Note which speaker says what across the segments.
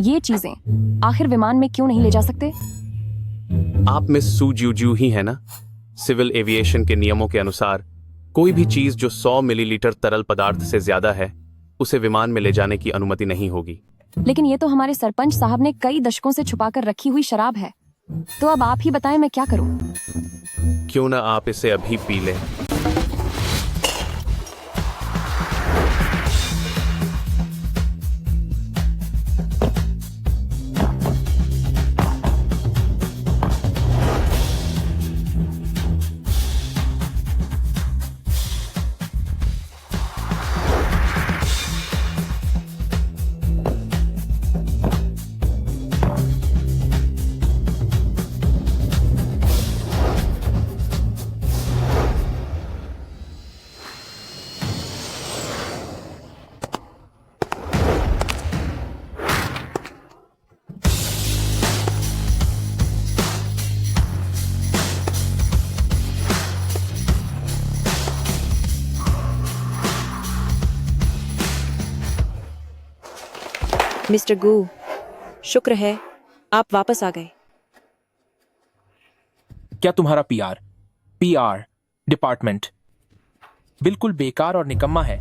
Speaker 1: ये चीजें आखिर विमान में क्यों नहीं ले जा सकते?
Speaker 2: आप मिस सू जू ही है ना? सिविल एविएशन के नियमों के अनुसार कोई भी चीज जो 100 मिलीलीटर तरल पदार्थ से ज्यादा है उसे विमान में ले जाने की अनुमति नहीं होगी।
Speaker 1: लेकिन ये तो हमारे सरपंच साहब ने कई दशकों से छुपाकर रखी हुई शराब है। तो अब आप ही बताएं मैं क्या करूं?
Speaker 2: क्यों ना आप इसे अभी पी लें?
Speaker 3: मिस्टर गू, शुक्र है आप वापस आ गए।
Speaker 4: क्या तुम्हारा पीआर डिपार्टमेंट बिल्कुल बेकार और निकम्मा है?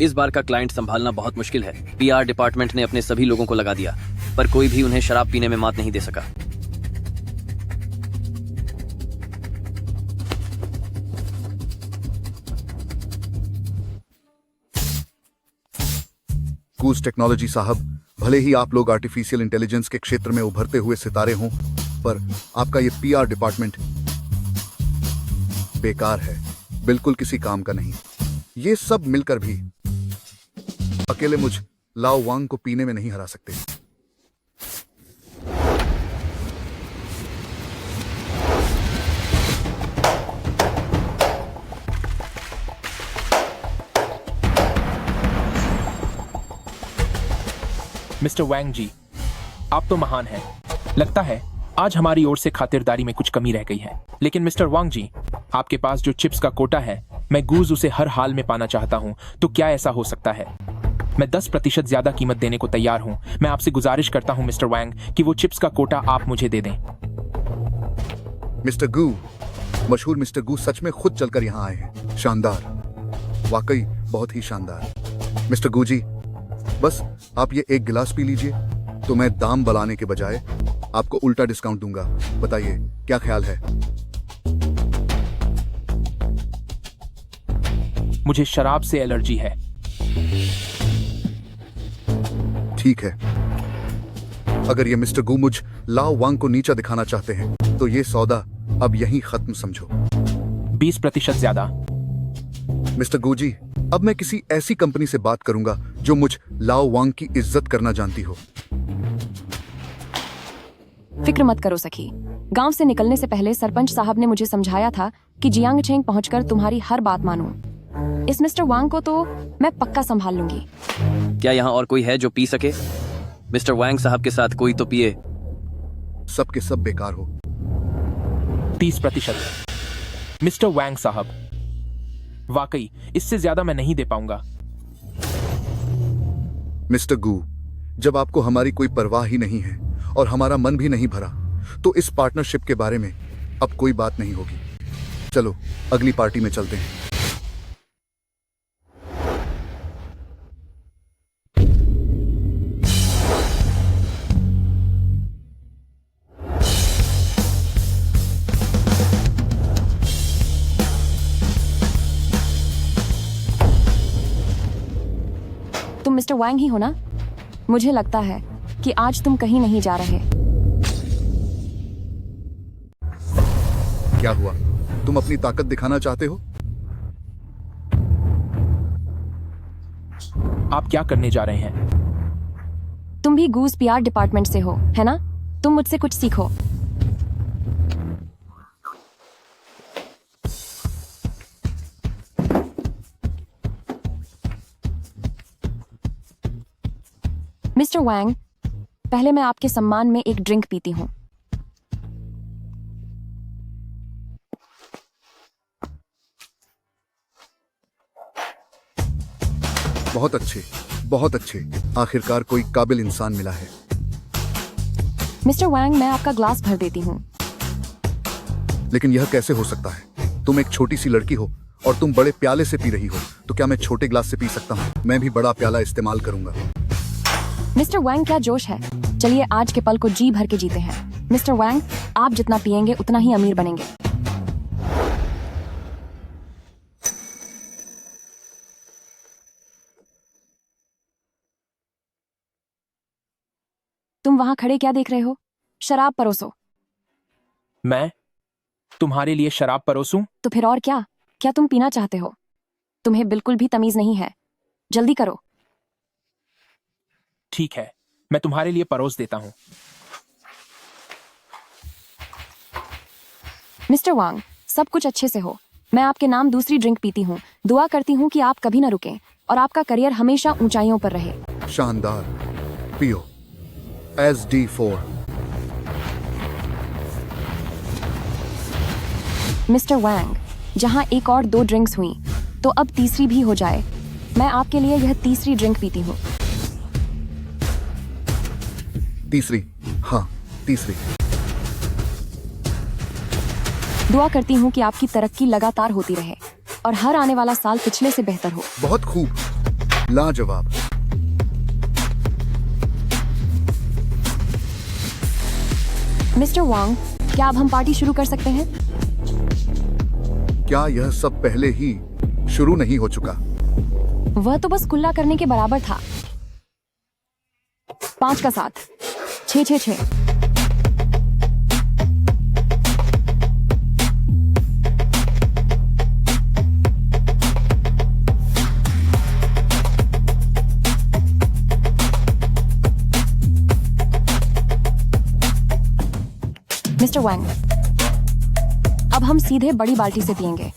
Speaker 5: इस बार का क्लाइंट संभालना बहुत मुश्किल है। पीआर डिपार्टमेंट ने अपने सभी लोगों को लगा दिया, पर कोई भी उन्हें शराब पीने में मात नहीं दे सका।
Speaker 6: गूज टेक्नोलॉजी साहब, भले ही आप लोग आर्टिफिशियल इंटेलिजेंस के क्षेत्र में उभरते हुए सितारे हों, पर आपका ये पीआर डिपार्टमेंट बेकार है, बिल्कुल किसी काम का नहीं। ये सब मिलकर भी अकेले मुझ लाओ वांग को पीने में नहीं हरा सकते।
Speaker 4: मिस्टर वैंग जी, आप तो महान हैं। लगता है आज हमारी ओर से खातिरदारी में कुछ कमी रह गई है। लेकिन मिस्टर वांग जी, आपके पास जो चिप्स का कोटा है, मैं गूज उसे हर हाल में पाना चाहता हूं। तो क्या ऐसा हो सकता है? मैं 10% ज्यादा कीमत देने को तैयार हूं। मैं आपसे गुजारिश करता हूं मिस्टर वैंग कि वो चिप्स का कोटा आप मुझे दे दें।
Speaker 6: मिस्टर गू, मशहूर मिस्टर गू सच में खुद चलकर यहाँ आए हैं। शानदार, वाकई बहुत ही शानदार। मिस्टर गू जी, बस आप ये एक गिलास पी लीजिए तो मैं दाम बढ़ाने के बजाय आपको उल्टा डिस्काउंट दूंगा। बताइए क्या ख्याल है?
Speaker 4: मुझे शराब से एलर्जी है।
Speaker 6: ठीक है, अगर ये मिस्टर गू मुझ लाओ वांग को नीचा दिखाना चाहते हैं तो ये सौदा अब यहीं खत्म समझो।
Speaker 4: 20% ज्यादा।
Speaker 6: मिस्टर गू जी, अब मैं किसी ऐसी कंपनी से बात करूंगा जो मुझ लाओ वांग की इज्जत करना जानती हो।
Speaker 1: फिक्र मत करो सखी। गांव से निकलने से पहले सरपंच साहब ने मुझे समझाया था कि जियांगछेंग पहुंचकर तुम्हारी हर बात मानूं। इस मिस्टर वांग को तो मैं पक्का संभाल लूंगी।
Speaker 5: क्या यहाँ और कोई है जो पी सके? मिस्टर वैंग साहब के साथ कोई तो पिए।
Speaker 6: सब के सब बेकार हो।
Speaker 4: 30%। मिस्टर वैंग साहब, वाकई इससे ज्यादा मैं नहीं दे पाऊंगा।
Speaker 6: मिस्टर गू, जब आपको हमारी कोई परवाह ही नहीं है और हमारा मन भी नहीं भरा, तो इस पार्टनरशिप के बारे में अब कोई बात नहीं होगी। चलो अगली पार्टी में चलते हैं।
Speaker 1: तुम मिस्टर वांग ही हो ना? मुझे लगता है कि आज तुम कहीं नहीं जा रहे।
Speaker 6: क्या हुआ? तुम अपनी ताकत दिखाना चाहते हो?
Speaker 4: आप क्या करने जा रहे हैं?
Speaker 1: तुम भी गूज पीआर डिपार्टमेंट से हो, है ना? तुम मुझसे कुछ सीखो। मिस्टर वांग, पहले मैं आपके सम्मान में एक ड्रिंक पीती हूँ।
Speaker 6: बहुत अच्छे, बहुत अच्छे। आखिरकार कोई काबिल इंसान मिला है।
Speaker 1: मिस्टर वांग, मैं आपका ग्लास भर देती हूँ।
Speaker 6: लेकिन यह कैसे हो सकता है? तुम एक छोटी सी लड़की हो और तुम बड़े प्याले से पी रही हो, तो क्या मैं छोटे ग्लास से पी सकता हूँ? मैं भी बड़ा प्याला इस्तेमाल करूंगा।
Speaker 1: मिस्टर वांग, क्या जोश है। चलिए आज के पल को जी भर के जीते हैं। मिस्टर वांग, आप जितना पिएंगे उतना ही अमीर बनेंगे। तुम वहां खड़े क्या देख रहे हो? शराब परोसो।
Speaker 4: मैं तुम्हारे लिए शराब परोसूं?
Speaker 1: तो फिर और क्या? क्या तुम पीना चाहते हो? तुम्हें बिल्कुल भी तमीज नहीं है। जल्दी करो।
Speaker 4: ठीक है, मैं तुम्हारे लिए परोस देता हूँ।
Speaker 1: मिस्टर वांग, सब कुछ अच्छे से हो। मैं आपके नाम दूसरी ड्रिंक पीती हूँ। दुआ करती हूँ कि आप कभी न रुकें और आपका करियर हमेशा ऊंचाइयों पर रहे।
Speaker 6: शानदार। पियो। SD4।
Speaker 1: मिस्टर वांग, जहाँ एक और 2 ड्रिंक्स हुई, तो अब तीसरी भी हो जाए। मैं आपके लिए यह तीसरी ड्रिंक पीती हूँ।
Speaker 6: तीसरी? हाँ, तीसरी।
Speaker 1: दुआ करती हूँ कि आपकी तरक्की लगातार होती रहे और हर आने वाला साल पिछले से बेहतर हो।
Speaker 6: बहुत खूब। लाजवाब।
Speaker 1: मिस्टर वांग, क्या अब हम पार्टी शुरू कर सकते हैं?
Speaker 6: क्या यह सब पहले ही शुरू नहीं हो चुका?
Speaker 1: वह तो बस कुल्ला करने के बराबर था। 5 का 7, 6 6 6। मिस्टर वांग, अब हम सीधे बड़ी बाल्टी से पिएंगे।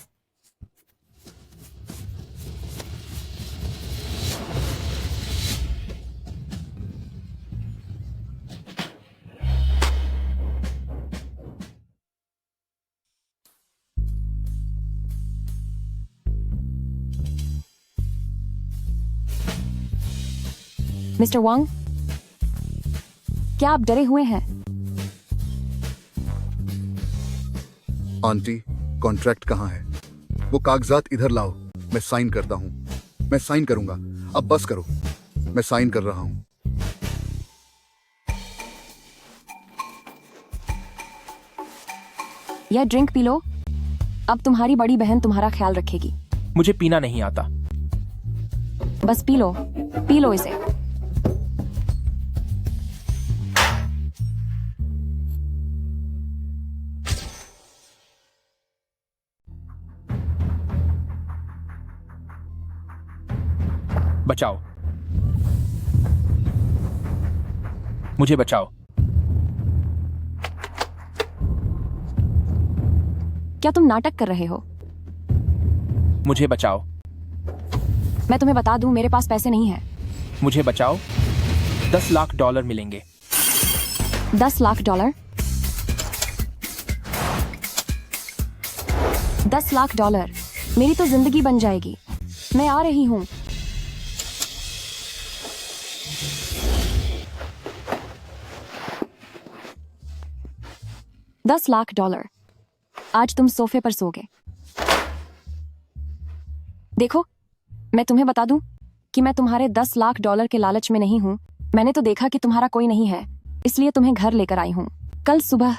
Speaker 1: मिस्टर वांग, क्या आप डरे हुए हैं?
Speaker 6: आंटी, कॉन्ट्रैक्ट कहाँ है? वो कागजात इधर लाओ। मैं साइन करता हूँ। मैं साइन करूंगा। अब बस करो। मैं साइन कर रहा हूँ।
Speaker 1: यह ड्रिंक पी लो। अब तुम्हारी बड़ी बहन तुम्हारा ख्याल रखेगी।
Speaker 4: मुझे पीना नहीं आता।
Speaker 1: बस पी लो इसे।
Speaker 4: बचाओ, मुझे बचाओ।
Speaker 1: क्या तुम नाटक कर रहे हो?
Speaker 4: मुझे बचाओ।
Speaker 1: मैं तुम्हें बता दूं, मेरे पास पैसे नहीं हैं।
Speaker 4: मुझे बचाओ। $10 लाख मिलेंगे।
Speaker 1: 10 लाख डॉलर? 10 लाख डॉलर मेरी तो जिंदगी बन जाएगी। मैं आ रही हूं। $10 लाख। आज तुम सोफे पर सोगे। देखो, मैं तुम्हें बता दूं कि मैं तुम्हारे $10 लाख के लालच में नहीं हूं। मैंने तो देखा कि तुम्हारा कोई नहीं है, इसलिए तुम्हें घर लेकर आई हूं। कल सुबह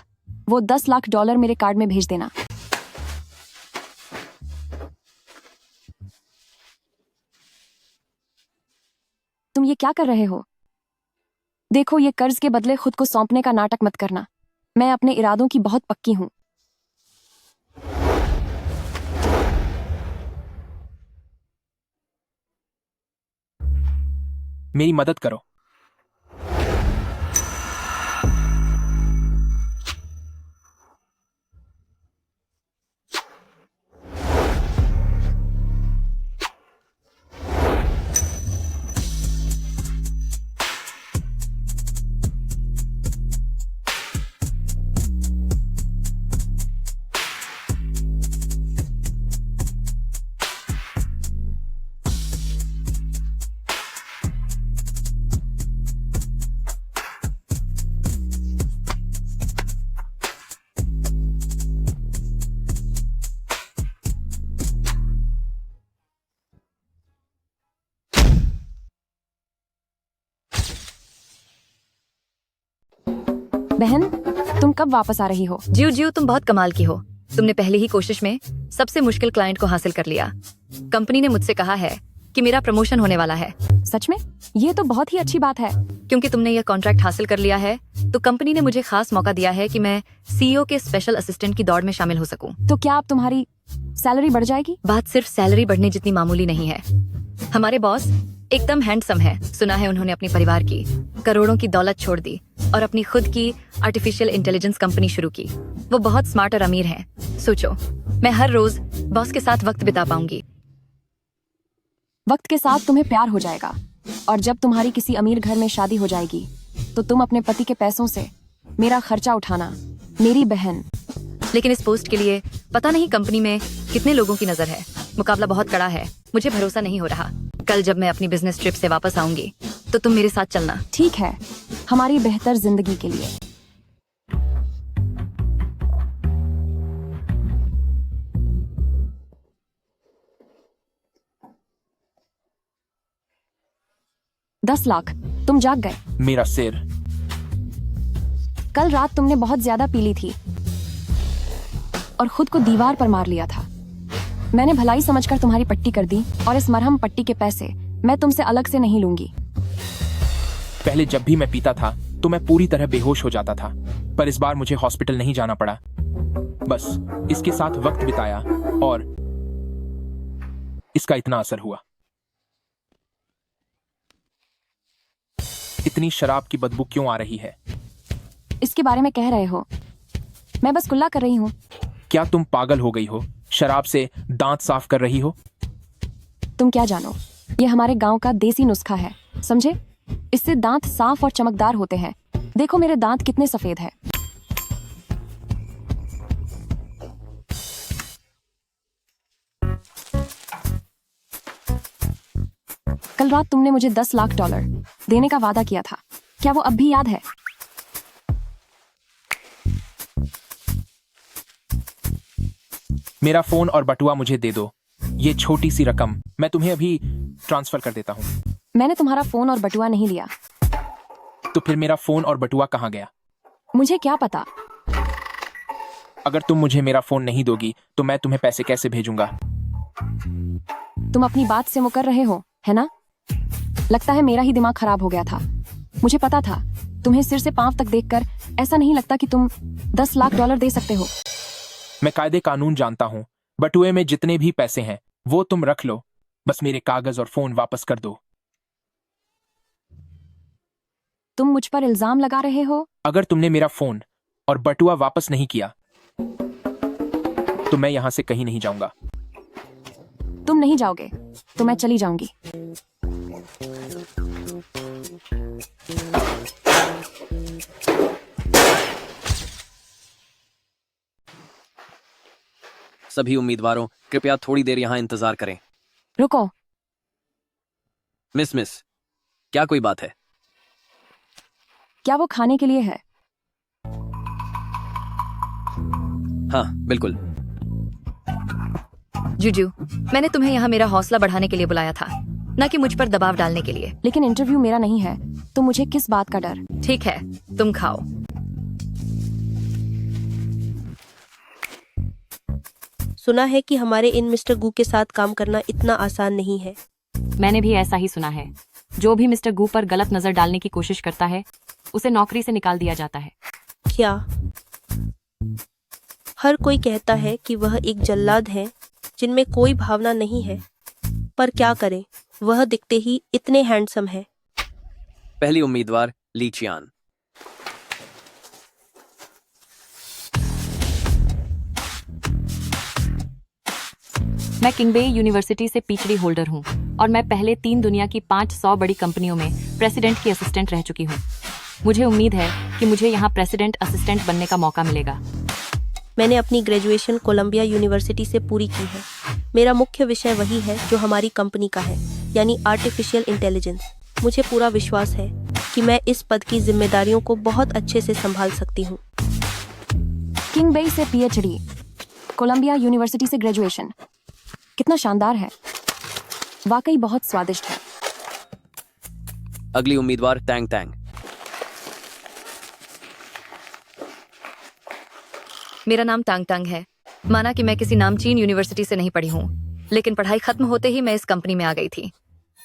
Speaker 1: वो $10 लाख मेरे कार्ड में भेज देना। तुम ये क्या कर रहे हो? देखो, ये कर्ज के बदले खुद को सौंपने का नाटक मत करना। मैं अपने इरादों की बहुत पक्की हूं।
Speaker 4: मेरी मदद करो।
Speaker 1: बहन, तुम कब वापस आ रही हो?
Speaker 7: जियो जियो, तुम बहुत कमाल की हो। तुमने पहली ही कोशिश में सबसे मुश्किल क्लाइंट को हासिल कर लिया। कंपनी ने मुझसे कहा है कि मेरा प्रमोशन होने वाला है।
Speaker 1: सच में? ये तो बहुत ही अच्छी बात है।
Speaker 7: क्योंकि तुमने यह कॉन्ट्रैक्ट हासिल कर लिया है, तो कंपनी ने मुझे खास मौका दिया है कि मैं सीईओ के स्पेशल असिस्टेंट की दौड़ में शामिल हो सकूं।
Speaker 1: तो क्या अब तुम्हारी सैलरी बढ़ जाएगी?
Speaker 7: बात सिर्फ सैलरी बढ़ने जितनी मामूली नहीं है। हमारे बॉस एकदम हैंडसम है। सुना है उन्होंने अपने परिवार की करोड़ों की दौलत छोड़ दी और अपनी खुद की आर्टिफिशियल इंटेलिजेंस कंपनी शुरू की। वो बहुत स्मार्ट और अमीर हैं। सोचो, मैं हर रोज बॉस के साथ वक्त बिता पाऊंगी।
Speaker 1: वक्त के साथ तुम्हें प्यार हो जाएगा और जब तुम्हारी किसी अमीर घर में शादी हो जाएगी तो तुम अपने पति के पैसों से मेरा खर्चा उठाना, मेरी बहन।
Speaker 7: लेकिन इस पोस्ट के लिए पता नहीं कंपनी में कितने लोगों की नजर है। मुकाबला बहुत कड़ा है। मुझे भरोसा नहीं हो रहा। कल जब मैं अपनी बिजनेस ट्रिप से वापस आऊंगी तो तुम मेरे साथ चलना।
Speaker 1: ठीक है, हमारी बेहतर जिंदगी के लिए। $10 लाख। तुम जाग गए।
Speaker 4: मेरा सिर।
Speaker 1: कल रात तुमने बहुत ज्यादा पी ली थी और खुद को दीवार पर मार लिया था। मैंने भलाई समझकर तुम्हारी पट्टी कर दी और इस मरहम पट्टी के पैसे मैं तुमसे अलग से नहीं लूंगी।
Speaker 4: पहले जब भी मैं पीता था तो मैं पूरी तरह बेहोश हो जाता था, पर इस बार मुझे हॉस्पिटल नहीं जाना पड़ा। बस इसके साथ वक्त बिताया और इसका इतना असर हुआ। इतनी शराब की बदबू क्यों आ रही है?
Speaker 1: इसके बारे में कह रहे हो? मैं बस कुल्ला कर रही हूँ।
Speaker 4: क्या तुम पागल हो गई हो? शराब से दांत साफ कर रही हो?
Speaker 1: तुम क्या जानो, ये हमारे गांव का देसी नुस्खा है, समझे? इससे दांत साफ और चमकदार होते हैं। देखो मेरे दांत कितने सफेद हैं। कल रात तुमने मुझे $10 लाख देने का वादा किया था। क्या वो अब भी याद है?
Speaker 4: मेरा फोन और बटुआ मुझे दे दो। ये छोटी सी रकम मैं तुम्हें अभी ट्रांसफर कर देता हूँ।
Speaker 1: मैंने तुम्हारा फोन और बटुआ नहीं लिया।
Speaker 4: तो फिर मेरा फोन और बटुआ कहाँ गया?
Speaker 1: मुझे क्या पता।
Speaker 4: अगर तुम मुझे मेरा फोन नहीं दोगी तो मैं तुम्हें पैसे कैसे भेजूंगा?
Speaker 1: तुम अपनी बात से मुकर रहे हो, है ना? लगता है मेरा ही दिमाग खराब हो गया था। मुझे पता था। तुम्हें सिर से पांव तक देखकर ऐसा नहीं लगता कि तुम $10 लाख दे सकते हो।
Speaker 4: मैं कायदे कानून जानता हूँ। बटुए में जितने भी पैसे हैं वो तुम रख लो। बस मेरे कागज और फोन वापस कर दो।
Speaker 1: तुम मुझ पर इल्जाम लगा रहे हो?
Speaker 4: अगर तुमने मेरा फोन और बटुआ वापस नहीं किया तो मैं यहां से कहीं नहीं जाऊंगा।
Speaker 1: तुम नहीं जाओगे तो मैं चली जाऊंगी।
Speaker 5: सभी उम्मीदवारों कृपया थोड़ी देर यहाँ इंतजार करें।
Speaker 1: रुको।
Speaker 5: मिस क्या कोई बात है?
Speaker 1: क्या वो खाने के लिए है?
Speaker 5: हाँ बिल्कुल।
Speaker 7: जुजू, मैंने तुम्हें यहाँ मेरा हौसला बढ़ाने के लिए बुलाया था, न कि मुझ पर दबाव डालने के लिए।
Speaker 1: लेकिन इंटरव्यू मेरा नहीं है, तो मुझे किस बात का डर?
Speaker 7: ठीक है, तुम खाओ।
Speaker 8: सुना है कि हमारे इन मिस्टर गू के साथ काम करना इतना आसान नहीं है।
Speaker 9: मैंने भी ऐसा ही सुना है। जो भी मिस्टर गू पर गलत नजर डालने की कोशिश करता है उसे नौकरी से निकाल दिया जाता है।
Speaker 8: क्या? हर कोई कहता है कि वह एक जल्लाद है जिनमें कोई भावना नहीं है, पर क्या करें, वह दिखते ही इतने हैंडसम है।
Speaker 5: पहली उम्मीदवार ली चियान।
Speaker 9: मैं किंगबे यूनिवर्सिटी से पीएचडी होल्डर हूँ और मैं पहले 3 दुनिया की 500 बड़ी कंपनियों में प्रेसिडेंट की असिस्टेंट रह चुकी हूँ। मुझे उम्मीद है कि मुझे यहाँ प्रेसिडेंट असिस्टेंट बनने का मौका मिलेगा।
Speaker 8: मैंने अपनी ग्रेजुएशन कोलंबिया यूनिवर्सिटी से पूरी की है। मेरा मुख्य विषय वही है जो हमारी कंपनी का है, यानी आर्टिफिशियल इंटेलिजेंस। मुझे पूरा विश्वास है कि मैं इस पद की जिम्मेदारियों को बहुत अच्छे से संभाल सकती हूँ।
Speaker 1: किंगबे से पीएचडी, कोलंबिया यूनिवर्सिटी से ग्रेजुएशन। कितना शानदार है, वाकई बहुत स्वादिष्ट है।
Speaker 5: अगली उम्मीदवार तैंग तैंग।
Speaker 7: मेरा नाम तांग तांग है। माना कि मैं किसी नामचीन यूनिवर्सिटी से नहीं पढ़ी हूँ, लेकिन पढ़ाई खत्म होते ही मैं इस कंपनी में आ गई थी।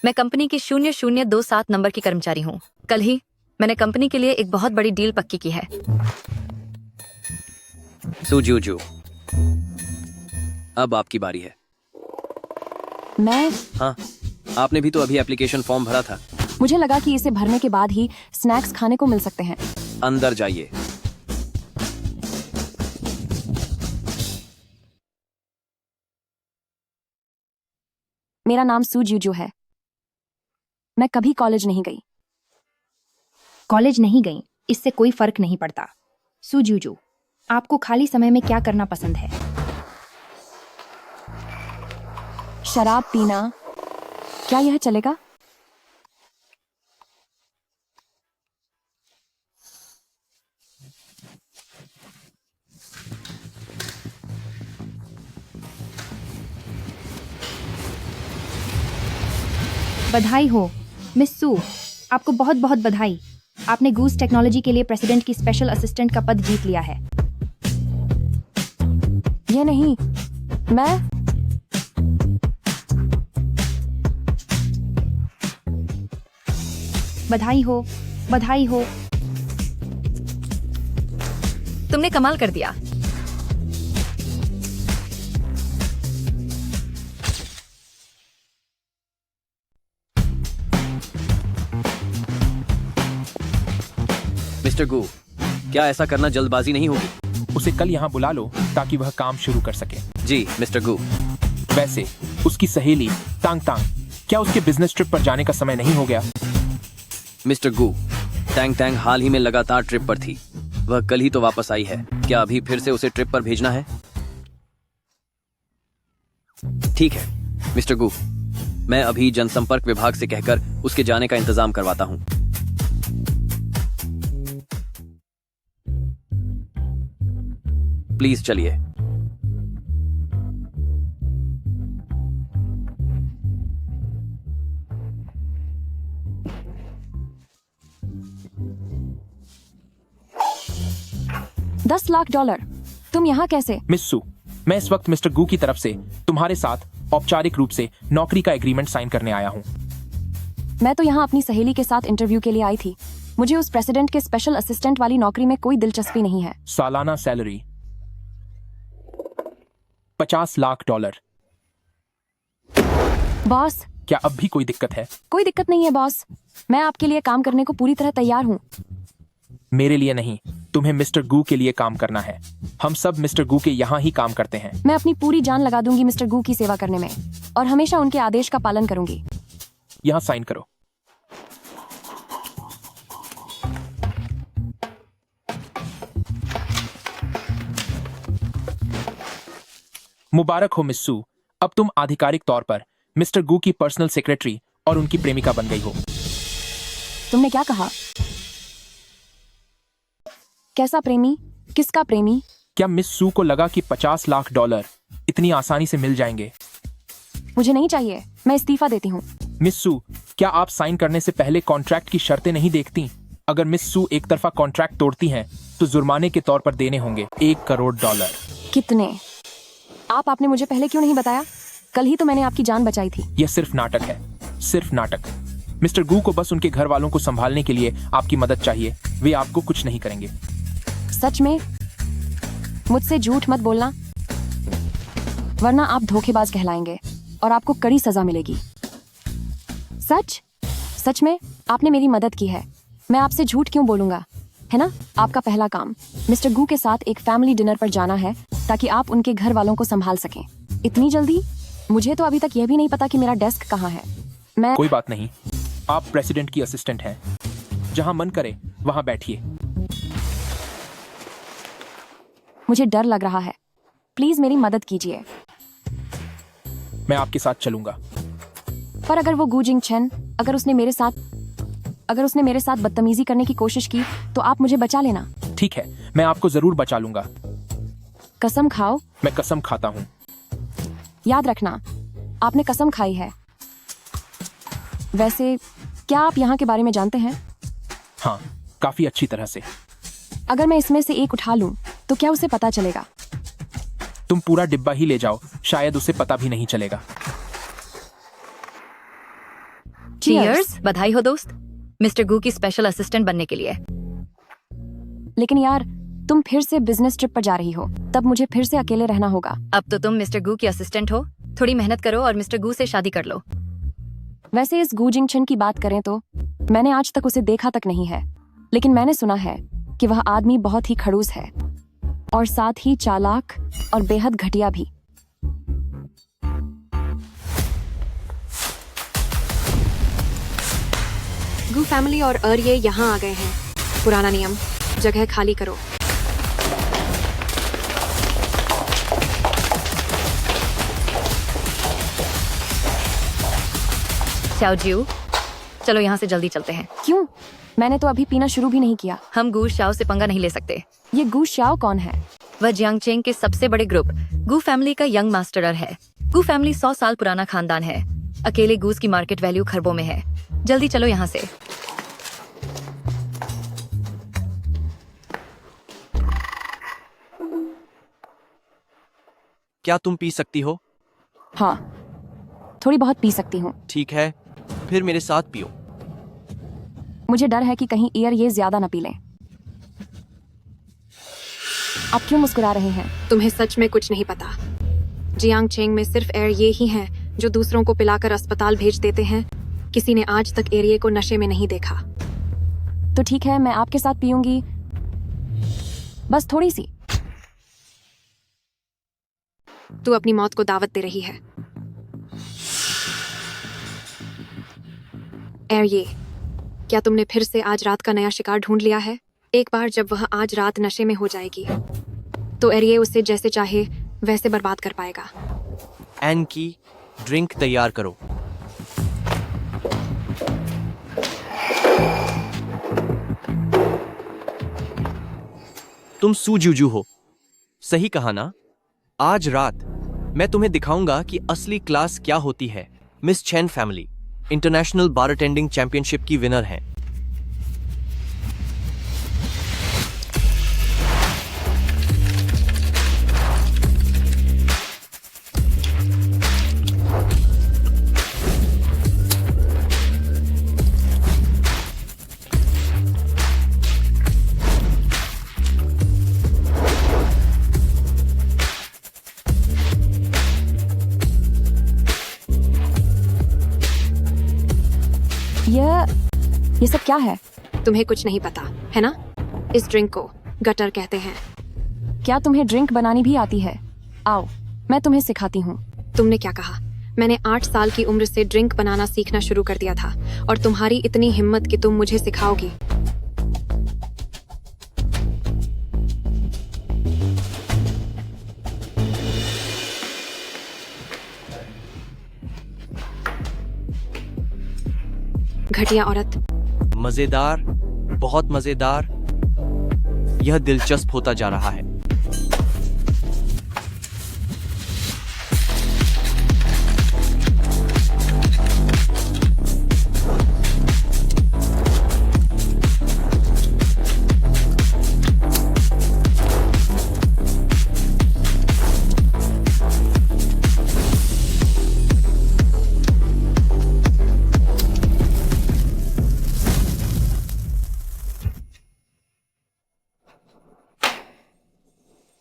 Speaker 7: मैं कंपनी की 0027 नंबर की कर्मचारी हूँ। कल ही मैंने कंपनी के लिए एक बहुत बड़ी डील पक्की की है।
Speaker 5: सुजूजू, अब आपकी बारी है।
Speaker 1: मैं
Speaker 5: हाँ, आपने भी तो अभी एप्लीकेशन फॉर्म भरा था।
Speaker 1: मुझे लगा कि इसे भरने के बाद ही स्नैक्स खाने को मिल सकते हैं।
Speaker 5: अंदर जाइए।
Speaker 1: मेरा नाम सू जूजू है। मैं कभी कॉलेज नहीं गई।
Speaker 10: कॉलेज नहीं गई इससे कोई फर्क नहीं पड़ता। सुजूजू, आपको खाली समय में क्या करना पसंद है?
Speaker 1: शराब पीना, क्या यह चलेगा?
Speaker 10: बधाई हो मिस सू, आपको बहुत बहुत बधाई। आपने गूस टेक्नोलॉजी के लिए प्रेसिडेंट की स्पेशल असिस्टेंट का पद जीत लिया है।
Speaker 1: ये नहीं, मैं
Speaker 10: बधाई हो, बधाई हो।
Speaker 7: तुमने कमाल कर दिया।
Speaker 5: मिस्टर गू, क्या ऐसा करना जल्दबाजी नहीं होगी?
Speaker 4: उसे कल यहाँ बुला लो ताकि वह काम शुरू कर सके।
Speaker 5: जी मिस्टर गू।
Speaker 4: वैसे उसकी सहेली तांग तांग, क्या उसके बिजनेस ट्रिप पर जाने का समय नहीं हो गया?
Speaker 5: मिस्टर गू, टैंग टैंग हाल ही में लगातार ट्रिप पर थी। वह कल ही तो वापस आई है। क्या अभी फिर से उसे ट्रिप पर भेजना है? ठीक है मिस्टर गू, मैं अभी जनसंपर्क विभाग से कहकर उसके जाने का इंतजाम करवाता हूँ। प्लीज चलिए।
Speaker 1: $10 लाख। तुम यहाँ कैसे?
Speaker 4: मिस सू, मैं इस वक्त मिस्टर गू की तरफ से तुम्हारे साथ औपचारिक रूप से नौकरी का एग्रीमेंट साइन करने आया हूँ।
Speaker 1: मैं तो यहाँ अपनी सहेली के साथ इंटरव्यू के लिए आई थी। मुझे उस प्रेसिडेंट के स्पेशल असिस्टेंट वाली नौकरी में कोई दिलचस्पी नहीं है।
Speaker 4: सालाना सैलरी $50 लाख।
Speaker 1: बॉस,
Speaker 4: क्या अब भी कोई दिक्कत है?
Speaker 1: कोई दिक्कत नहीं है बॉस। मैं आपके लिए काम करने को पूरी तरह तैयार हूँ।
Speaker 4: मेरे लिए नहीं, तुम्हें मिस्टर गू के लिए काम करना है। हम सब मिस्टर गू के यहाँ ही काम करते हैं।
Speaker 1: मैं अपनी पूरी जान लगा दूंगी मिस्टर गू की सेवा करने में और हमेशा उनके आदेश का पालन करूंगी।
Speaker 4: यहाँ साइन करो। मुबारक हो मिस सू, अब तुम आधिकारिक तौर पर मिस्टर गू की पर्सनल सेक्रेटरी और उनकी प्रेमिका बन गई हो।
Speaker 1: तुमने क्या कहा? कैसा प्रेमी? किसका प्रेमी?
Speaker 4: क्या मिस सू को लगा कि $50 लाख इतनी आसानी से मिल जाएंगे?
Speaker 1: मुझे नहीं चाहिए, मैं इस्तीफा देती हूँ।
Speaker 4: मिस सू, क्या आप साइन करने से पहले कॉन्ट्रैक्ट की शर्तें नहीं देखती? अगर मिस सू एक तरफा कॉन्ट्रैक्ट तोड़ती हैं, तो जुर्माने के तौर पर देने होंगे $1 करोड़।
Speaker 1: कितने? आपने मुझे पहले क्यों नहीं बताया? कल ही तो मैंने आपकी जान बचाई थी।
Speaker 4: यह सिर्फ नाटक है, सिर्फ नाटक। मिस्टर गू को बस उनके घर वालों को संभालने के लिए आपकी मदद चाहिए। वे आपको कुछ नहीं करेंगे।
Speaker 1: सच में? मुझसे झूठ मत बोलना, वरना आप धोखेबाज कहलाएंगे और आपको कड़ी सजा मिलेगी। सच? सच में आपने मेरी मदद की है, मैं आपसे झूठ क्यों बोलूंगा, है ना? आपका पहला काम मिस्टर गू के साथ एक फैमिली डिनर पर जाना है ताकि आप उनके घर वालों को संभाल सकें। इतनी जल्दी? मुझे तो अभी तक यह भी नहीं पता कि मेरा डेस्क कहाँ है। मैं
Speaker 4: कोई बात नहीं, आप प्रेसिडेंट की असिस्टेंट हैं। जहां मन करे वहां बैठिए।
Speaker 1: मुझे डर लग रहा है, प्लीज मेरी मदद कीजिए।
Speaker 4: मैं आपके साथ चलूंगा।
Speaker 1: पर अगर वो गू जिंग छेन अगर उसने मेरे साथ बदतमीजी करने की कोशिश की तो आप मुझे बचा लेना।
Speaker 4: ठीक है, मैं आपको जरूर बचा लूंगा।
Speaker 1: कसम खाओ।
Speaker 4: मैं कसम खाता हूँ।
Speaker 1: याद रखना, आपने कसम खाई है। वैसे क्या आप यहाँ के बारे में जानते हैं?
Speaker 4: हाँ, काफी अच्छी तरह से।
Speaker 1: अगर मैं इसमें से एक उठा लूं तो क्या उसे पता चलेगा?
Speaker 4: तुम पूरा डिब्बा ही ले जाओ, शायद उसे पता भी नहीं चलेगा।
Speaker 7: चीयर्स, बधाई हो दोस्त, मिस्टर गू की स्पेशल असिस्टेंट बनने के लिए।
Speaker 1: लेकिन यार, तुम फिर से बिजनेस ट्रिप पर जा रही हो, तब मुझे फिर से अकेले रहना होगा।
Speaker 7: अब तो तुम मिस्टर गू की असिस्टेंट हो, थोड़ी मेहनत करो और मिस्टर गू से शादी कर लो।
Speaker 1: वैसे इस गू जिंगशन की बात करें तो मैंने आज तक उसे देखा तक नहीं है, लेकिन मैंने सुना है कि वह आदमी बहुत ही खड़ूस है और साथ ही चालाक और बेहद घटिया भी।
Speaker 3: गू फैमिली और ये यहाँ आ गए हैं। पुराना नियम, जगह खाली करो।
Speaker 7: शाओजियो, चलो यहाँ से जल्दी चलते हैं।
Speaker 1: क्यों? मैंने तो अभी पीना शुरू भी नहीं किया।
Speaker 7: हम गू शाओ से पंगा नहीं ले सकते।
Speaker 1: ये गू शाओ कौन है?
Speaker 7: वह जियांग चेंग के सबसे बड़े ग्रुप गू फैमिली का यंग मास्टरर है। गू फैमिली 100 साल पुराना खानदान है। अकेले गूस की मार्केट वैल्यू खरबों में है। जल्दी चलो यहाँ से।
Speaker 5: क्या तुम पी सकती हो?
Speaker 1: हाँ, थोड़ी बहुत पी सकती हूँ।
Speaker 5: ठीक है, फिर मेरे साथ पियो।
Speaker 1: मुझे डर है कि कहीं ये ज्यादा न पी लें। आप क्यों मुस्कुरा रहे हैं?
Speaker 3: तुम्हें सच में कुछ नहीं पता। जियांग चेंग में सिर्फ ये ही हैं जो दूसरों को पिलाकर अस्पताल भेज देते हैं। किसी ने आज तक एरिये को नशे में नहीं देखा।
Speaker 1: तो ठीक है, मैं आपके साथ पीऊंगी, बस थोड़ी सी।
Speaker 3: तू अपनी मौत को दावत दे रही है। ये क्या तुमने फिर से आज रात का नया शिकार ढूंढ लिया है? एक बार जब वह आज रात नशे में हो जाएगी तो ये उसे जैसे चाहे वैसे बर्बाद कर पाएगा।
Speaker 5: एन की ड्रिंक तैयार करो। तुम सूजूजू हो, सही कहा ना? आज रात मैं तुम्हें दिखाऊंगा कि असली क्लास क्या होती है। Miss chain family international bartending championship की विनर हैं।
Speaker 1: ये सब क्या है?
Speaker 3: तुम्हें कुछ नहीं पता है ना? इस ड्रिंक को गटर कहते हैं।
Speaker 1: क्या तुम्हें ड्रिंक बनानी भी आती है? आओ, मैं तुम्हें सिखाती हूँ।
Speaker 3: तुमने क्या कहा? मैंने 8 साल की उम्र से ड्रिंक बनाना सीखना शुरू कर दिया था और तुम्हारी इतनी हिम्मत कि तुम मुझे सिखाओगी। घटिया औरत।
Speaker 5: मजेदार, बहुत मजेदार। यह दिलचस्प होता जा रहा है।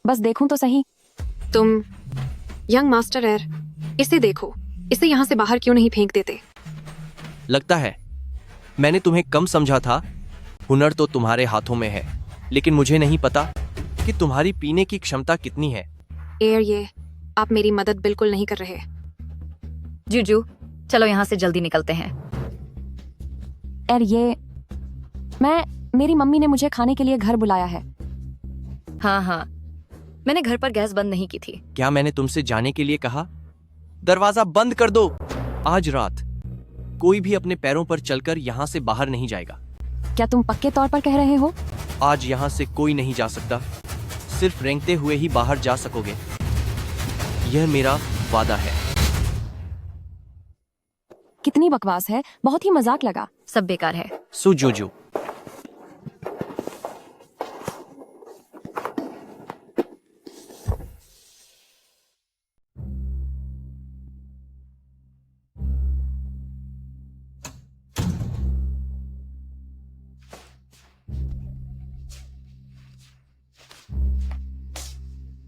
Speaker 1: बस देखूं तो सही।
Speaker 3: तुम यंग मास्टर इसे देखो। इसे यहाँ से बाहर क्यों नहीं फेंक देते?
Speaker 5: लगता है मैंने तुम्हें कम समझा था। हुनर तो तुम्हारे हाथों में है, लेकिन मुझे नहीं पता कि तुम्हारी पीने की क्षमता कितनी है।
Speaker 3: ये आप मेरी मदद बिल्कुल नहीं कर रहे।
Speaker 7: जूजू, चलो यहाँ से जल्दी निकलते हैं।
Speaker 1: मेरी मम्मी ने मुझे खाने के लिए घर बुलाया है।
Speaker 7: हाँ, मैंने घर पर गैस बंद नहीं की थी।
Speaker 5: क्या मैंने तुमसे जाने के लिए कहा? दरवाजा बंद कर दो। आज रात कोई भी अपने पैरों पर चलकर यहाँ से बाहर नहीं जाएगा।
Speaker 1: क्या तुम पक्के तौर पर कह रहे हो?
Speaker 5: आज यहाँ से कोई नहीं जा सकता। सिर्फ रेंगते हुए ही बाहर जा सकोगे। यह मेरा वादा है।
Speaker 1: कितनी बकवास है, बहुत ही मजाक लगा।
Speaker 7: सब बेकार है।
Speaker 5: सुजूजू,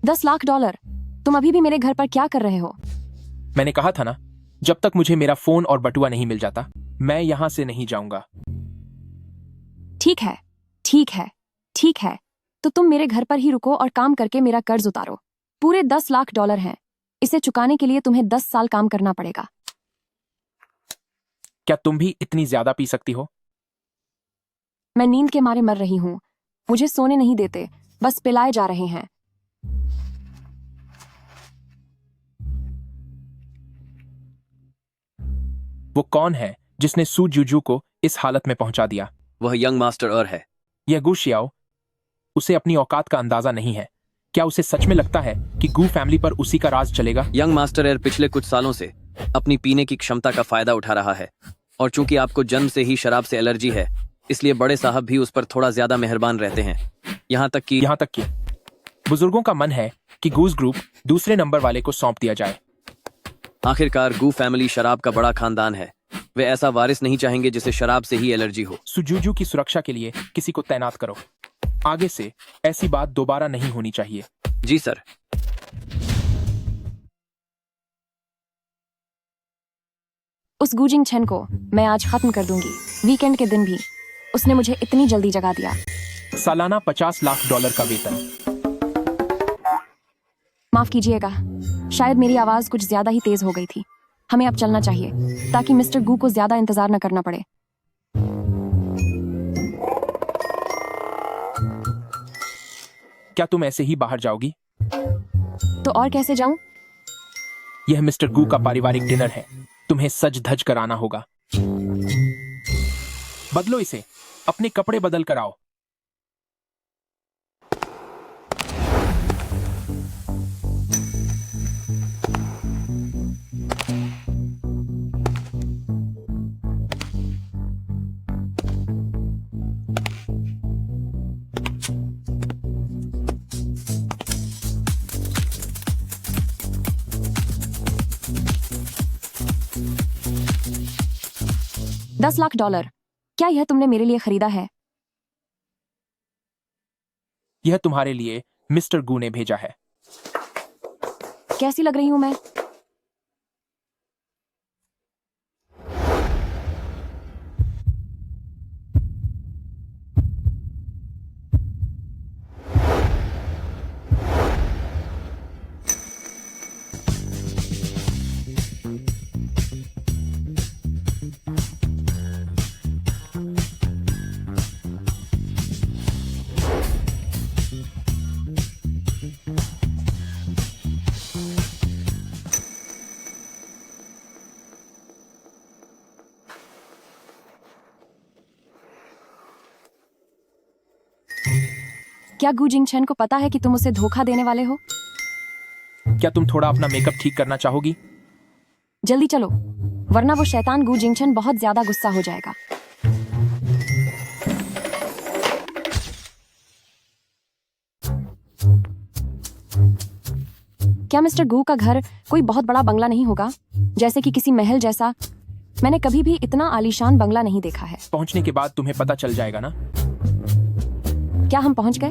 Speaker 1: $10 लाख। तुम अभी भी मेरे घर पर क्या कर रहे हो?
Speaker 4: मैंने कहा था ना, जब तक मुझे मेरा फोन और बटुआ नहीं मिल जाता मैं यहाँ से नहीं जाऊंगा।
Speaker 1: ठीक है, ठीक है, ठीक है। तो तुम मेरे घर पर ही रुको और काम करके मेरा कर्ज उतारो। पूरे $10 लाख हैं। इसे चुकाने के लिए तुम्हें 10 साल काम करना पड़ेगा।
Speaker 4: क्या तुम भी इतनी ज्यादा पी सकती हो?
Speaker 1: मैं नींद के मारे मर रही हूँ। मुझे सोने नहीं देते, बस पिलाए जा रहे हैं।
Speaker 4: वो कौन है जिसने सू जूजू को इस हालत में पहुंचा दिया?
Speaker 5: वह यंग मास्टर है।
Speaker 4: यह गू शियाओ, उसे अपनी औकात का अंदाजा नहीं है। क्या उसे सच में लगता है कि गू फैमिली पर उसी का राज चलेगा?
Speaker 5: यंग मास्टर पिछले कुछ सालों से अपनी पीने की क्षमता का फायदा उठा रहा है, और चूंकि आपको जन्म से ही शराब से एलर्जी है, इसलिए बड़े साहब भी उस पर थोड़ा ज्यादा मेहरबान रहते हैं। यहाँ तक कि
Speaker 4: बुजुर्गों का मन है कि गूज ग्रुप दूसरे नंबर वाले को सौंप दिया जाए।
Speaker 5: आखिरकार गू फैमिली शराब का बड़ा खानदान है। वे ऐसा वारिस नहीं चाहेंगे जिसे शराब से ही एलर्जी हो।
Speaker 4: सुजूजू की सुरक्षा के लिए किसी को तैनात करो। आगे से ऐसी बात दोबारा नहीं होनी चाहिए।
Speaker 5: जी सर।
Speaker 1: उस गूजिंग छन को मैं आज खत्म कर दूंगी, वीकेंड के दिन भी। उसने मुझे इतनी जल्दी जगा दिया।
Speaker 4: सालाना $50 लाख का वेतन।
Speaker 1: माफ कीजिएगा, शायद मेरी आवाज कुछ ज्यादा ही तेज हो गई थी। हमें अब चलना चाहिए ताकि मिस्टर गू को ज्यादा इंतजार न करना पड़े।
Speaker 4: क्या तुम ऐसे ही बाहर जाओगी?
Speaker 1: तो और कैसे जाऊं?
Speaker 4: यह मिस्टर गू का पारिवारिक डिनर है। तुम्हें सज धज कर आना होगा। बदलो इसे, अपने कपड़े बदल कर आओ।
Speaker 1: $10 लाख। क्या यह तुमने मेरे लिए खरीदा है?
Speaker 4: यह तुम्हारे लिए मिस्टर गू ने भेजा है।
Speaker 1: कैसी लग रही हूं मैं? क्या गू जिंगचन को पता है कि तुम उसे धोखा देने वाले हो?
Speaker 4: क्या तुम थोड़ा अपना मेकअप ठीक करना चाहोगी?
Speaker 1: जल्दी चलो, वरना वो शैतान गू जिंगचन बहुत ज्यादा गुस्सा हो जाएगा। क्या मिस्टर गू का घर कोई बहुत बड़ा बंगला नहीं होगा, जैसे कि किसी महल जैसा? मैंने कभी भी इतना आलीशान बंगला नहीं देखा है।
Speaker 4: पहुंचने के बाद तुम्हें पता चल जाएगा ना।
Speaker 1: क्या हम पहुंच गए?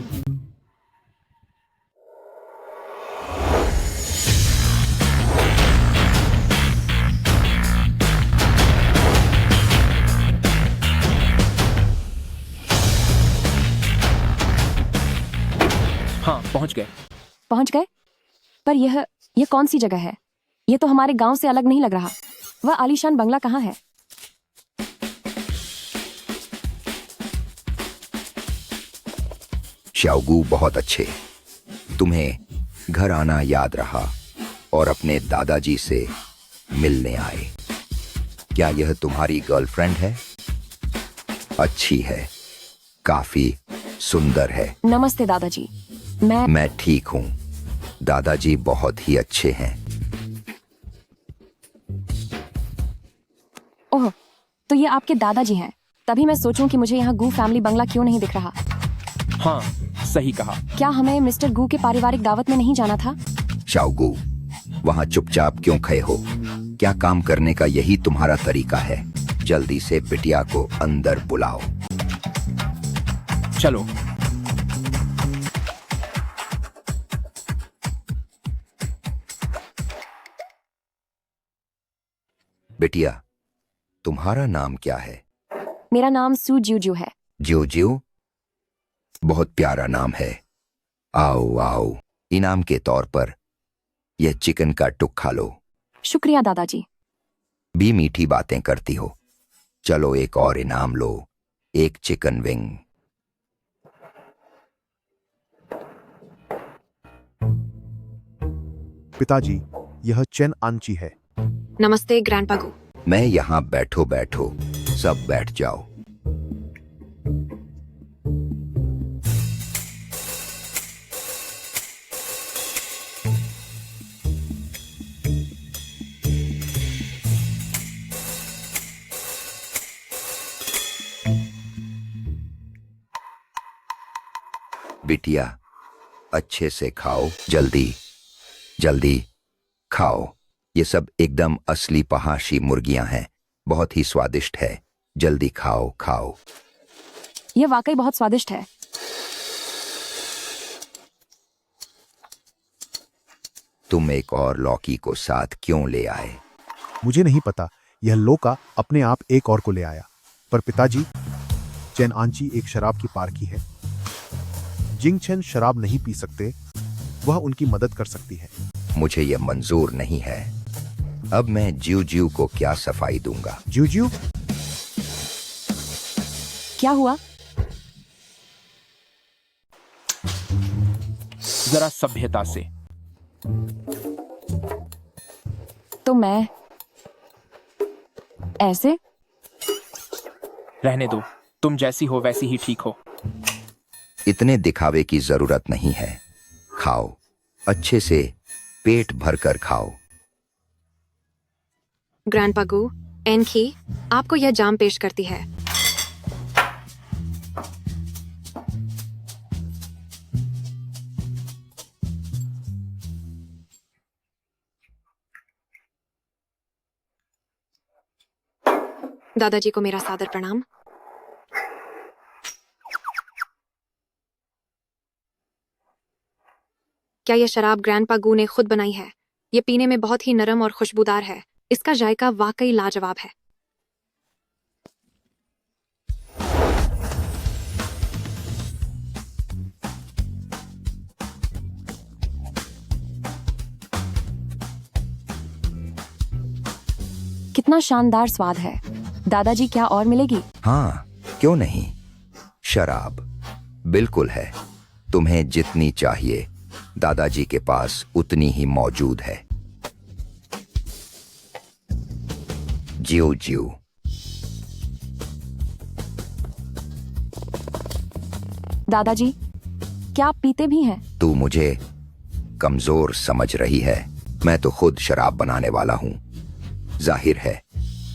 Speaker 4: हाँ, पहुंच गए।
Speaker 1: पहुंच गए? पर यह कौन सी जगह है? यह तो हमारे गांव से अलग नहीं लग रहा। वह आलीशान बंगला कहाँ है?
Speaker 11: शाओगू बहुत अच्छे। तुम्हें घर आना याद रहा और अपने दादाजी से मिलने आए। क्या यह तुम्हारी गर्लफ्रेंड है? अच्छी है, काफी सुंदर है।
Speaker 1: नमस्ते दादाजी।
Speaker 11: मैं ठीक हूँ। दादाजी बहुत ही अच्छे हैं।
Speaker 1: ओह, तो ये आपके दादाजी हैं। तभी मैं सोचूं कि मुझे यहाँ गू फैमिली बंगला क्यों नहीं दिख रहा।
Speaker 4: हाँ, सही कहा।
Speaker 1: क्या हमें मिस्टर गू के पारिवारिक दावत में नहीं जाना था?
Speaker 11: शाओगू, वहाँ चुपचाप क्यों खड़े हो? क्या काम करने का यही तुम्हारा तरीका है? जल्दी से बिटिया को अंदर बुलाओ।
Speaker 4: चलो।
Speaker 11: बिटिया, तुम्हारा नाम क्या है?
Speaker 1: मेरा नाम सू ज्यू है।
Speaker 11: ज्यू ज्यू? बहुत प्यारा नाम है। आओ आओ, इनाम के तौर पर यह चिकन का टुक खा लो।
Speaker 1: शुक्रिया दादाजी।
Speaker 11: भी मीठी बातें करती हो। चलो एक और इनाम लो, एक चिकन विंग।
Speaker 12: पिताजी, यह चेन आंची है।
Speaker 3: नमस्ते ग्रैंडपा गू।
Speaker 11: मैं यहाँ बैठो बैठो, सब बैठ जाओ। बिटिया, अच्छे से खाओ, जल्दी जल्दी खाओ। ये सब एकदम असली पहाशी मुर्गियां हैं, बहुत ही स्वादिष्ट है। जल्दी खाओ खाओ।
Speaker 1: ये वाकई बहुत स्वादिष्ट है।
Speaker 11: तुम एक और लौकी को साथ क्यों ले आए?
Speaker 12: मुझे नहीं पता, यह लोका अपने आप एक और को ले आया। पर पिताजी, चेन आंची एक शराब की पार्की है। जिंग चेन शराब नहीं पी सकते, वह उनकी मदद कर सकती है।
Speaker 11: मुझे यह मंजूर नहीं है। अब मैं ज्यू ज्यू को क्या सफाई दूंगा?
Speaker 12: ज्यू ज्यू?
Speaker 1: क्या हुआ?
Speaker 4: जरा सभ्यता से।
Speaker 1: तो मैं ऐसे?
Speaker 4: रहने दो, तुम जैसी हो वैसी ही ठीक हो।
Speaker 11: इतने दिखावे की जरूरत नहीं है। खाओ, अच्छे से पेट भरकर खाओ।
Speaker 3: ग्रैंडपा गू, एनखी आपको यह जाम पेश करती है। दादाजी को मेरा सादर प्रणाम। क्या यह शराब ग्रैंडपा गू ने खुद बनाई है? यह पीने में बहुत ही नरम और खुशबूदार है। इसका जायका वाकई लाजवाब है।
Speaker 1: कितना शानदार स्वाद है। दादाजी, क्या और मिलेगी?
Speaker 11: हाँ, क्यों नहीं। शराब बिल्कुल है। तुम्हें जितनी चाहिए दादाजी के पास उतनी ही मौजूद है। ज्यू ज्यू।
Speaker 1: दादाजी, क्या आप पीते भी हैं?
Speaker 11: तू मुझे कमजोर समझ रही है। मैं तो खुद शराब बनाने वाला हूँ। जाहिर है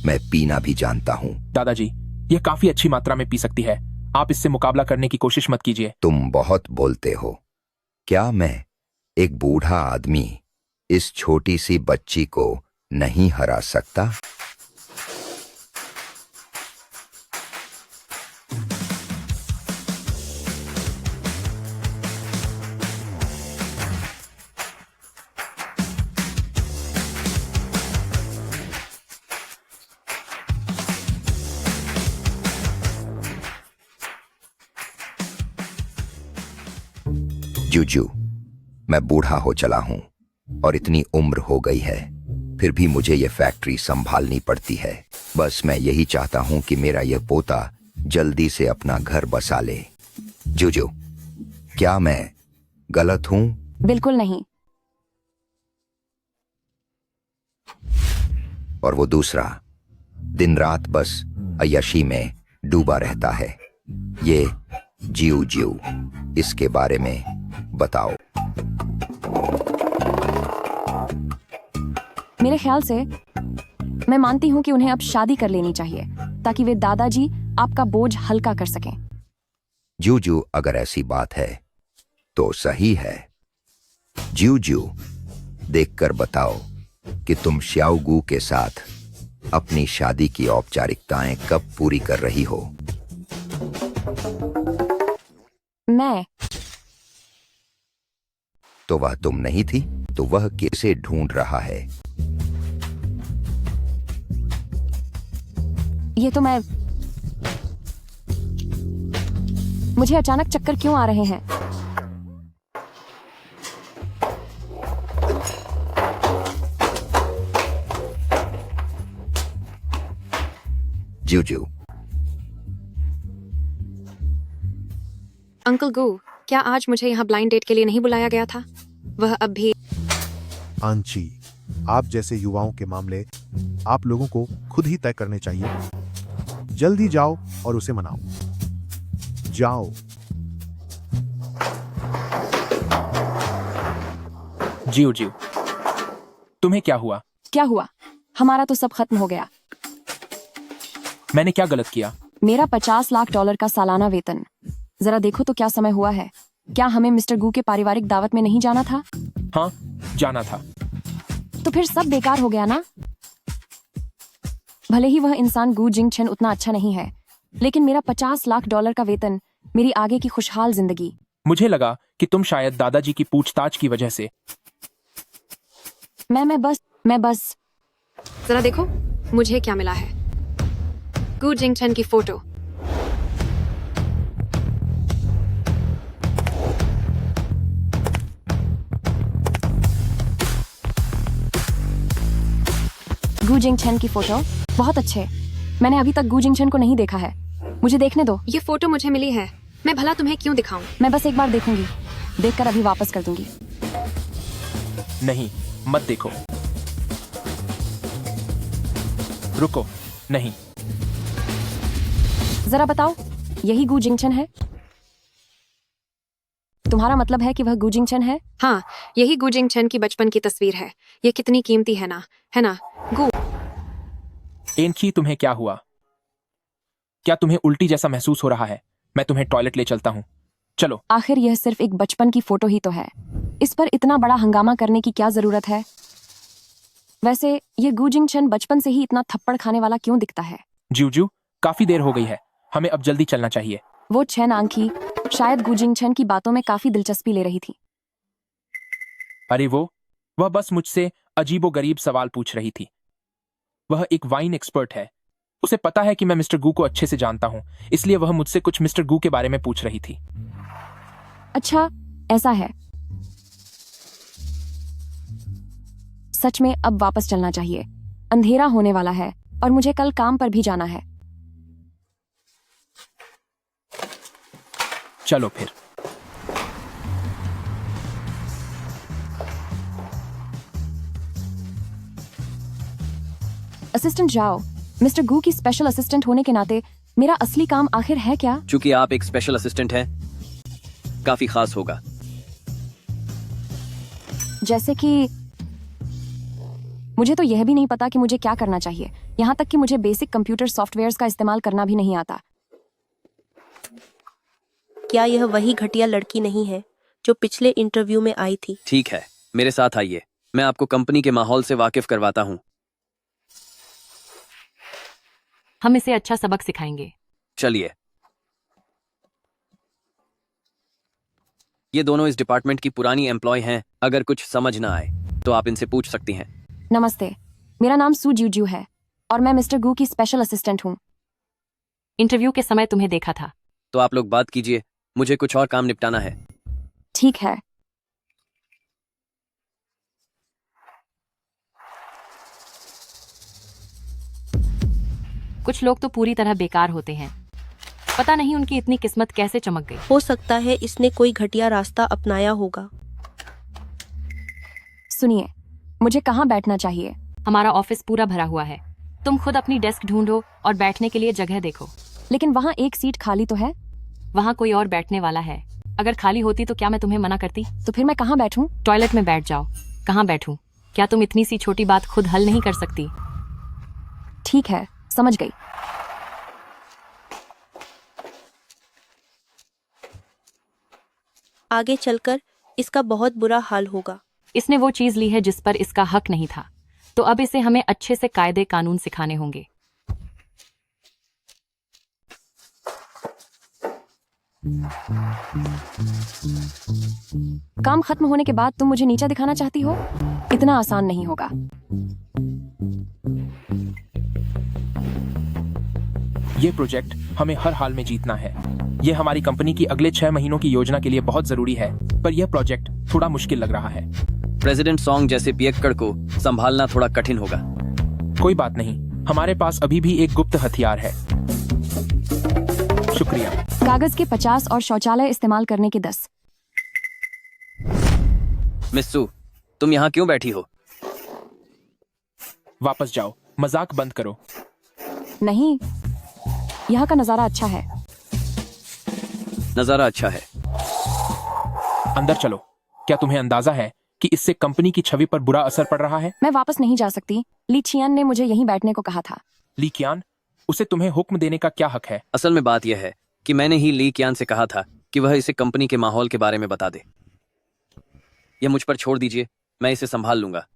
Speaker 11: मैं पीना भी जानता हूँ।
Speaker 4: दादाजी, यह काफी अच्छी मात्रा में पी सकती है। आप इससे मुकाबला करने की कोशिश मत कीजिए।
Speaker 11: तुम बहुत बोलते हो। क्या मैं, एक बूढ़ा आदमी, इस छोटी सी बच्ची को नहीं हरा सकता? जूजू, मैं बूढ़ा हो चला हूं और इतनी उम्र हो गई है, फिर भी मुझे यह फैक्ट्री संभालनी पड़ती है। बस मैं यही चाहता हूं कि मेरा यह पोता जल्दी से अपना घर बसा ले। जूजू, क्या मैं गलत हूं?
Speaker 1: बिल्कुल नहीं।
Speaker 11: और वो दूसरा, दिन रात बस अय्याशी में डूबा रहता है। ये ज्यू ज्यू, इसके बारे में बताओ।
Speaker 1: मेरे ख्याल से मैं मानती हूँ कि उन्हें अब शादी कर लेनी चाहिए ताकि वे दादाजी आपका बोझ हल्का कर सकें।
Speaker 11: जूजू, अगर ऐसी बात है तो सही है। जूजू, देखकर बताओ कि तुम श्याओगू के साथ अपनी शादी की औपचारिकताएं कब पूरी कर रही हो?
Speaker 1: मैं
Speaker 11: तो वह तुम नहीं थी, तो वह किसे ढूंढ रहा है?
Speaker 1: ये तो मैं मुझे अचानक चक्कर क्यों आ रहे हैं?
Speaker 11: जूजू,
Speaker 3: अंकल गू, क्या आज मुझे यहाँ ब्लाइंड डेट के लिए नहीं बुलाया गया था? वह अब भी
Speaker 12: आंची, आप जैसे युवाओं के मामले आप लोगों को खुद ही तय करने चाहिए। जल्दी जाओ और उसे मनाओ। जाओ।
Speaker 4: जीव, तुम्हें क्या हुआ?
Speaker 1: क्या हुआ? हमारा तो सब खत्म हो गया।
Speaker 4: मैंने क्या गलत किया?
Speaker 1: मेरा 50 लाख डॉलर का सालाना वेतन। जरा देखो तो क्या समय हुआ है। क्या हमें मिस्टर गू के पारिवारिक दावत में नहीं जाना था?
Speaker 4: हाँ, जाना था।
Speaker 1: तो फिर सब बेकार हो गया ना? भले ही वह इंसान गू जिंगचन उतना अच्छा नहीं है, लेकिन मेरा 50 लाख डॉलर का वेतन, मेरी आगे की खुशहाल जिंदगी।
Speaker 4: मुझे लगा कि तुम शायद दादाजी की पूछताछ की वजह से।
Speaker 1: मैं बस
Speaker 3: जरा देखो मुझे क्या मिला है। गू जिंगचन की फोटो।
Speaker 1: गू जिंगचन की फोटो बहुत अच्छे। मैंने अभी तक गू जिंगचन को नहीं देखा है। मुझे देखने दो।
Speaker 3: ये फोटो मुझे मिली है। मैं भला तुम्हें क्यों दिखाऊं?
Speaker 1: मैं बस एक बार देखूंगी, देखकर अभी वापस कर दूंगी।
Speaker 4: नहीं, मत देखो। रुको, नहीं।
Speaker 1: जरा बताओ, यही गू जिंगचन है? तुम्हारा मतलब है कि वह गू जिंगचन है?
Speaker 3: हाँ, यही गू जिंगचन की बचपन की तस्वीर है। ये कितनी कीमती है ना गू।
Speaker 4: एनची, तुम्हें क्या हुआ? क्या तुम्हें उल्टी जैसा महसूस हो रहा है? मैं तुम्हें टॉयलेट ले चलता हूँ। चलो।
Speaker 1: आखिर यह सिर्फ एक बचपन की फोटो ही तो है। इस पर इतना बड़ा हंगामा करने की क्या जरूरत है? वैसे ये गू जिंगचन बचपन से ही इतना थप्पड़ खाने वाला क्यों दिखता है?
Speaker 4: जूजू, काफी देर हो गई है, हमें अब जल्दी चलना चाहिए।
Speaker 1: वो छह आंखी शायद गू जिंगचन की बातों में काफी दिलचस्पी ले रही थी।
Speaker 4: अरे वह बस मुझसे अजीबोगरीब सवाल पूछ रही थी। वह एक वाइन एक्सपर्ट है। उसे पता है कि मैं मिस्टर गू को अच्छे से जानता हूँ, इसलिए वह मुझसे कुछ मिस्टर गू के बारे में पूछ रही थी।
Speaker 1: अच्छा, ऐसा है। सच में अब वापस चलना चाहिए। अंधेरा होने वाला है और मुझे कल काम पर भी जाना है।
Speaker 4: चलो फिर।
Speaker 1: असिस्टेंट जाओ। मिस्टर गू की स्पेशल असिस्टेंट होने के नाते मेरा असली काम आखिर है क्या?
Speaker 5: चूंकि आप एक स्पेशल असिस्टेंट हैं, काफी खास होगा।
Speaker 1: जैसे कि मुझे तो यह भी नहीं पता कि मुझे क्या करना चाहिए। यहाँ तक कि मुझे बेसिक कंप्यूटर सॉफ्टवेयर्स का इस्तेमाल करना भी नहीं आता।
Speaker 8: क्या यह वही घटिया लड़की नहीं है जो पिछले इंटरव्यू में आई थी?
Speaker 5: ठीक है, मेरे साथ आइए, मैं आपको कंपनी के माहौल से वाकिफ करवाता हूँ।
Speaker 9: हम इसे अच्छा सबक सिखाएंगे।
Speaker 5: चलिए। ये दोनों इस डिपार्टमेंट की पुरानी एम्प्लॉय हैं। अगर कुछ समझ ना आए तो आप इनसे पूछ सकती हैं।
Speaker 1: नमस्ते, मेरा नाम सू जूजू है और मैं मिस्टर गू की स्पेशल असिस्टेंट हूँ।
Speaker 9: इंटरव्यू के समय तुम्हें देखा था।
Speaker 5: तो आप लोग बात कीजिए, मुझे कुछ और काम निपटाना है।
Speaker 1: ठीक है।
Speaker 9: कुछ लोग तो पूरी तरह बेकार होते हैं। पता नहीं उनकी इतनी किस्मत कैसे चमक गई।
Speaker 8: हो सकता है इसने कोई घटिया रास्ता अपनाया होगा।
Speaker 1: सुनिए, मुझे कहाँ बैठना चाहिए?
Speaker 9: हमारा ऑफिस पूरा भरा हुआ है। तुम खुद अपनी डेस्क ढूंढो और बैठने के लिए जगह देखो।
Speaker 1: लेकिन वहाँ एक सीट खाली तो है।
Speaker 9: वहाँ कोई और बैठने वाला है। अगर खाली होती तो क्या मैं तुम्हें मना करती?
Speaker 1: तो फिर मैं कहाँ बैठूं?
Speaker 9: टॉयलेट में बैठ जाओ। कहाँ बैठूं? क्या तुम इतनी सी छोटी बात खुद हल नहीं कर सकती?
Speaker 1: ठीक है, समझ गई।
Speaker 8: आगे चलकर इसका बहुत बुरा हाल होगा।
Speaker 9: इसने वो चीज ली है जिस पर इसका हक नहीं था, तो अब इसे हमें अच्छे से कायदे कानून सिखाने होंगे।
Speaker 1: काम खत्म होने के बाद तुम मुझे नीचा दिखाना चाहती हो? इतना आसान नहीं होगा।
Speaker 4: ये प्रोजेक्ट हमें हर हाल में जीतना है। ये हमारी कंपनी की अगले 6 महीनों की योजना के लिए बहुत जरूरी है, पर यह प्रोजेक्ट थोड़ा मुश्किल लग रहा है।
Speaker 5: प्रेसिडेंट सॉन्ग जैसे पियक्कड़ को संभालना थोड़ा कठिन होगा।
Speaker 4: कोई बात नहीं, हमारे पास अभी भी एक गुप्त हथियार है। शुक्रिया।
Speaker 1: कागज के 50 और शौचालय इस्तेमाल करने के 10।
Speaker 5: मिस सू, तुम यहाँ क्यों बैठी हो?
Speaker 4: वापस जाओ, मजाक बंद करो।
Speaker 1: नहीं, यहाँ का नजारा अच्छा है।
Speaker 5: नजारा अच्छा है।
Speaker 4: अंदर चलो। क्या तुम्हें अंदाजा है कि इससे कंपनी की छवि पर बुरा असर पड़ रहा है?
Speaker 1: मैं वापस नहीं जा सकती। ली छियान ने मुझे यहीं बैठने को कहा था।
Speaker 4: ली कियान, उसे तुम्हें हुक्म देने का क्या हक है?
Speaker 5: असल में बात यह है कि मैंने ही ली कियान से कहा था कि वह इसे कंपनी के माहौल के बारे में बता दे। यह मुझ पर छोड़ दीजिए, मैं इसे संभाल लूंगा।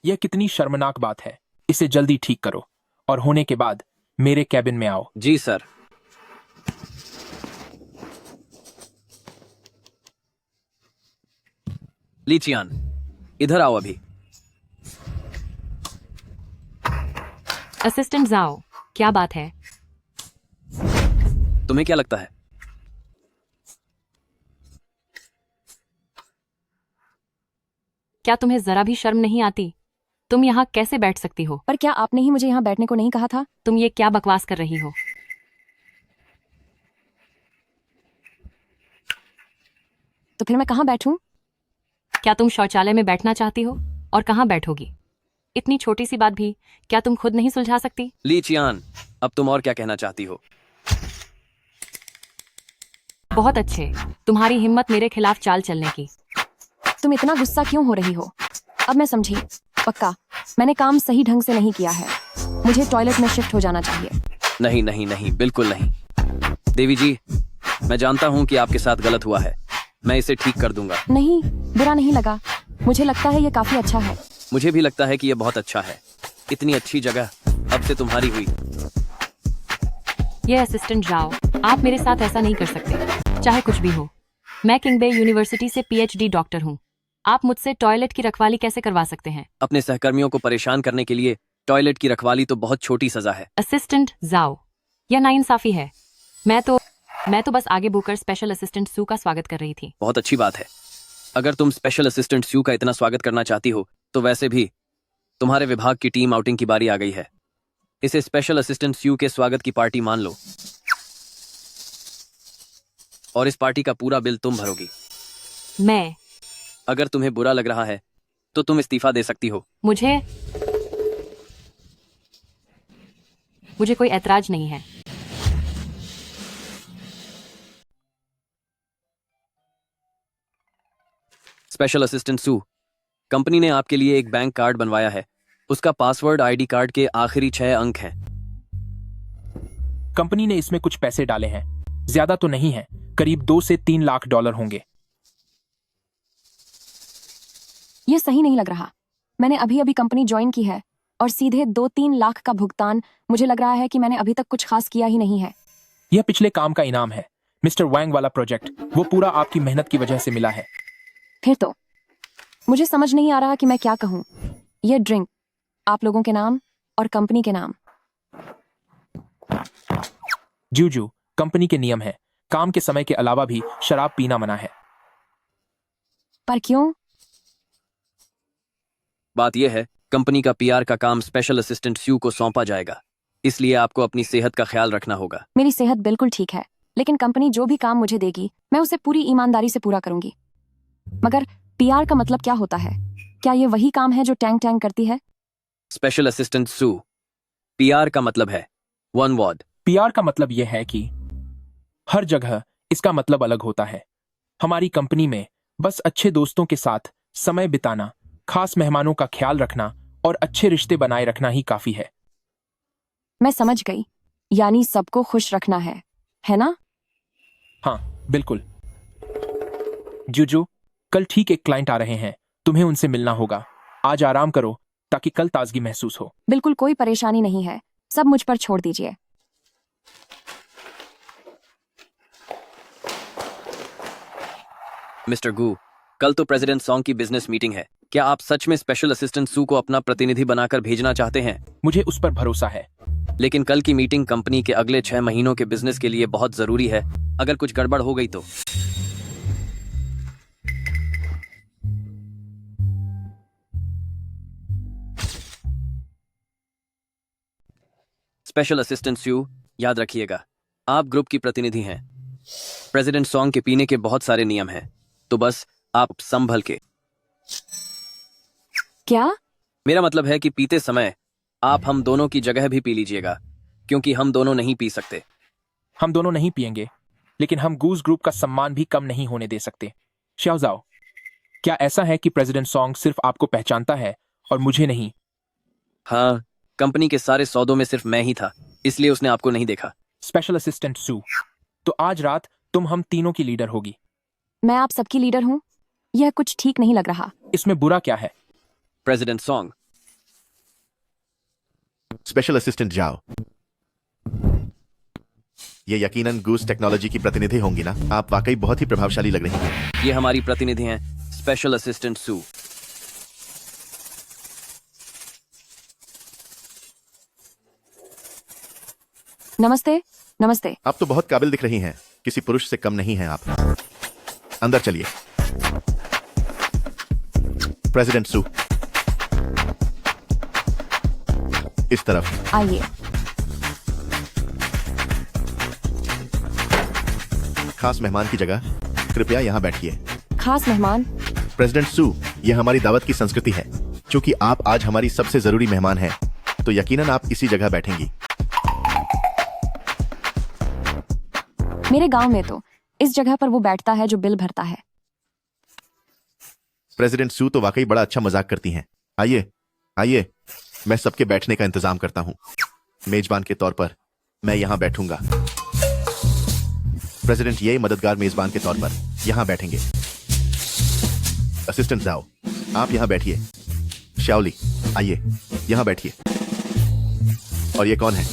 Speaker 4: यह कितनी शर्मनाक बात है। इसे जल्दी ठीक करो और होने के बाद मेरे कैबिन में आओ।
Speaker 5: जी सर। ली चियान, इधर आओ अभी।
Speaker 9: असिस्टेंट जाओ, क्या बात है?
Speaker 5: तुम्हें क्या लगता है?
Speaker 9: क्या तुम्हें जरा भी शर्म नहीं आती? तुम यहाँ कैसे बैठ सकती हो?
Speaker 1: पर क्या आपने ही मुझे यहाँ बैठने को नहीं कहा था?
Speaker 9: तुम ये क्या बकवास कर रही हो?
Speaker 1: तो फिर मैं कहाँ बैठूं?
Speaker 9: क्या तुम शौचालय में बैठना चाहती हो? और कहाँ बैठोगी? इतनी छोटी सी बात भी क्या तुम खुद नहीं सुलझा सकती?
Speaker 5: ली चियान, अब तुम और क्या कहना चाहती हो?
Speaker 9: बहुत अच्छे, तुम्हारी हिम्मत मेरे खिलाफ चाल चलने की।
Speaker 1: तुम इतना गुस्सा क्यों हो रही हो? अब मैं समझी। पक्का मैंने काम सही ढंग से नहीं किया है। मुझे टॉयलेट में शिफ्ट हो जाना चाहिए।
Speaker 5: नहीं नहीं नहीं, बिल्कुल नहीं। देवी जी, मैं जानता हूँ कि आपके साथ गलत हुआ है। मैं इसे ठीक कर दूंगा।
Speaker 1: नहीं, बुरा नहीं लगा। मुझे लगता है ये काफी अच्छा है।
Speaker 5: मुझे भी लगता है कि यह बहुत अच्छा है। इतनी अच्छी जगह अब से तुम्हारी हुई।
Speaker 9: ये असिस्टेंट जाओ, आप मेरे साथ ऐसा नहीं कर सकते, चाहे कुछ भी हो। मैं किंगबे यूनिवर्सिटी से PhD डॉक्टर हूँ। आप मुझसे टॉयलेट की रखवाली कैसे करवा सकते हैं?
Speaker 5: अपने सहकर्मियों को परेशान करने के लिए टॉयलेट की रखवाली तो बहुत छोटी सजा है।
Speaker 9: असिस्टेंट जाओ, यह नाइंसाफी है। मैं तो बस आगे बुकर स्पेशल असिस्टेंट सू का स्वागत कर रही थी।
Speaker 5: बहुत अच्छी बात है। अगर तुम स्पेशल असिस्टेंट सू का इतना स्वागत करना चाहती हो तो वैसे भी तुम्हारे विभाग की टीम आउटिंग की बारी आ गई है। इसे स्पेशल असिस्टेंट सू के स्वागत की पार्टी मान लो और इस पार्टी का पूरा बिल तुम भरोगी।
Speaker 9: मैं
Speaker 5: अगर तुम्हें बुरा लग रहा है तो तुम इस्तीफा दे सकती हो।
Speaker 9: मुझे कोई ऐतराज नहीं है।
Speaker 5: स्पेशल असिस्टेंट सू, कंपनी ने आपके लिए एक बैंक कार्ड बनवाया है। उसका पासवर्ड ID कार्ड के आखिरी 6 अंक हैं।
Speaker 4: कंपनी ने इसमें कुछ पैसे डाले हैं, ज्यादा तो नहीं है, करीब 2 से 3 लाख डॉलर होंगे।
Speaker 1: ये सही नहीं लग रहा। मैंने अभी अभी कंपनी ज्वाइन की है और सीधे 2-3 लाख का भुगतान। मुझे लग रहा है कि मैंने अभी तक कुछ खास किया ही नहीं है।
Speaker 4: यह पिछले काम का इनाम है। मिस्टर वैंग वाला प्रोजेक्ट, वो पूरा आपकी मेहनत की वजह से मिला है।
Speaker 1: फिर तो मुझे समझ नहीं आ रहा कि मैं क्या कहूँ। ये ड्रिंक, आप लोगों के नाम और कंपनी के नाम।
Speaker 4: जूजू, कंपनी के नियम है, काम के समय के अलावा भी शराब पीना मना है।
Speaker 1: पर क्यों?
Speaker 5: बात यह है, कंपनी का PR का काम स्पेशल असिस्टेंट सू को सौंपा जाएगा, इसलिए आपको अपनी सेहत का ख्याल रखना होगा।
Speaker 1: मेरी सेहत बिल्कुल ठीक है, लेकिन कंपनी जो भी काम मुझे देगी मैं उसे पूरी ईमानदारी से पूरा करूंगी। मगर PR का मतलब क्या होता है? क्या ये वही काम है जो टैंग टैंग करती है?
Speaker 5: स्पेशल असिस्टेंट सू, PR का मतलब है वन वर्ड।
Speaker 4: PR का मतलब यह है कि हर जगह इसका मतलब अलग होता है। हमारी कंपनी में बस अच्छे दोस्तों के साथ समय बिताना, खास मेहमानों का ख्याल रखना और अच्छे रिश्ते बनाए रखना ही काफी है।
Speaker 1: मैं समझ गई, यानी सबको खुश रखना है ना?
Speaker 4: हाँ, बिल्कुल। जूजू, कल ठीक एक क्लाइंट आ रहे हैं, तुम्हें उनसे मिलना होगा। आज आराम करो ताकि कल ताजगी महसूस हो।
Speaker 1: बिल्कुल कोई परेशानी नहीं है, सब मुझ पर छोड़ दीजिए।
Speaker 5: मिस्टर गू, कल तो प्रेसिडेंट सॉन्ग की बिजनेस मीटिंग है। क्या आप सच में स्पेशल असिस्टेंट सू को अपना प्रतिनिधि बनाकर भेजना चाहते हैं?
Speaker 4: मुझे उस पर भरोसा है।
Speaker 5: लेकिन कल की मीटिंग कंपनी के अगले 6 महीनों के बिजनेस के लिए बहुत जरूरी है। अगर कुछ गड़बड़ हो गई तो स्पेशल असिस्टेंट स्यू, याद रखिएगा आप ग्रुप की प्रतिनिधि हैं। प्रेसिडेंट सॉन्ग के पीने के बहुत सारे नियम हैं, तो बस आप संभल के।
Speaker 1: क्या?
Speaker 5: मेरा मतलब है कि पीते समय आप हम दोनों की जगह भी पी लीजिएगा, क्योंकि हम दोनों नहीं पी सकते।
Speaker 4: हम दोनों नहीं पिएंगे, लेकिन हम गूज ग्रुप का सम्मान भी कम नहीं होने दे सकते। श्याओजाओ, क्या ऐसा है कि प्रेसिडेंट सॉन्ग सिर्फ आपको पहचानता है और मुझे नहीं?
Speaker 5: हाँ, कंपनी के सारे सौदों में सिर्फ मैं ही था, इसलिए उसने आपको नहीं देखा।
Speaker 4: स्पेशल असिस्टेंट सू, तो आज रात तुम हम तीनों की लीडर होगी।
Speaker 1: मैं आप सबकी लीडर हूँ? यह कुछ ठीक नहीं लग रहा।
Speaker 4: इसमें बुरा क्या है?
Speaker 5: President song.
Speaker 13: स्पेशल असिस्टेंट जाओ। ये यकीनन गूस टेक्नोलॉजी की प्रतिनिधि होंगी ना? आप वाकई बहुत ही प्रभावशाली लग रही हैं।
Speaker 5: ये हमारी प्रतिनिधि हैं, स्पेशल असिस्टेंट सू।
Speaker 1: नमस्ते। नमस्ते।
Speaker 13: आप तो बहुत काबिल दिख रही हैं, किसी पुरुष से कम नहीं हैं आप। अंदर चलिए। प्रेसिडेंट सू, इस तरफ
Speaker 1: आइए।
Speaker 13: खास मेहमान की जगह, कृपया यहाँ बैठिए।
Speaker 1: खास मेहमान?
Speaker 13: प्रेसिडेंट सू, ये हमारी दावत की संस्कृति है। क्योंकि आप आज हमारी सबसे जरूरी मेहमान हैं, तो यकीनन आप इसी जगह बैठेंगी।
Speaker 1: मेरे गांव में तो इस जगह पर वो बैठता है जो बिल भरता है।
Speaker 13: प्रेसिडेंट सू तो वाकई बड़ा अच्छा मजाक करती हैं। आइए आइए, मैं सबके बैठने का इंतजाम करता हूँ। मेजबान के तौर पर मैं यहाँ बैठूंगा। प्रेसिडेंट ये मददगार मेजबान के तौर पर यहाँ बैठेंगे। असिस्टेंट जाओ, आप यहाँ बैठिए। श्याओली, आइए यहाँ बैठिए। और ये कौन है?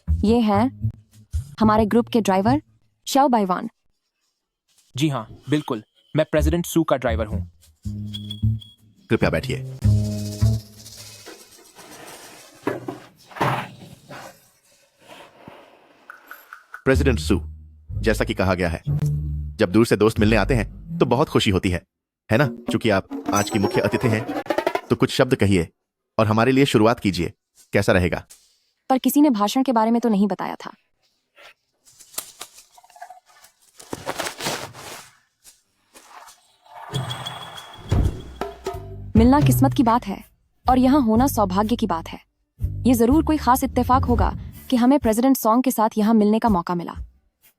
Speaker 1: ये हैं हमारे ग्रुप के ड्राइवर श्याओ बाइवान।
Speaker 4: जी हाँ, बिल्कुल, मैं प्रेसिडेंट सू का ड्राइवर हूँ।
Speaker 13: कृपया बैठिए। प्रेसिडेंट सू, जैसा कि कहा गया है, जब दूर से दोस्त मिलने आते हैं तो बहुत खुशी होती है ना? चूंकि आप आज की मुख्य अतिथि हैं, तो कुछ शब्द कहिए और हमारे लिए शुरुआत कीजिए। कैसा रहेगा?
Speaker 1: पर किसी ने भाषण के बारे में तो नहीं बताया था। मिलना किस्मत की बात है और यहाँ होना सौभाग्य की बात है। ये जरूर कोई खास इत्तेफाक होगा कि हमें प्रेसिडेंट सॉन्ग के साथ यहाँ मिलने का मौका मिला।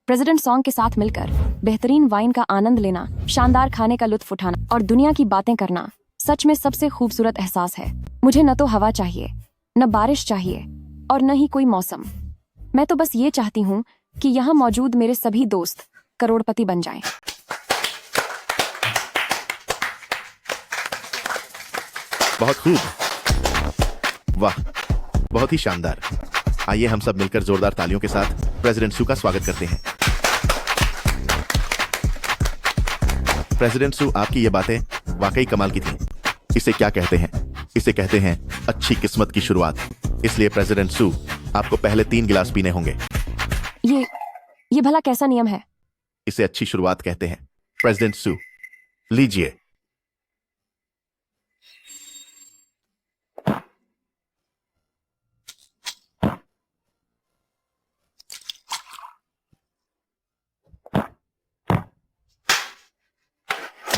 Speaker 1: प्रेसिडेंट सॉन्ग के साथ मिलकर बेहतरीन वाइन का आनंद लेना, शानदार खाने का लुत्फ उठाना और दुनिया की बातें करना सच में सबसे खूबसूरत एहसास है। मुझे न तो हवा चाहिए, न बारिश चाहिए और न ही कोई मौसम। मैं तो बस ये चाहती हूँ कि यहाँ मौजूद मेरे सभी दोस्त करोड़पति बन जाएं।
Speaker 13: बहुत खूब, वाह, बहुत ही शानदार। आइए हम सब मिलकर जोरदार तालियों के साथ प्रेसिडेंट सू का स्वागत करते हैं। प्रेसिडेंट सू, आपकी ये बातें वाकई कमाल की थी। इसे क्या कहते हैं? इसे कहते हैं अच्छी किस्मत की शुरुआत। इसलिए प्रेसिडेंट सू, आपको पहले 3 गिलास पीने होंगे।
Speaker 1: ये भला कैसा नियम है?
Speaker 13: इसे अच्छी शुरुआत कहते हैं। प्रेसिडेंट सू, लीजिए।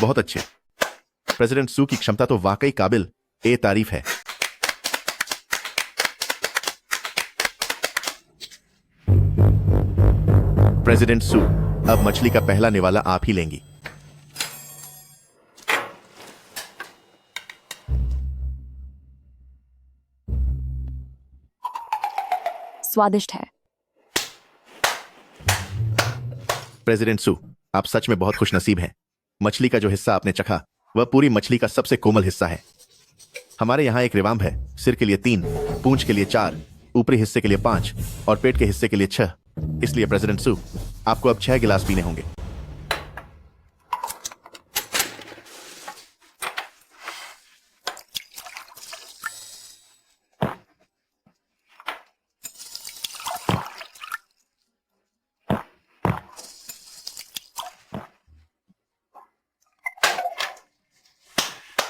Speaker 13: बहुत अच्छे। प्रेसिडेंट सू की क्षमता तो वाकई काबिल ए तारीफ है। प्रेसिडेंट सू, अब मछली का पहला निवाला आप ही लेंगी।
Speaker 1: स्वादिष्ट है।
Speaker 13: प्रेसिडेंट सू, आप सच में बहुत खुशनसीब हैं। मछली का जो हिस्सा आपने चखा, वह पूरी मछली का सबसे कोमल हिस्सा है। हमारे यहाँ एक रिवाम्ब है, सिर के लिए 3, पूंछ के लिए 4, ऊपरी हिस्से के लिए 5 और पेट के हिस्से के लिए 6। इसलिए प्रेसिडेंट सू, आपको अब 6 गिलास पीने होंगे।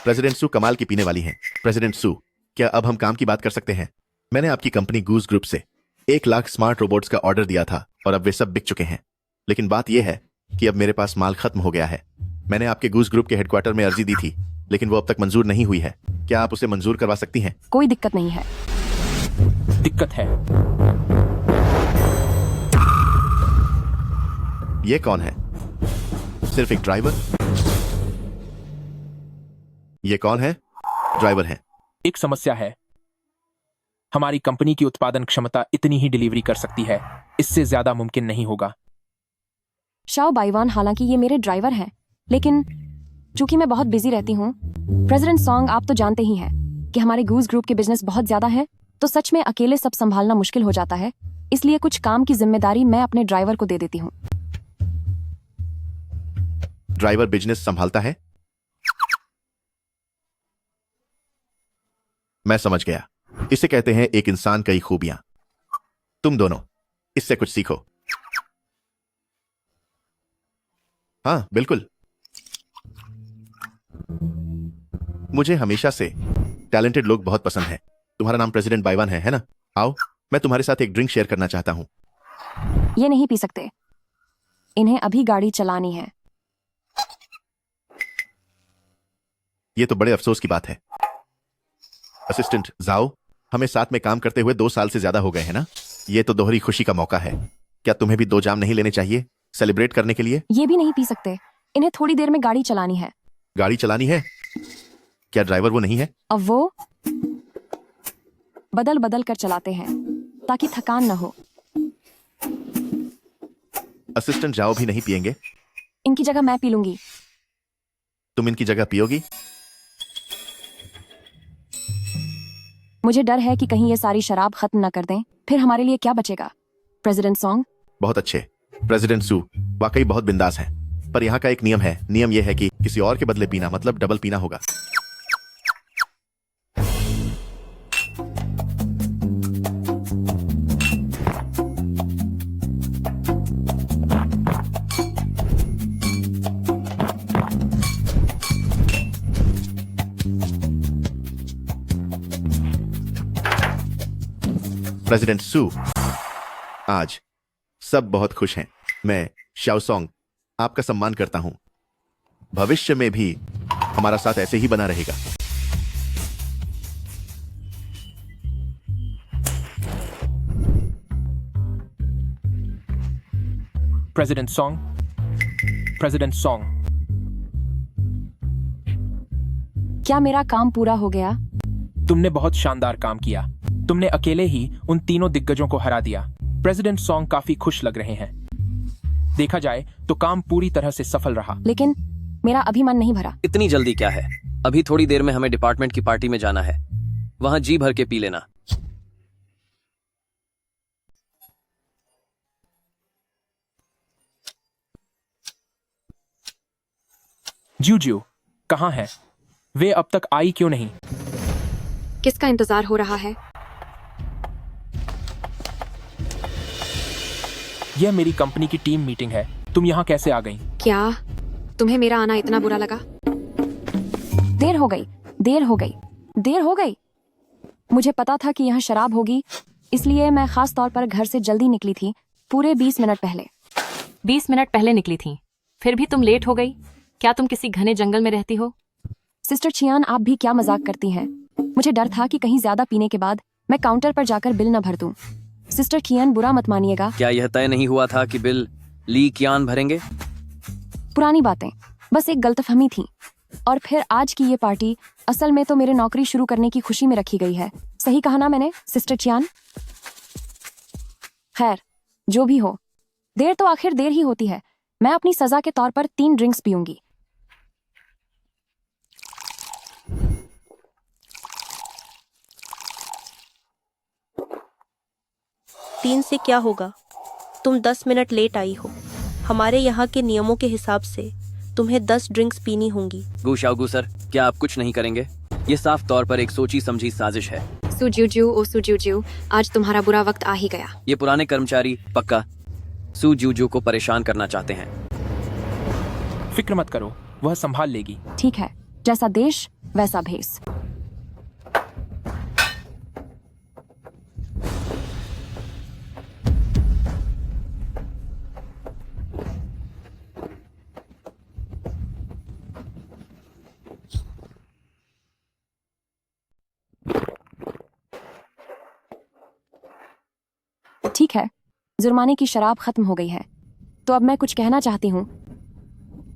Speaker 13: प्रेसिडेंट सू कमाल की पीने वाली हैं। प्रेसिडेंट सू, क्या अब हम काम की बात कर सकते हैं? मैंने आपकी कंपनी गूज ग्रुप से 1 लाख स्मार्ट रोबोट्स का ऑर्डर दिया था और अब वे सब बिक चुके हैं। लेकिन बात यह है कि अब मेरे पास माल खत्म हो गया है। मैंने आपके गूज ग्रुप के हेडक्वार्टर में अर्जी दी थी, लेकिन वो अब तक मंजूर नहीं हुई है। क्या आप उसे मंजूर करवा सकती हैं?
Speaker 1: कोई दिक्कत नहीं है।
Speaker 4: दिक्कत है।
Speaker 13: ये कौन है? सिर्फ एक ड्राइवर? ये कौन है? ड्राइवर है।
Speaker 4: एक समस्या है। हमारी कंपनी की उत्पादन क्षमता इतनी ही डिलीवरी कर सकती है, इससे ज्यादा मुमकिन नहीं होगा।
Speaker 1: शाओ बाईवान, हालांकि ये मेरे ड्राइवर हैं, लेकिन चूंकि मैं बहुत बिजी रहती हूँ, प्रेसिडेंट सॉन्ग, आप तो जानते ही हैं कि हमारे गूज ग्रुप के बिजनेस बहुत ज्यादा है, तो सच में अकेले सब संभालना मुश्किल हो जाता है। इसलिए कुछ काम की जिम्मेदारी मैं अपने ड्राइवर को दे देती हूँ।
Speaker 13: ड्राइवर बिजनेस संभालता है? मैं समझ गया। इसे कहते हैं एक इंसान कई खूबियां। तुम दोनों इससे कुछ सीखो। हाँ बिल्कुल, मुझे हमेशा से टैलेंटेड लोग बहुत पसंद हैं। तुम्हारा नाम प्रेसिडेंट बाईवान है ना? आओ, मैं तुम्हारे साथ एक ड्रिंक शेयर करना चाहता हूं।
Speaker 1: ये नहीं पी सकते, इन्हें अभी गाड़ी चलानी है।
Speaker 13: ये तो बड़े अफसोस की बात है। असिस्टेंट जाओ, हमें साथ में काम करते हुए 2 साल से ज्यादा हो गए हैं ना? ये तो दोहरी खुशी का मौका है। क्या तुम्हें भी 2 जाम नहीं लेने चाहिए सेलिब्रेट करने के लिए?
Speaker 1: ये भी नहीं पी सकते, इन्हें थोड़ी देर में गाड़ी चलानी है।
Speaker 13: गाड़ी चलानी है? क्या ड्राइवर वो नहीं है?
Speaker 1: अब वो बदल बदल कर चलाते हैं ताकि थकान न हो।
Speaker 13: असिस्टेंट जाओ भी नहीं पिएंगे?
Speaker 1: इनकी जगह मैं पी लूंगी।
Speaker 13: तुम इनकी जगह पियोगी?
Speaker 1: मुझे डर है कि कहीं ये सारी शराब खत्म न कर दें, फिर हमारे लिए क्या बचेगा। प्रेसिडेंट सॉन्ग,
Speaker 13: बहुत अच्छे। प्रेसिडेंट सू वाकई बहुत बिंदास हैं, पर यहाँ का एक नियम है। नियम यह है कि किसी और के बदले पीना मतलब डबल पीना होगा। प्रेसिडेंट सू, आज सब बहुत खुश हैं। मैं शाओसोंग आपका सम्मान करता हूं। भविष्य में भी हमारा साथ ऐसे ही बना रहेगा।
Speaker 4: प्रेसिडेंट सॉन्ग, प्रेसिडेंट सॉन्ग,
Speaker 1: क्या मेरा काम पूरा हो गया?
Speaker 4: तुमने बहुत शानदार काम किया। तुमने अकेले ही उन तीनों दिग्गजों को हरा दिया। प्रेसिडेंट सॉन्ग काफी खुश लग रहे हैं। देखा जाए तो काम पूरी तरह से सफल रहा।
Speaker 1: लेकिन मेरा अभी मन नहीं भरा।
Speaker 5: इतनी जल्दी क्या है? अभी थोड़ी देर में हमें डिपार्टमेंट की पार्टी में जाना है, वहां जी भर के पी लेना।
Speaker 4: जूजू कहाँ है? वे अब तक आई क्यों नहीं?
Speaker 3: किसका इंतजार हो रहा है?
Speaker 4: यह मेरी कंपनी की टीम मीटिंग है। तुम यहाँ कैसे आ गई?
Speaker 3: क्या तुम्हें मेरा आना इतना बुरा लगा?
Speaker 1: देर हो गई, देर हो गई, देर हो गई। मुझे पता था कि यहाँ शराब होगी, इसलिए मैं खास तौर पर घर से जल्दी निकली थी, पूरे 20 मिनट पहले।
Speaker 9: 20 मिनट पहले निकली थी, फिर भी तुम लेट हो गई। क्या तुम किसी घने जंगल में रहती हो?
Speaker 1: सिस्टर चियान, आप भी क्या मजाक करती हैं? मुझे डर था कि कहीं ज्यादा पीने के बाद मैं काउंटर पर जाकर बिल न भर दूं। सिस्टर कियान, बुरा मत मानिएगा।
Speaker 5: क्या यह तय नहीं हुआ था कि बिल ली कियान भरेंगे?
Speaker 1: पुरानी बातें, बस एक गलतफहमी थी। और फिर आज की ये पार्टी असल में तो मेरे नौकरी शुरू करने की खुशी में रखी गई है। सही कहा ना मैंने, सिस्टर चियान? खैर, जो भी हो, देर तो आखिर देर ही होती है। मैं अपनी सजा के तौर पर 3 ड्रिंक्स पीऊंगी।
Speaker 8: तीन से क्या होगा? तुम 10 मिनट लेट आई हो। हमारे यहाँ के नियमों के हिसाब से तुम्हें 10 ड्रिंक्स पीनी होंगी।
Speaker 5: गुशाओगु सर, क्या आप कुछ नहीं करेंगे? ये साफ तौर पर एक सोची समझी साजिश है।
Speaker 3: सुजूजू, ओ सुजूजू, आज तुम्हारा बुरा वक्त आ ही गया।
Speaker 5: ये पुराने कर्मचारी पक्का सुजूजू को परेशान करना चाहते हैं।
Speaker 4: फिक्र मत करो, वह संभाल लेगी।
Speaker 1: ठीक है, जैसा देश वैसा भेस। ठीक है, जुर्माने की शराब खत्म हो गई है, तो अब मैं कुछ कहना चाहती हूँ।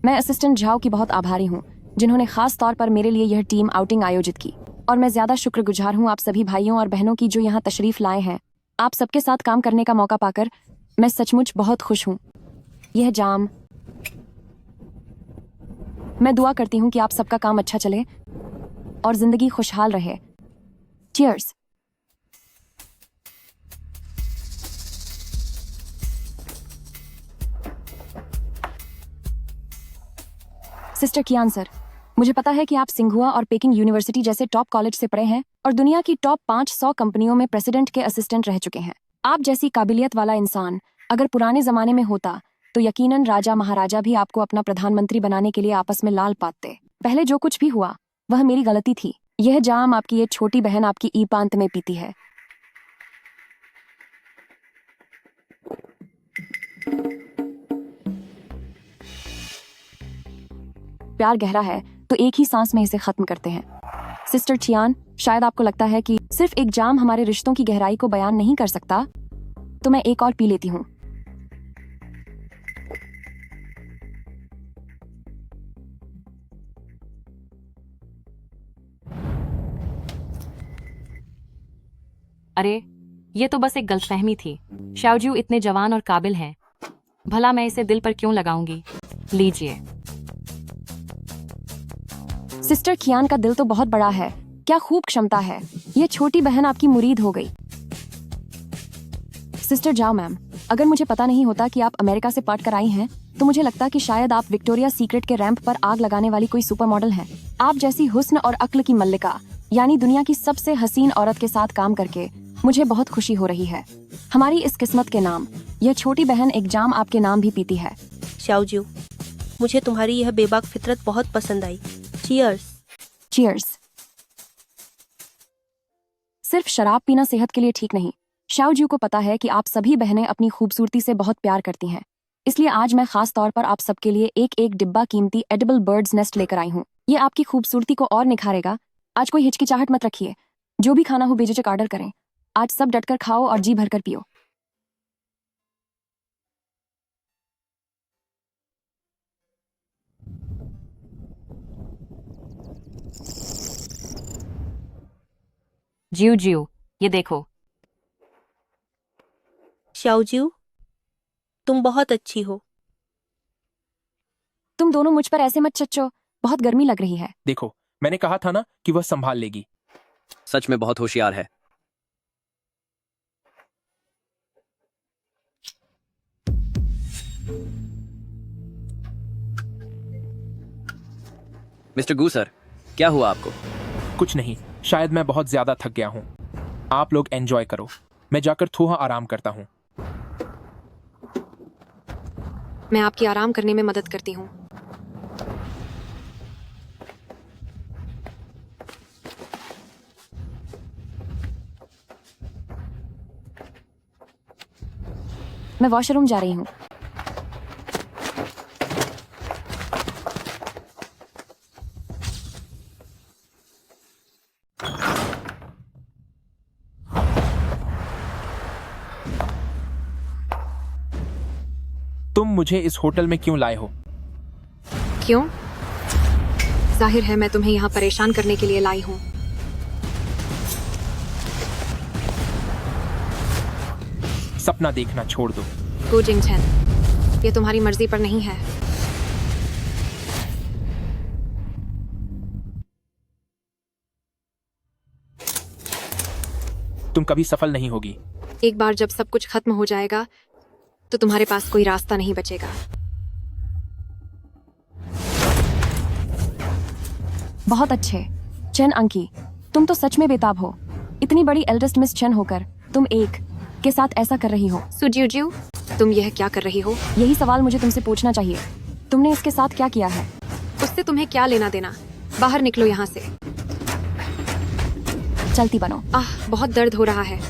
Speaker 1: मैं असिस्टेंट झाओ की बहुत आभारी हूँ, जिन्होंने खास तौर पर मेरे लिए यह टीम आउटिंग आयोजित की, और मैं ज्यादा शुक्रगुजार हूँ आप सभी भाइयों और बहनों की जो यहाँ तशरीफ लाए हैं। आप सबके साथ काम करने का मौका पाकर मैं सचमुच बहुत खुश हूँ। यह जाम, मैं दुआ करती हूँ कि आप सबका काम अच्छा चले और जिंदगी खुशहाल रहे। चीयर्स। सिस्टर कियान सर, मुझे पता है कि आप सिंघुआ और पेकिंग यूनिवर्सिटी जैसे टॉप कॉलेज से पढ़े हैं और दुनिया की टॉप 500 कंपनियों में प्रेसिडेंट के असिस्टेंट रह चुके हैं। आप जैसी काबिलियत वाला इंसान अगर पुराने जमाने में होता तो यकीनन राजा महाराजा भी आपको अपना प्रधानमंत्री बनाने के लिए आपस में लाल पाते। पहले जो कुछ भी हुआ वह मेरी गलती थी। यह जाम आपकी ये छोटी बहन आपकी ईपांत में पीती है। प्यार गहरा है तो एक ही सांस में इसे खत्म करते हैं। सिस्टर चियान, शायद आपको लगता है कि सिर्फ एक जाम हमारे रिश्तों की गहराई को बयान नहीं कर सकता, तो मैं एक और पी लेती हूँ।
Speaker 9: अरे, ये तो बस एक गलतफहमी थी। शाओजू इतने जवान और काबिल हैं, भला मैं इसे दिल पर क्यों लगाऊंगी। लीजिए।
Speaker 1: सिस्टर कियान का दिल तो बहुत बड़ा है, क्या खूब क्षमता है। ये छोटी बहन आपकी मुरीद हो गई। सिस्टर जाओ मैम, अगर मुझे पता नहीं होता कि आप अमेरिका से पढ़ कर आई हैं, तो मुझे लगता कि शायद आप विक्टोरिया सीक्रेट के रैंप पर आग लगाने वाली कोई सुपर मॉडल हैं। आप जैसी हुस्न और अक्ल की मल्लिका, यानी दुनिया की सबसे हसीन औरत के साथ काम करके मुझे बहुत खुशी हो रही है। हमारी इस किस्मत के नाम यह छोटी बहन एक जाम आपके नाम भी पीती है।
Speaker 8: शाओजू, मुझे तुम्हारी यह बेबाक फितरत बहुत पसंद आई। चीयर्स।
Speaker 1: चीयर्स। सिर्फ शराब पीना सेहत के लिए ठीक नहीं। शाओजू को पता है कि आप सभी बहनें अपनी खूबसूरती से बहुत प्यार करती हैं, इसलिए आज मैं खास तौर पर आप सबके लिए एक एक डिब्बा कीमती एडिबल बर्ड्स नेस्ट लेकर आई हूँ। ये आपकी खूबसूरती को और निखारेगा। आज कोई हिचकिचाहट मत रखिए, जो भी खाना हो बेझिझक ऑर्डर करें। आज सब डटकर खाओ और जी भरकर पियो।
Speaker 9: जियो जियो, ये देखो।
Speaker 8: शाओजू, तुम बहुत अच्छी हो।
Speaker 1: तुम दोनों मुझ पर ऐसे मत चच्चो, बहुत गर्मी लग रही है।
Speaker 4: देखो, मैंने कहा था ना कि वह संभाल लेगी।
Speaker 5: सच में बहुत होशियार है। मिस्टर गू सर, क्या हुआ आपको?
Speaker 4: कुछ नहीं, शायद मैं बहुत ज्यादा थक गया हूँ। आप लोग एंजॉय करो, मैं जाकर थोड़ा आराम करता हूँ।
Speaker 3: मैं आपकी आराम करने में मदद करती हूँ।
Speaker 1: मैं वॉशरूम जा रही हूँ।
Speaker 4: तुम मुझे इस होटल में क्यों लाए हो?
Speaker 3: क्यों? जाहिर है मैं तुम्हें यहाँ परेशान करने के लिए लाई हूँ।
Speaker 4: सपना देखना छोड़ दो।
Speaker 3: गो जिंगचेन, ये तुम्हारी मर्जी पर नहीं है।
Speaker 4: तुम कभी सफल नहीं होगी।
Speaker 3: एक बार जब सब कुछ खत्म हो जाएगा तो तुम्हारे पास कोई रास्ता नहीं बचेगा।
Speaker 1: बहुत अच्छे चेन अंकी, तुम तो सच में बेताब हो। इतनी बड़ी एल्डेस्ट मिस चेन होकर तुम एक के साथ ऐसा कर रही हो।
Speaker 3: सुजियो, तुम यह क्या कर रही हो?
Speaker 1: यही सवाल मुझे तुमसे पूछना चाहिए। तुमने इसके साथ क्या किया है?
Speaker 3: उससे तुम्हें क्या लेना देना? बाहर निकलो यहाँ से।
Speaker 1: चलती बनो।
Speaker 3: बहुत दर्द हो रहा है।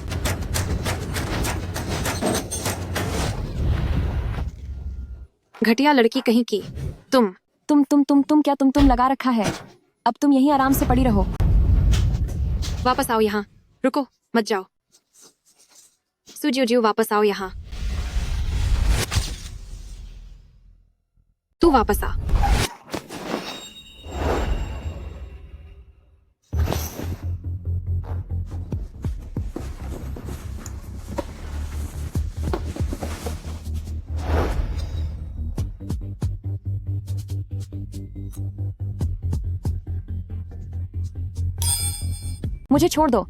Speaker 3: घटिया लड़की कहीं की।
Speaker 1: तुम क्या तुम लगा रखा है। अब तुम यहीं आराम से पड़ी रहो।
Speaker 3: वापस आओ यहाँ। रुको, मत जाओ। सुजियो वापस आओ यहाँ। तू वापस आ।
Speaker 1: मुझे छोड़ दो।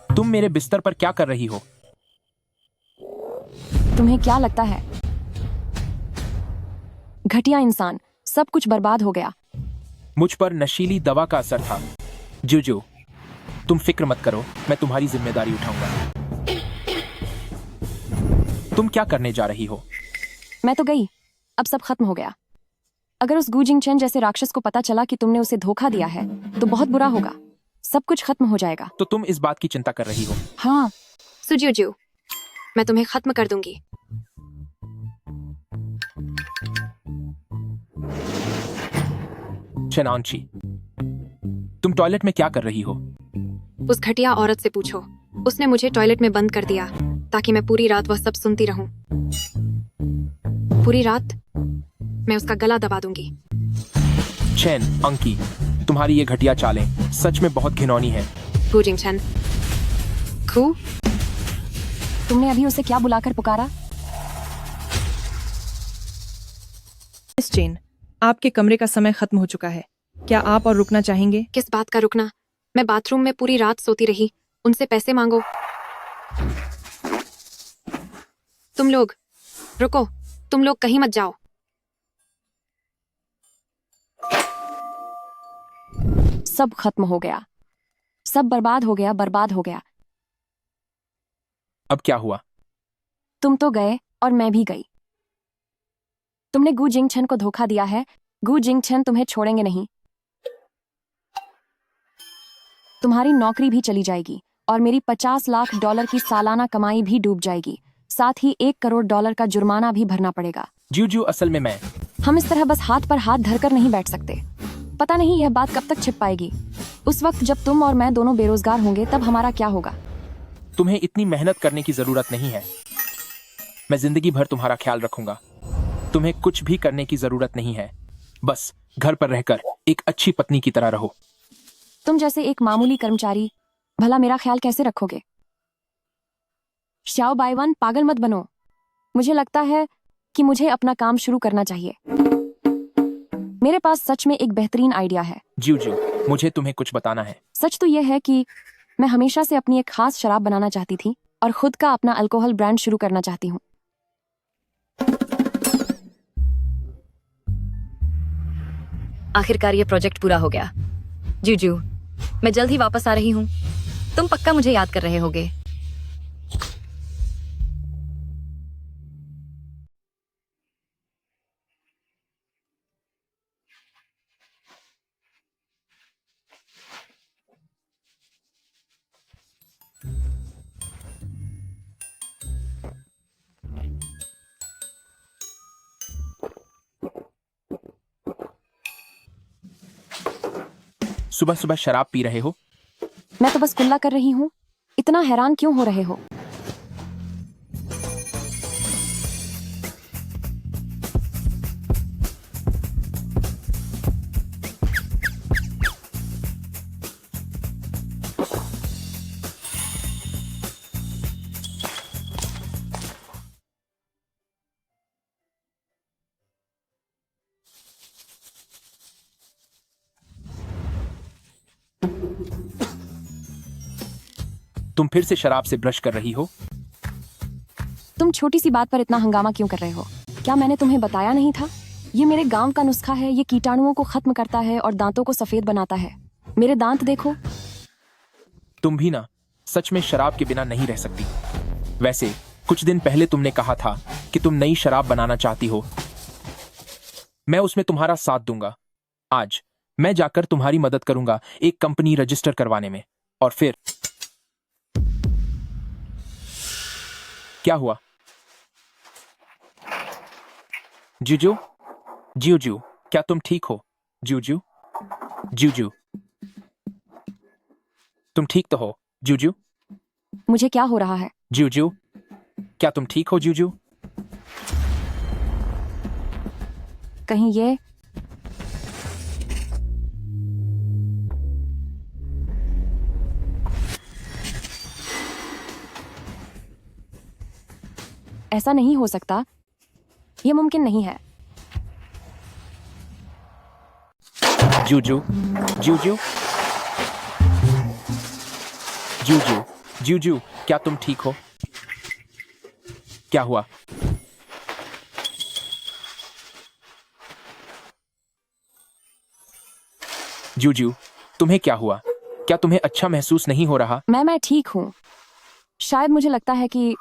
Speaker 4: तुम मेरे बिस्तर पर क्या कर रही हो?
Speaker 1: तुम्हें क्या लगता है? घटिया इंसान, सब कुछ बर्बाद हो गया।
Speaker 4: मुझ पर नशीली दवा का असर था। जूजू, तुम फिक्र मत करो, मैं तुम्हारी जिम्मेदारी उठाऊंगा। तुम क्या करने जा रही हो?
Speaker 1: मैं तो गई, अब सब खत्म हो गया। अगर उस गु जिंगचेन जैसे राक्षस को पता चला कि तुमने उसे धोखा दिया है तो बहुत बुरा होगा। सब कुछ खत्म हो जाएगा।
Speaker 4: तो तुम इस बात की चिंता कर रही हो?
Speaker 1: हाँ।
Speaker 3: सुजियो, मैं तुम्हें खत्म कर दूंगी।
Speaker 4: चेनांची, तुम टॉयलेट में क्या कर रही हो?
Speaker 3: उस घटिया औरत से पूछो। उसने मुझे टॉयलेट में बंद कर दिया ताकि मैं पूरी रात वह सब सुनती रहूं। पूरी रात मैं उसका गला दबा दूंगी।
Speaker 4: चैन, अंकी, तुम्हारी ये घटिया चालें सच में बहुत घिनौनी है।
Speaker 3: गु जिंगचेन। खू,
Speaker 1: तुमने अभी उसे क्या बुलाकर पुकारा?
Speaker 14: मिस चेन, आपके कमरे का समय खत्म हो चुका है। क्या आप और रुकना चाहेंगे?
Speaker 3: किस बात का रुकना? मैं बाथरूम में पूरी रात सोती रही। उनसे पैसे मांगो। तुम लोग रुको, तुम लोग कहीं मत जाओ।
Speaker 1: सब खत्म हो गया, सब बर्बाद हो गया, बर्बाद हो गया।
Speaker 4: अब क्या हुआ?
Speaker 1: तुम तो गए और मैं भी गई। तुमने गु जिंगचेन को धोखा दिया है। गु जिंगचेन तुम्हें छोड़ेंगे नहीं। तुम्हारी नौकरी भी चली जाएगी और मेरी 50 लाख डॉलर की सालाना कमाई भी डूब जाएगी। साथ ही 1 करोड़ डॉलर का जुर्माना भी भरना पड़ेगा।
Speaker 4: जूजू, असल में
Speaker 1: हम इस तरह बस हाथ पर हाथ धरकर नहीं बैठ सकते। पता नहीं यह बात कब तक छिप पाएगी। उस वक्त जब तुम और मैं दोनों बेरोजगार होंगे तब हमारा क्या होगा?
Speaker 4: तुम्हें इतनी मेहनत करने की जरूरत नहीं है। मैं जिंदगी भर तुम्हारा ख्याल रखूंगा। तुम्हें कुछ भी करने की जरूरत नहीं है। बस घर पर रहकर एक अच्छी पत्नी की तरह रहो।
Speaker 1: तुम जैसे एक मामूली कर्मचारी भला मेरा ख्याल कैसे रखोगे? श्याओ बाईवान, पागल मत बनो। मुझे लगता है कि मुझे अपना काम शुरू करना चाहिए। मेरे पास सच में एक बेहतरीन आइडिया है।
Speaker 4: जूजू, मुझे तुम्हें कुछ बताना है।
Speaker 1: सच तो यह है कि मैं हमेशा से अपनी एक खास शराब बनाना चाहती थी और खुद का अपना अल्कोहल ब्रांड शुरू करना चाहती हूँ।
Speaker 7: आखिरकार ये प्रोजेक्ट पूरा हो गया। जूजू, मैं जल्द ही वापस आ रही हूँ। तुम पक्का मुझे याद कर रहे होगे।
Speaker 4: सुबह सुबह शराब पी रहे हो?
Speaker 1: मैं तो बस कुल्ला कर रही हूँ। इतना हैरान क्यों हो रहे हो?
Speaker 4: तुम फिर से शराब से ब्रश कर रही हो?
Speaker 1: तुम छोटी सी बात पर इतना हंगामा क्यों कर रहे हो? क्या मैंने तुम्हें बताया नहीं था? ये मेरे गांव का नुस्खा है। ये कीटाणुओं को खत्म करता है और दांतों को सफेद बनाता है। मेरे दांत देखो।
Speaker 4: तुम भी ना सच में शराब के बिना नहीं रह सकती। वैसे कुछ दिन पहले तुमने कहा था कि तुम नई शराब बनाना चाहती हो। मैं उसमें तुम्हारा साथ दूंगा। आज मैं जाकर तुम्हारी मदद करूंगा एक कंपनी रजिस्टर करवाने में। और फिर क्या हुआ? जूजू, जूजू, क्या तुम ठीक हो? जूजू, जूजू, तुम ठीक तो हो? जूजू,
Speaker 1: मुझे क्या हो रहा है?
Speaker 4: जूजू, क्या तुम ठीक हो? जूजू,
Speaker 1: कहीं ये ऐसा नहीं हो सकता। ये मुमकिन नहीं है।
Speaker 4: जूजू, जूजू, जूजू, जूजू, क्या तुम ठीक हो? क्या हुआ? जूजू, तुम्हें क्या हुआ? क्या तुम्हें अच्छा महसूस नहीं हो रहा?
Speaker 1: मैं ठीक हूँ। शायद मुझे लगता है कि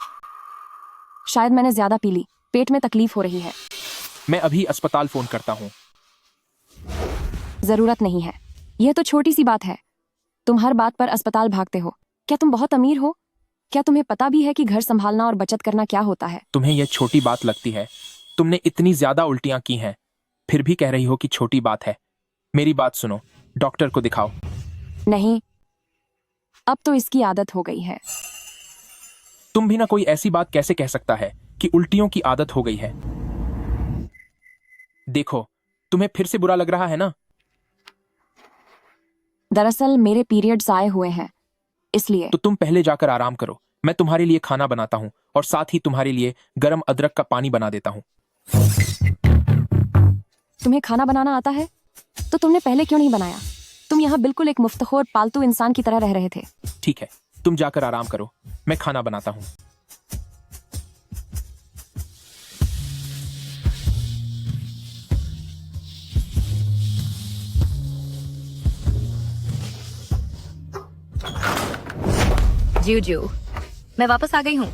Speaker 1: शायद मैंने ज्यादा पी ली। पेट में तकलीफ हो रही है।
Speaker 4: मैं अभी अस्पताल फोन करता हूँ।
Speaker 1: जरूरत नहीं है। यह तो छोटी सी बात है। तुम हर बात पर अस्पताल भागते हो। क्या तुम बहुत अमीर हो? क्या तुम्हें पता भी है कि घर संभालना और बचत करना क्या होता है?
Speaker 4: तुम्हें यह छोटी बात लगती है? तुमने इतनी ज्यादा उल्टियां की हैं, फिर भी कह रही हो कि छोटी बात है। मेरी बात सुनो, डॉक्टर को दिखाओ।
Speaker 1: नहीं, अब तो इसकी आदत हो गई है।
Speaker 4: तुम भी ना कोई ऐसी बात कैसे कह सकता है कि उल्टियों की आदत हो गई है? देखो, तुम्हें फिर से बुरा लग रहा है ना?
Speaker 1: दरअसल मेरे पीरियड्स आए हुए हैं, इसलिए।
Speaker 4: तो तुम पहले जाकर आराम करो। मैं तुम्हारे लिए खाना बनाता हूँ और साथ ही तुम्हारे लिए गर्म अदरक का पानी बना देता हूँ।
Speaker 1: तुम्हें खाना बनाना आता है? तो तुमने पहले क्यों नहीं बनाया? तुम यहाँ बिल्कुल एक मुफ्तखोर पालतू इंसान की तरह रह रहे थे।
Speaker 4: ठीक है, तुम जाकर आराम करो, मैं खाना बनाता हूँ।
Speaker 7: जूजू, मैं वापस आ गई हूँ।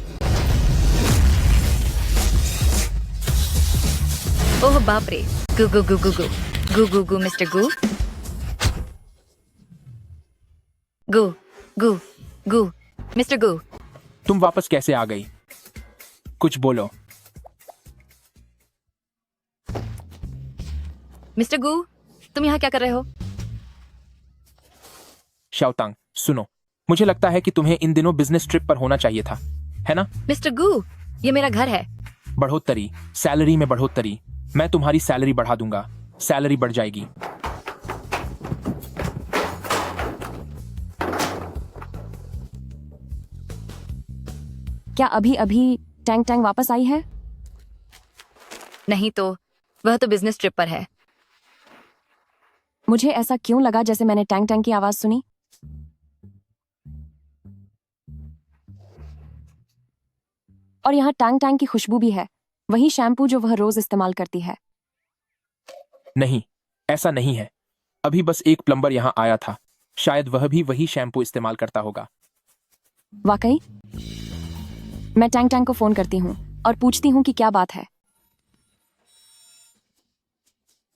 Speaker 7: ओह बाप रे, गु गु गु गु गु गु गु गु मिस्टर गु गु गु गु मिस्टर गु।
Speaker 4: तुम वापस कैसे आ गई? कुछ बोलो।
Speaker 7: मिस्टर गु, तुम यहाँ क्या कर रहे हो?
Speaker 4: शाओतांग, सुनो, मुझे लगता है कि तुम्हें इन दिनों बिजनेस ट्रिप पर होना चाहिए था, है ना?
Speaker 7: मिस्टर गु, ये मेरा घर है।
Speaker 4: बढ़ोतरी, सैलरी में बढ़ोतरी। मैं तुम्हारी सैलरी बढ़ा दूंगा। सैलरी बढ़ जाएगी।
Speaker 1: क्या अभी अभी टैंग टैंग वापस आई है?
Speaker 7: नहीं तो वह तो बिजनेस ट्रिप पर है।
Speaker 1: मुझे ऐसा क्यों लगा जैसे मैंने टैंग टैंग की आवाज सुनी? और यहाँ टैंग टैंग की खुशबू भी है, वही शैम्पू जो वह रोज इस्तेमाल करती है।
Speaker 4: नहीं, ऐसा नहीं है। अभी बस एक प्लम्बर यहाँ आया था। शायद वह भी वही शैम्पू इस्तेमाल करता होगा।
Speaker 1: वाकई? मैं टैंग टैंग को फोन करती हूँ और पूछती हूँ कि क्या बात है।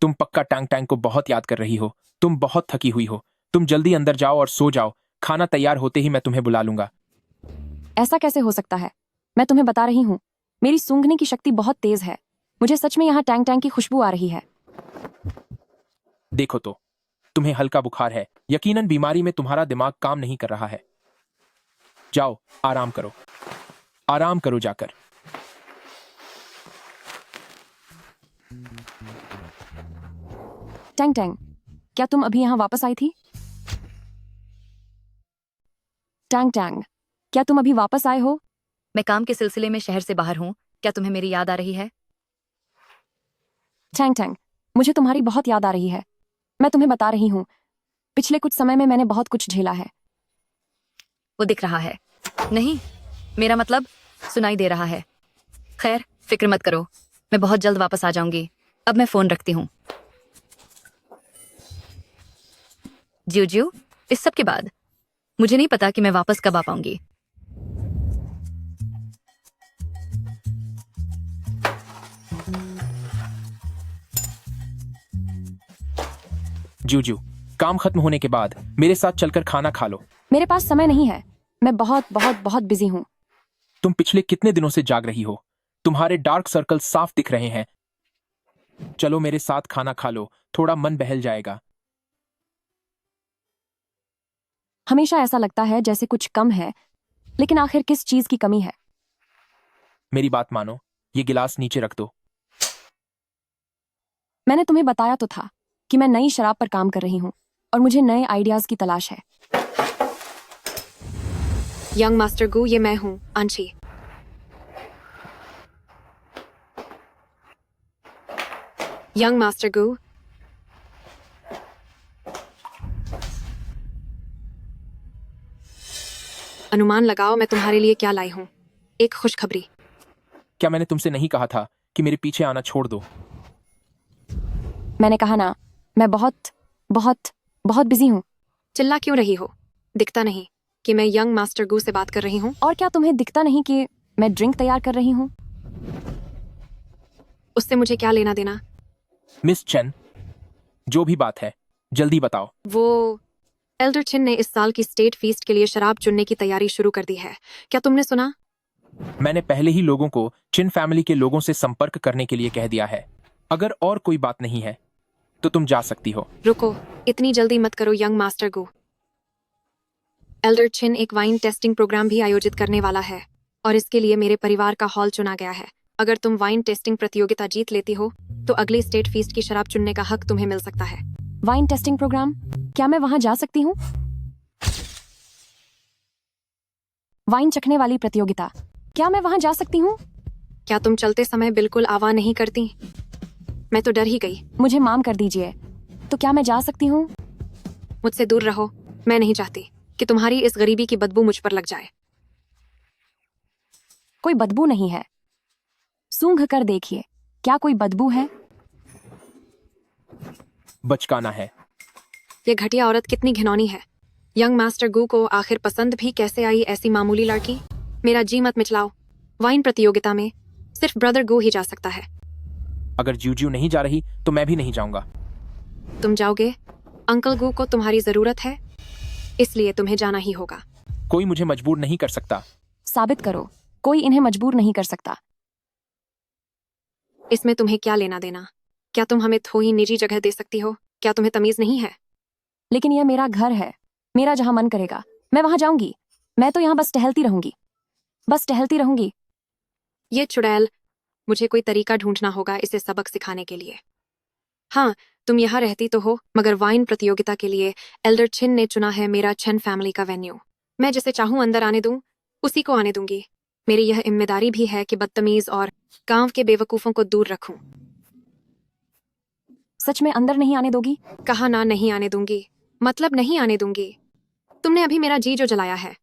Speaker 4: तुम पक्का टैंग टैंग को बहुत याद कर रही हो। तुम बहुत थकी हुई हो। तुम जल्दी अंदर जाओ और सो जाओ। खाना तैयार होते ही मैं तुम्हें बुला लूंगा।
Speaker 1: ऐसा कैसे हो सकता है? मैं तुम्हें बता रही हूँ, मेरी सूंघने की शक्ति बहुत तेज है। मुझे सच में यहाँ टैंग टैंग की खुशबू आ रही है।
Speaker 4: देखो तो, तुम्हें हल्का बुखार है। यकीनन बीमारी में तुम्हारा दिमाग काम नहीं कर रहा है। जाओ, आराम करो। आराम करो जाकर।
Speaker 1: टैंग टैंग, क्या तुम अभी यहाँ वापस आई थी? टैंग टैंग, क्या तुम अभी वापस आए हो?
Speaker 7: मैं काम के सिलसिले में शहर से बाहर हूँ। क्या तुम्हें मेरी याद आ रही है?
Speaker 1: टैंग टैंग, मुझे तुम्हारी बहुत याद आ रही है। मैं तुम्हें बता रही हूँ, पिछले कुछ समय में मैंने बहुत कुछ झेला है।
Speaker 7: वो दिख रहा है। नहीं, मेरा मतलब सुनाई दे रहा है। खैर, फिक्र मत करो, मैं बहुत जल्द वापस आ जाऊंगी। अब मैं फोन रखती हूँ। ज्यू, इस सब के बाद मुझे नहीं पता कि मैं वापस कब आ पाऊंगी।
Speaker 4: जूजू, काम खत्म होने के बाद मेरे साथ चलकर खाना खा लो।
Speaker 1: मेरे पास समय नहीं है, मैं बहुत बहुत बहुत बिजी हूँ।
Speaker 4: तुम पिछले कितने दिनों से जाग रही हो? तुम्हारे डार्क सर्कल साफ दिख रहे हैं। चलो मेरे साथ खाना खा लो, थोड़ा मन बहल जाएगा।
Speaker 1: हमेशा ऐसा लगता है जैसे कुछ कम है, लेकिन आखिर किस चीज की कमी है?
Speaker 4: मेरी बात मानो, ये गिलास नीचे रख दो।
Speaker 1: मैंने तुम्हें बताया तो था कि मैं नई शराब पर काम कर रही हूँ और मुझे नए आइडियाज की तलाश है।
Speaker 3: यंग मास्टर गू, ये मैं हूँ, आंची। यंग मास्टर गू, अनुमान लगाओ मैं तुम्हारे लिए क्या लाई हूँ। एक खुशखबरी।
Speaker 4: क्या मैंने तुमसे नहीं कहा था कि मेरे पीछे आना छोड़ दो?
Speaker 1: मैंने कहा ना, मैं बहुत बहुत बहुत बिजी हूँ।
Speaker 3: चिल्ला क्यों रही हो? दिखता नहीं कि मैं यंग मास्टर गू से बात कर रही हूँ?
Speaker 1: और क्या तुम्हें दिखता नहीं कि मैं ड्रिंक तैयार कर रही हूँ?
Speaker 3: उससे मुझे क्या लेना देना?
Speaker 4: मिस चेन, जो भी बात है जल्दी बताओ।
Speaker 3: वो एल्डर चिन ने इस साल की स्टेट फीस्ट के लिए शराब चुनने की तैयारी शुरू कर दी है। क्या तुमने सुना?
Speaker 4: मैंने पहले ही लोगों को चिन फैमिली के लोगों से संपर्क करने के लिए कह दिया है। अगर और कोई बात नहीं है तो तुम जा सकती हो।
Speaker 3: रुको, इतनी जल्दी मत करो यंग मास्टर गू। एल्डर चिन एक वाइन टेस्टिंग प्रोग्राम भी आयोजित करने वाला है और इसके लिए मेरे परिवार का हॉल चुना गया है। अगर तुम वाइन टेस्टिंग प्रतियोगिता जीत लेती हो तो अगले स्टेट फीस्ट की शराब चुनने का हक तुम्हें मिल सकता है।
Speaker 1: Wine tasting program? क्या मैं वहां जा सकती हूँ? वाइन चखने वाली प्रतियोगिता, क्या मैं वहां जा सकती हूँ?
Speaker 3: क्या तुम चलते समय बिल्कुल आवाज नहीं करती? मैं तो डर ही गई।
Speaker 1: मुझे माम कर दीजिए। तो क्या मैं जा सकती हूँ?
Speaker 3: मुझसे दूर रहो, मैं नहीं चाहती कि तुम्हारी इस गरीबी की बदबू मुझ पर लग जाए।
Speaker 1: कोई बदबू नहीं है। सूंघ कर देखिए, क्या कोई बदबू है?
Speaker 4: बचकाना है।
Speaker 3: ये घटिया औरत कितनी घिनौनी है। यंग मास्टर गू को आखिर पसंद भी कैसे आई ऐसी मामूली लड़की? मेरा जी मत मिचलाओ। वाइन प्रतियोगिता में सिर्फ ब्रदर गू ही जा सकता है।
Speaker 4: अगर जूजू नहीं जा रही तो मैं भी नहीं जाऊंगा।
Speaker 3: तुम जाओगे? अंकल गू को तुम्हारी जरूरत है, इसलिए तुम्हें जाना ही होगा।
Speaker 4: कोई मुझे मजबूर नहीं कर सकता।
Speaker 1: साबित करो, कोई इन्हें मजबूर नहीं कर सकता।
Speaker 3: इसमें तुम्हें क्या लेना देना? क्या तुम हमें थोड़ी निजी जगह दे सकती हो? क्या तुम्हें तमीज नहीं है?
Speaker 1: लेकिन यह मेरा घर है, मेरा जहां मन करेगा मैं वहां जाऊंगी। मैं तो यहाँ बस टहलती रहूंगी, बस टहलती रहूंगी।
Speaker 3: ये चुड़ैल, मुझे कोई तरीका ढूंढना होगा इसे सबक सिखाने के लिए। हाँ, तुम यहाँ रहती तो हो, मगर वाइन प्रतियोगिता के लिए एल्डर छिन ने चुना है मेरा छन फैमिली का वेन्यू। मैं जिसे चाहूँ अंदर आने दूं, उसी को आने दूंगी। मेरी यह जिम्मेदारी भी है कि बदतमीज और गांव के बेवकूफों को दूर रखूं।
Speaker 1: सच में अंदर नहीं आने दोगी?
Speaker 3: कहा ना नहीं आने दूंगी, मतलब नहीं आने दूंगी। तुमने अभी मेरा जी जो जलाया है।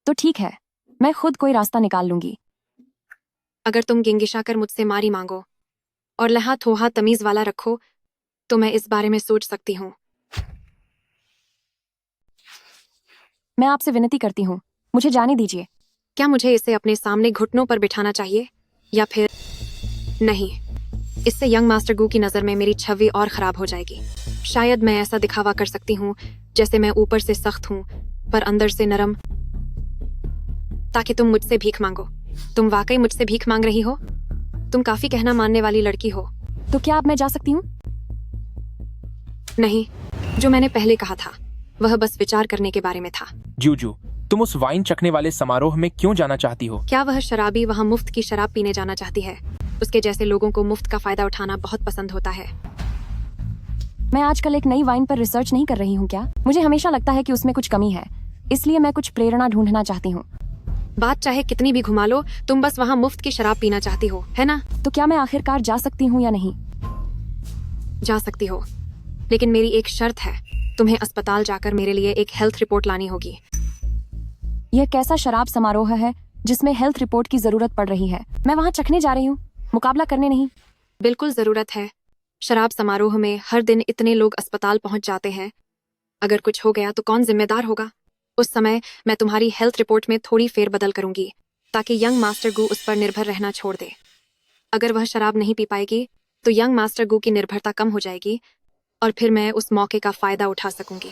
Speaker 1: तो ठीक है, मैं खुद कोई रास्ता निकाल लूंगी।
Speaker 3: अगर तुम गिंगिशा कर मुझसे मारी मांगो और लहा थोहा तमीज वाला रखो तो मैं इस बारे में सोच सकती हूँ।
Speaker 1: मैं आपसे विनती करती हूँ, मुझे जाने दीजिए।
Speaker 3: क्या मुझे इसे अपने सामने घुटनों पर बिठाना चाहिए या फिर नहीं? इससे यंग मास्टर गू की नजर में मेरी छवि और खराब हो जाएगी। शायद मैं ऐसा दिखावा कर सकती हूँ जैसे मैं ऊपर से सख्त हूँ पर अंदर से नरम, ताकि तुम मुझसे भीख मांगो। तुम वाकई मुझसे भीख मांग रही हो? तुम काफी कहना मानने वाली लड़की हो।
Speaker 1: तो क्या अब मैं जा सकती हूँ?
Speaker 3: नहीं, जो मैंने पहले कहा था वह बस विचार करने के बारे में था।
Speaker 4: जूजू, तुम उस वाइन चखने वाले समारोह में क्यों जाना चाहती हो?
Speaker 3: क्या वह शराबी वहाँ मुफ्त की शराब पीने जाना चाहती है? उसके जैसे लोगों को मुफ्त का फायदा उठाना बहुत पसंद होता है।
Speaker 1: मैं आजकल एक नई वाइन पर रिसर्च नहीं कर रही हूँ क्या? मुझे हमेशा लगता है कि उसमें कुछ कमी है, इसलिए मैं कुछ प्रेरणा ढूंढना चाहती हूँ।
Speaker 3: बात चाहे कितनी भी घुमा लो, तुम बस वहाँ मुफ्त की शराब पीना चाहती हो, है ना?
Speaker 1: तो क्या मैं आखिरकार जा सकती हूँ या नहीं?
Speaker 3: जा सकती हो, लेकिन मेरी एक शर्त है। तुम्हें अस्पताल जाकर मेरे लिए एक हेल्थ रिपोर्ट लानी होगी।
Speaker 1: यह कैसा शराब समारोह है जिसमें हेल्थ रिपोर्ट की जरूरत पड़ रही है? मैं वहाँ चखने जा रही हूँ, मुकाबला करने नहीं।
Speaker 3: बिल्कुल जरूरत है। शराब समारोह में हर दिन इतने लोग अस्पताल पहुंच जाते हैं। अगर कुछ हो गया तो कौन जिम्मेदार होगा? उस समय मैं तुम्हारी हेल्थ रिपोर्ट में थोड़ी फेरबदल करूंगी ताकि यंग मास्टर गू उस पर निर्भर रहना छोड़ दे। अगर वह शराब नहीं पी पाएगी तो यंग मास्टर गू की निर्भरता कम हो जाएगी और फिर मैं उस मौके का फायदा उठा सकूंगी।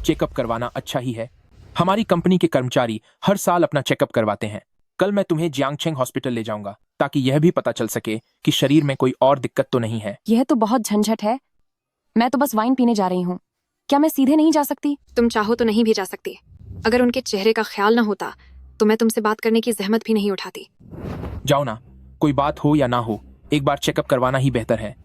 Speaker 4: चेकअप करवाना अच्छा ही है। हमारी कंपनी के कर्मचारी हर साल अपना चेकअप करवाते हैं। कल मैं तुम्हें जियांगचेंग हॉस्पिटल ले जाऊंगा ताकि यह भी पता चल सके कि शरीर में कोई और दिक्कत तो नहीं है।
Speaker 1: यह तो बहुत झंझट है। मैं तो बस वाइन पीने जा रही हूँ। क्या मैं सीधे नहीं जा सकती?
Speaker 3: तुम चाहो तो नहीं भी जा सकती। अगर उनके चेहरे का ख्याल न होता तो मैं तुमसे बात करने की जहमत भी नहीं उठाती।
Speaker 4: जाओ ना, कोई बात हो या ना हो, एक बार चेकअप करवाना ही बेहतर है।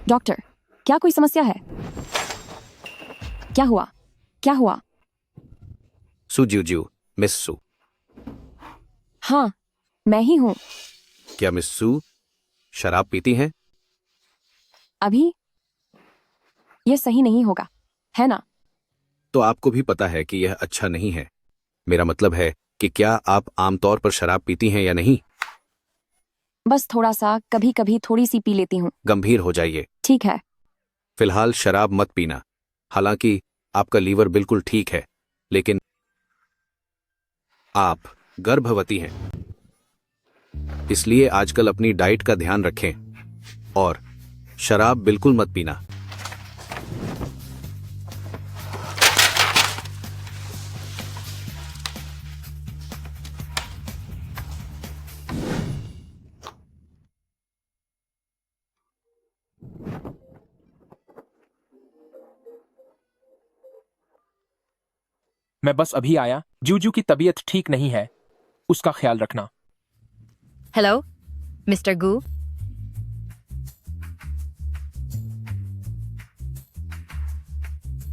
Speaker 1: डॉक्टर, क्या कोई समस्या है? क्या हुआ? क्या हुआ?
Speaker 2: सू जूजू, मिस सू।
Speaker 1: हाँ, मैं ही हूँ।
Speaker 2: क्या मिस सू शराब पीती हैं?
Speaker 1: अभी यह सही नहीं होगा, है ना?
Speaker 2: तो आपको भी पता है कि यह अच्छा नहीं है। मेरा मतलब है कि क्या आप आमतौर पर शराब पीती हैं या नहीं?
Speaker 1: बस थोड़ा सा, कभी कभी थोड़ी सी पी लेती हूँ।
Speaker 2: गंभीर हो जाइए।
Speaker 1: ठीक है।
Speaker 2: फिलहाल शराब मत पीना। हालांकि आपका लीवर बिल्कुल ठीक है, लेकिन आप गर्भवती हैं, इसलिए आजकल अपनी डाइट का ध्यान रखें और शराब बिल्कुल मत पीना।
Speaker 4: मैं बस अभी आया। जूजू की तबीयत ठीक नहीं है, उसका ख्याल रखना।
Speaker 7: हेलो मिस्टर गू।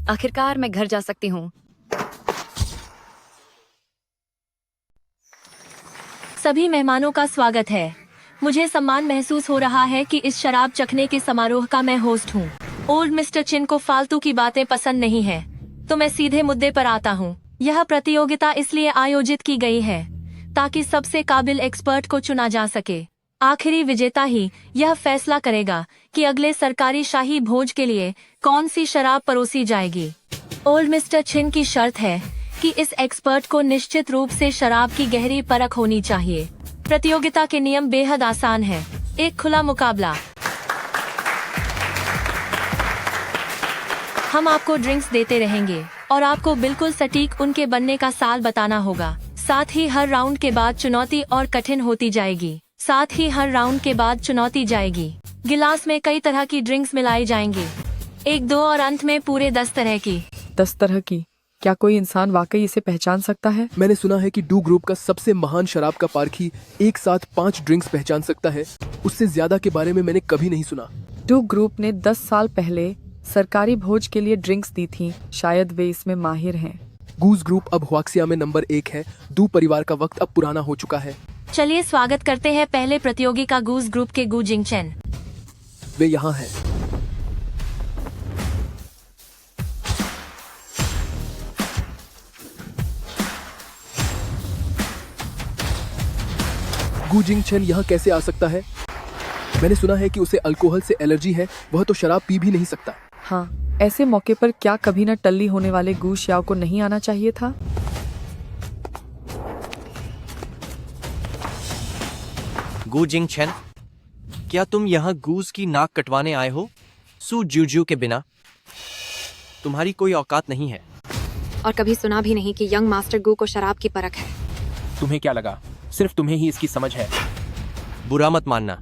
Speaker 7: आखिरकार मैं घर जा सकती हूँ।
Speaker 9: सभी मेहमानों का स्वागत है। मुझे सम्मान महसूस हो रहा है कि इस शराब चखने के समारोह का मैं होस्ट हूँ। ओल्ड मिस्टर चिन को फालतू की बातें पसंद नहीं है, तो मैं सीधे मुद्दे पर आता हूँ। यह प्रतियोगिता इसलिए आयोजित की गई है ताकि सबसे काबिल एक्सपर्ट को चुना जा सके। आखिरी विजेता ही यह फैसला करेगा कि अगले सरकारी शाही भोज के लिए कौन सी शराब परोसी जाएगी। ओल्ड मिस्टर चिन की शर्त है कि इस एक्सपर्ट को निश्चित रूप से शराब की गहरी परख होनी चाहिए। प्रतियोगिता के नियम बेहद आसान है। एक खुला मुकाबला। हम आपको ड्रिंक्स देते रहेंगे और आपको बिल्कुल सटीक उनके बनने का साल बताना होगा। साथ ही हर राउंड के बाद चुनौती और कठिन होती जाएगी। गिलास में कई तरह की ड्रिंक्स मिलाई जाएंगी, 1, 2 और अंत में पूरे 10 तरह की।
Speaker 14: 10 तरह की? क्या कोई इंसान वाकई इसे पहचान सकता है? मैंने सुना है कि डू ग्रुप का सबसे महान शराब का पारखी एक साथ 5 ड्रिंक्स पहचान सकता है। उससे ज्यादा के बारे में मैंने कभी नहीं सुना। डू ग्रुप ने 10 साल पहले सरकारी भोज के लिए ड्रिंक्स दी थी। शायद वे इसमें माहिर हैं। गूज ग्रुप अब हुआक्सिया में नंबर 1 है। डू परिवार का वक्त अब पुराना हो चुका है।
Speaker 9: चलिए स्वागत करते हैं पहले प्रतियोगी का गूज ग्रुप के गू जिंगचेन।
Speaker 14: वे यहाँ हैं। गू जिंगचेन यहाँ कैसे आ सकता है? मैंने सुना है कि उसे अल्कोहल से एलर्जी है। वह तो शराब पी भी नहीं सकता। हाँ, ऐसे मौके पर क्या कभी न टल्ली होने वाले गू श्याओ को नहीं आना चाहिए था?
Speaker 15: गू जिंगचेन, क्या तुम यहाँ गूज की नाक कटवाने आए हो? सू जूजू के बिना तुम्हारी कोई औकात नहीं है।
Speaker 3: और कभी सुना भी नहीं कि यंग मास्टर गू को शराब की परख है।
Speaker 4: तुम्हें क्या लगा सिर्फ तुम्हें ही इसकी समझ है?
Speaker 15: बुरा मत मानना,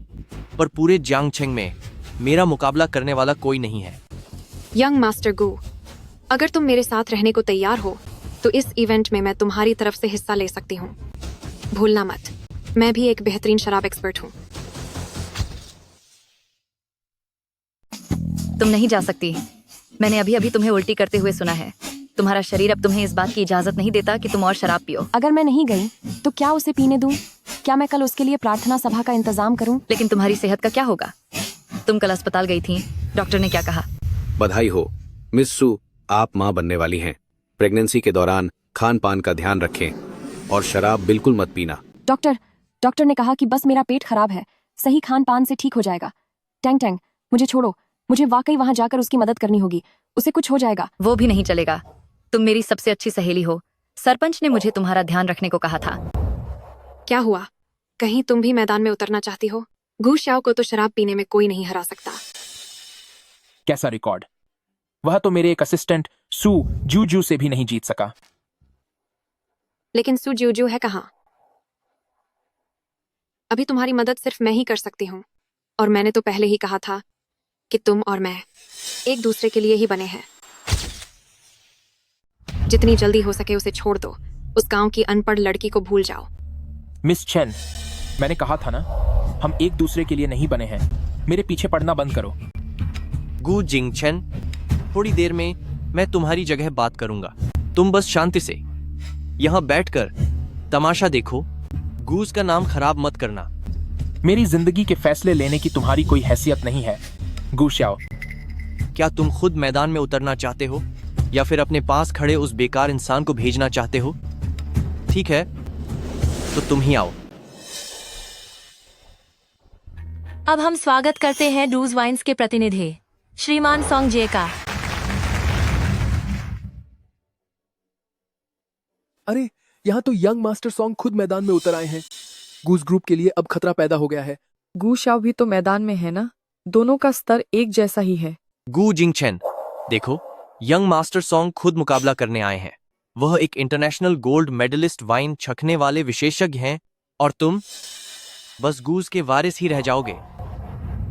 Speaker 15: पर पूरे जियांगछेंग में मेरा मुकाबला करने वाला कोई नहीं है।
Speaker 3: यंग मास्टर गू, अगर तुम मेरे साथ रहने को तैयार हो तो इस इवेंट में मैं तुम्हारी तरफ से हिस्सा ले सकती हूँ। भूलना मत, मैं भी एक बेहतरीन शराब एक्सपर्ट हूँ।
Speaker 7: तुम नहीं जा सकती। मैंने अभी अभी तुम्हें उल्टी करते हुए सुना है। तुम्हारा शरीर अब तुम्हें इस बात की इजाजत नहीं देता कि तुम और शराब पियो।
Speaker 1: अगर मैं नहीं गई तो क्या उसे पीने दूं? क्या मैं कल उसके लिए प्रार्थना सभा का इंतजाम करूं?
Speaker 7: लेकिन तुम्हारी सेहत का क्या होगा? तुम कल अस्पताल गई थी, डॉक्टर ने क्या कहा?
Speaker 2: बधाई हो मिस सू, आप माँ बनने वाली हैं। प्रेगनेंसी के दौरान खान पान का ध्यान रखें और शराब बिल्कुल मत पीना।
Speaker 1: डॉक्टर ने कहा कि बस मेरा पेट खराब है, सही खान पान से ठीक हो जाएगा। टैंग टैंग, मुझे छोड़ो, मुझे वाकई वहां जाकर उसकी मदद करनी होगी। उसे कुछ हो जाएगा।
Speaker 7: वो भी नहीं चलेगा। तुम मेरी सबसे अच्छी सहेली हो। सरपंच ने मुझे तुम्हारा ध्यान रखने को कहा था।
Speaker 3: क्या हुआ? कहीं तुम भी मैदान में उतरना चाहती हो? गू शाओ को तो शराब पीने में कोई नहीं हरा सकता।
Speaker 4: कैसा रिकॉर्ड? वह तो मेरे एक असिस्टेंट सू जूजू से भी नहीं जीत सका।
Speaker 3: लेकिन सू जूजू है कहाँ? अभी तुम्हारी मदद सिर्फ मैं ही कर सकती हूँ, और मैंने तो पहले ही कहा था कि तुम और मैं एक दूसरे के लिए ही बने हैं। जितनी जल्दी हो सके उसे छोड़ दो। उस गांव की अनपढ़ लड़की को भूल जाओ।
Speaker 4: मिस चेन, मैंने कहा था ना, हम एक दूसरे के लिए नहीं बने हैं। मेरे पीछे पड़ना बंद करो।
Speaker 15: गू जिंगछेन, थोड़ी देर में मैं तुम्हारी जगह बात करूंगा। तुम बस शांति से यहाँ बैठकर तमाशा देखो। गूज का नाम खराब मत करना।
Speaker 4: मेरी जिंदगी के फैसले लेने की तुम्हारी कोई हैसियत नहीं है गू शाओ।
Speaker 15: क्या तुम खुद मैदान में उतरना चाहते हो या फिर अपने पास खड़े उस बेकार इंसान को भेजना चाहते हो? ठीक है, तो तुम ही आओ।
Speaker 9: अब हम स्वागत करते हैं डूज वाइन्स के प्रतिनिधि श्रीमान सोंग जे का।
Speaker 14: अरे, यहाँ तो यंग मास्टर सॉन्ग खुद मैदान में उतर आए हैं। गूस ग्रुप के लिए अब खतरा पैदा हो गया है।
Speaker 16: गू शाओ भी तो मैदान में है ना? दोनों का स्तर एक जैसा ही है।
Speaker 15: गू जिंगछेन, देखो, यंग मास्टर सॉन्ग खुद मुकाबला करने आए हैं। वह एक इंटरनेशनल गोल्ड मेडलिस्ट वाइन छकने वाले विशेषज्ञ हैं, और तुम बस गूज के वारिस ही रह जाओगे।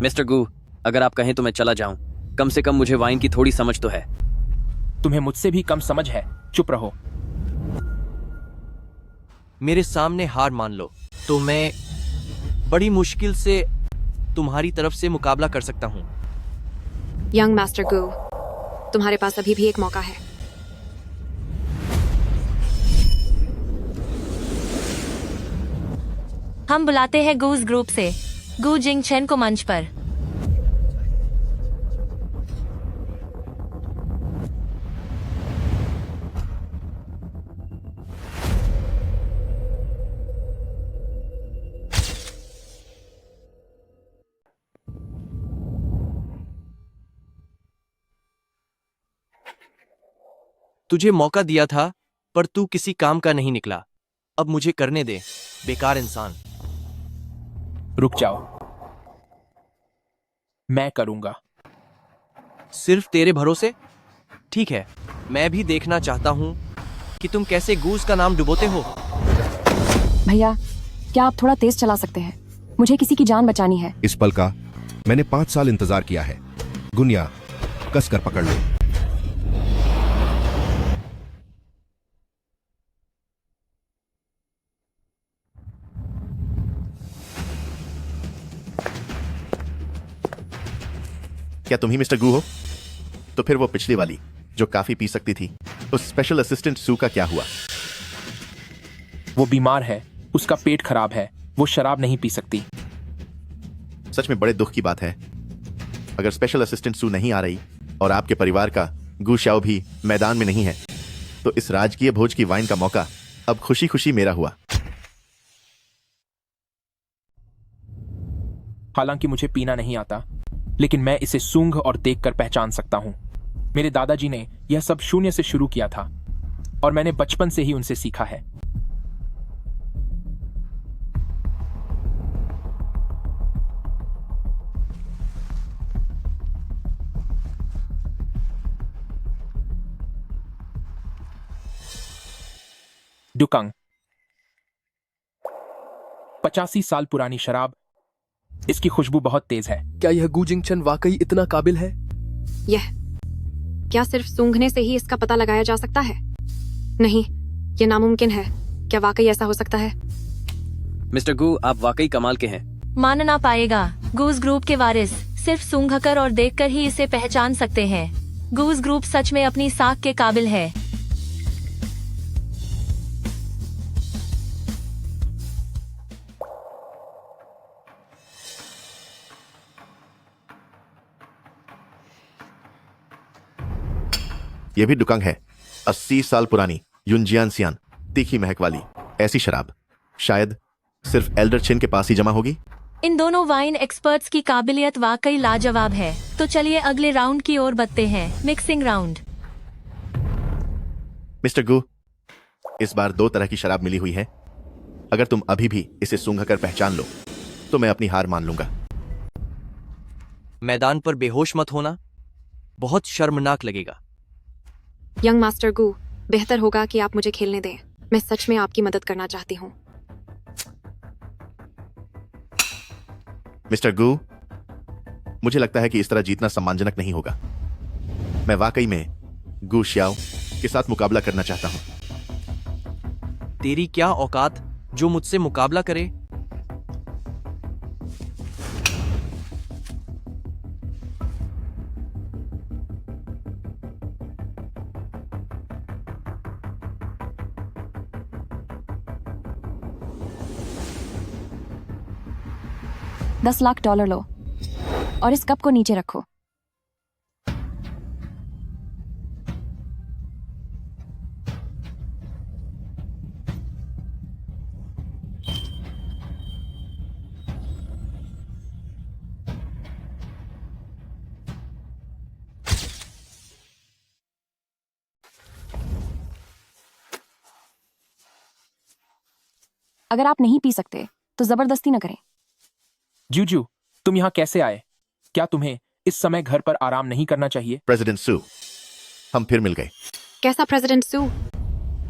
Speaker 5: मिस्टर गू, अगर आप कहें तो मैं चला जाऊं। कम से कम मुझे वाइन की थोड़ी समझ तो है।
Speaker 4: तुम्हें मुझसे भी कम समझ है। चुप रहो।
Speaker 15: मेरे सामने हार मान लो तो मैं बड़ी मुश्किल से तुम्हारी तरफ से मुकाबला कर सकता हूं।
Speaker 3: यंग मास्टर गू, तुम्हारे पास अभी भी एक मौका है।
Speaker 9: हम बुलाते हैं गूज ग्रुप से गू जिंगछेन को मंच पर।
Speaker 15: तुझे मौका दिया था, पर तू किसी काम का नहीं निकला। अब मुझे करने दे, बेकार इंसान।
Speaker 4: रुक जाओ, मैं करूंगा।
Speaker 15: सिर्फ तेरे भरोसे? ठीक है, मैं भी देखना चाहता हूं कि तुम कैसे गूज का नाम डुबोते हो।
Speaker 1: भैया, क्या आप थोड़ा तेज चला सकते हैं? मुझे किसी की जान बचानी है।
Speaker 17: इस पल का मैंने 5 साल इंतजार किया है। गुनिया, कस कर पकड़ लो।
Speaker 13: क्या तुम ही मिस्टर गू हो? तो फिर वो पिछली वाली जो काफी पी सकती थी, उस स्पेशल असिस्टेंट सू का क्या हुआ?
Speaker 4: वो बीमार है, उसका पेट खराब है, वो शराब नहीं पी सकती।
Speaker 13: सच में बड़े दुख की बात है। अगर स्पेशल असिस्टेंट सू नहीं आ रही और आपके परिवार का गू शाओ भी मैदान में नहीं है, तो इस राजकीय भोज की वाइन का मौका अब खुशी खुशी मेरा हुआ।
Speaker 4: हालांकि मुझे पीना नहीं आता, लेकिन मैं इसे सूंघ और देखकर पहचान सकता हूं। मेरे दादाजी ने यह सब शून्य से शुरू किया था, और मैंने बचपन से ही उनसे सीखा है। डुकंग 85 साल पुरानी शराब। इसकी खुशबू बहुत तेज है।
Speaker 14: क्या यह गू जिंगचन वाकई इतना काबिल है?
Speaker 3: यह क्या सिर्फ सूंघने से ही इसका पता लगाया जा सकता है? नहीं, यह नामुमकिन है। क्या वाकई ऐसा हो सकता है?
Speaker 5: मिस्टर गू, आप वाकई कमाल के हैं।
Speaker 7: मानना पाएगा, गूज ग्रुप के वारिस सिर्फ सूंघकर और देखकर ही इसे पहचान सकते हैं। गूज ग्रुप सच में अपनी साख के काबिल है।
Speaker 13: यह भी डुकंग है। 80 साल पुरानी युनजियान सियान, तीखी महक वाली ऐसी शराब शायद सिर्फ एल्डर चिन के पास ही जमा होगी।
Speaker 7: इन दोनों वाइन एक्सपर्ट्स की काबिलियत वाकई लाजवाब है। तो चलिए अगले राउंड की ओर बढ़ते हैं, मिक्सिंग राउंड।
Speaker 13: मिस्टर गू, इस बार 2 तरह की शराब मिली हुई है। अगर तुम अभी भी इसे सूंघकर पहचान लो तो मैं अपनी हार मान लूंगा।
Speaker 15: मैदान पर बेहोश मत होना, बहुत शर्मनाक लगेगा।
Speaker 3: यंग मास्टर गू, बेहतर होगा कि आप मुझे खेलने दें। मैं सच में आपकी मदद करना चाहती हूँ।
Speaker 13: मिस्टर गू, मुझे लगता है कि इस तरह जीतना सम्मानजनक नहीं होगा। मैं वाकई में गू श्याओ के साथ मुकाबला करना चाहता हूं।
Speaker 15: तेरी क्या औकात जो मुझसे मुकाबला करे?
Speaker 1: $10 लाख लो और इस कप को नीचे रखो। अगर आप नहीं पी सकते तो जबरदस्ती न करें।
Speaker 4: जूजू, तुम यहाँ कैसे आए? क्या तुम्हें इस समय घर पर आराम नहीं करना चाहिए?
Speaker 13: प्रेसिडेंट सू, हम फिर मिल गए।
Speaker 3: कैसा प्रेसिडेंट सू?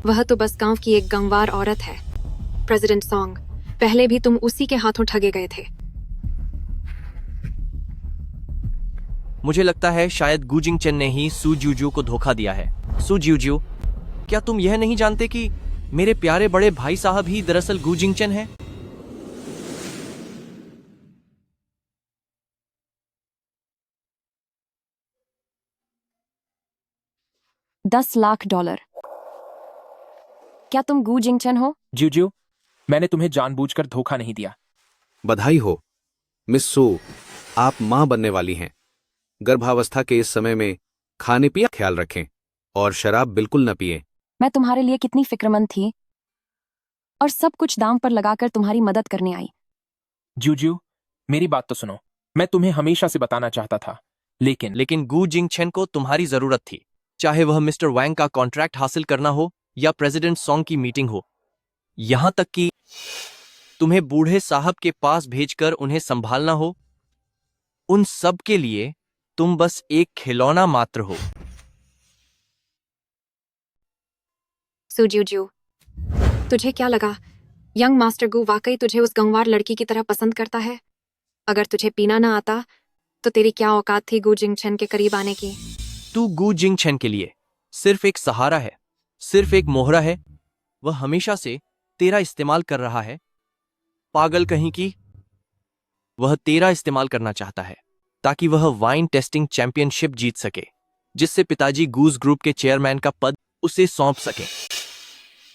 Speaker 3: वह तो बस गांव की एक गंवार औरत है। प्रेसिडेंट सॉन्ग, पहले भी तुम उसी के हाथों ठगे गए थे।
Speaker 15: मुझे लगता है शायद गू जिंगचन ने ही सू जूजू को धोखा दिया है। सू जूजू, क्या तुम यह नहीं जानते कि मेरे प्यारे बड़े भाई साहब ही दरअसल गू जिंगचन हैं?
Speaker 1: $10 लाख। क्या तुम गू जिंगचन हो?
Speaker 4: जूजू, मैंने तुम्हें जानबूझकर धोखा नहीं दिया।
Speaker 2: बधाई हो मिस सू, आप मां बनने वाली हैं। गर्भावस्था के इस समय में खाने पिया ख्याल रखें और शराब बिल्कुल न पिएं।
Speaker 1: मैं तुम्हारे लिए कितनी फिक्रमंद थी और सब कुछ दांव पर लगाकर तुम्हारी मदद करने आई।
Speaker 4: जूजू, मेरी बात तो सुनो। मैं तुम्हें हमेशा से बताना चाहता था, लेकिन
Speaker 15: गू जिंगचन को तुम्हारी जरूरत थी, चाहे वह मिस्टर वैंग का कॉन्ट्रैक्ट हासिल करना हो या प्रेसिडेंट सॉन्ग की मीटिंग हो, यहां तक कि तुम्हें बूढ़े साहब के पास भेजकर उन्हें संभालना हो। उन सब के लिए तुम बस एक खिलौना मात्र हो।
Speaker 3: सुजूजू, तुझे क्या लगा यंग मास्टर गू वाकई तुझे उस गंवार लड़की की तरह पसंद करता है? अगर तुझे पीना ना आता तो तेरी क्या औकात थी गू जिंगचन के करीब आने की?
Speaker 15: तू गू जिंगचन के लिए सिर्फ एक सहारा है, सिर्फ एक मोहरा है। वह हमेशा से तेरा इस्तेमाल कर रहा है। पागल कहीं की। वह तेरा इस्तेमाल करना चाहता है ताकि वह वाइन टेस्टिंग चैंपियनशिप जीत सके, जिससे पिताजी गूज ग्रुप के चेयरमैन का पद उसे सौंप सके।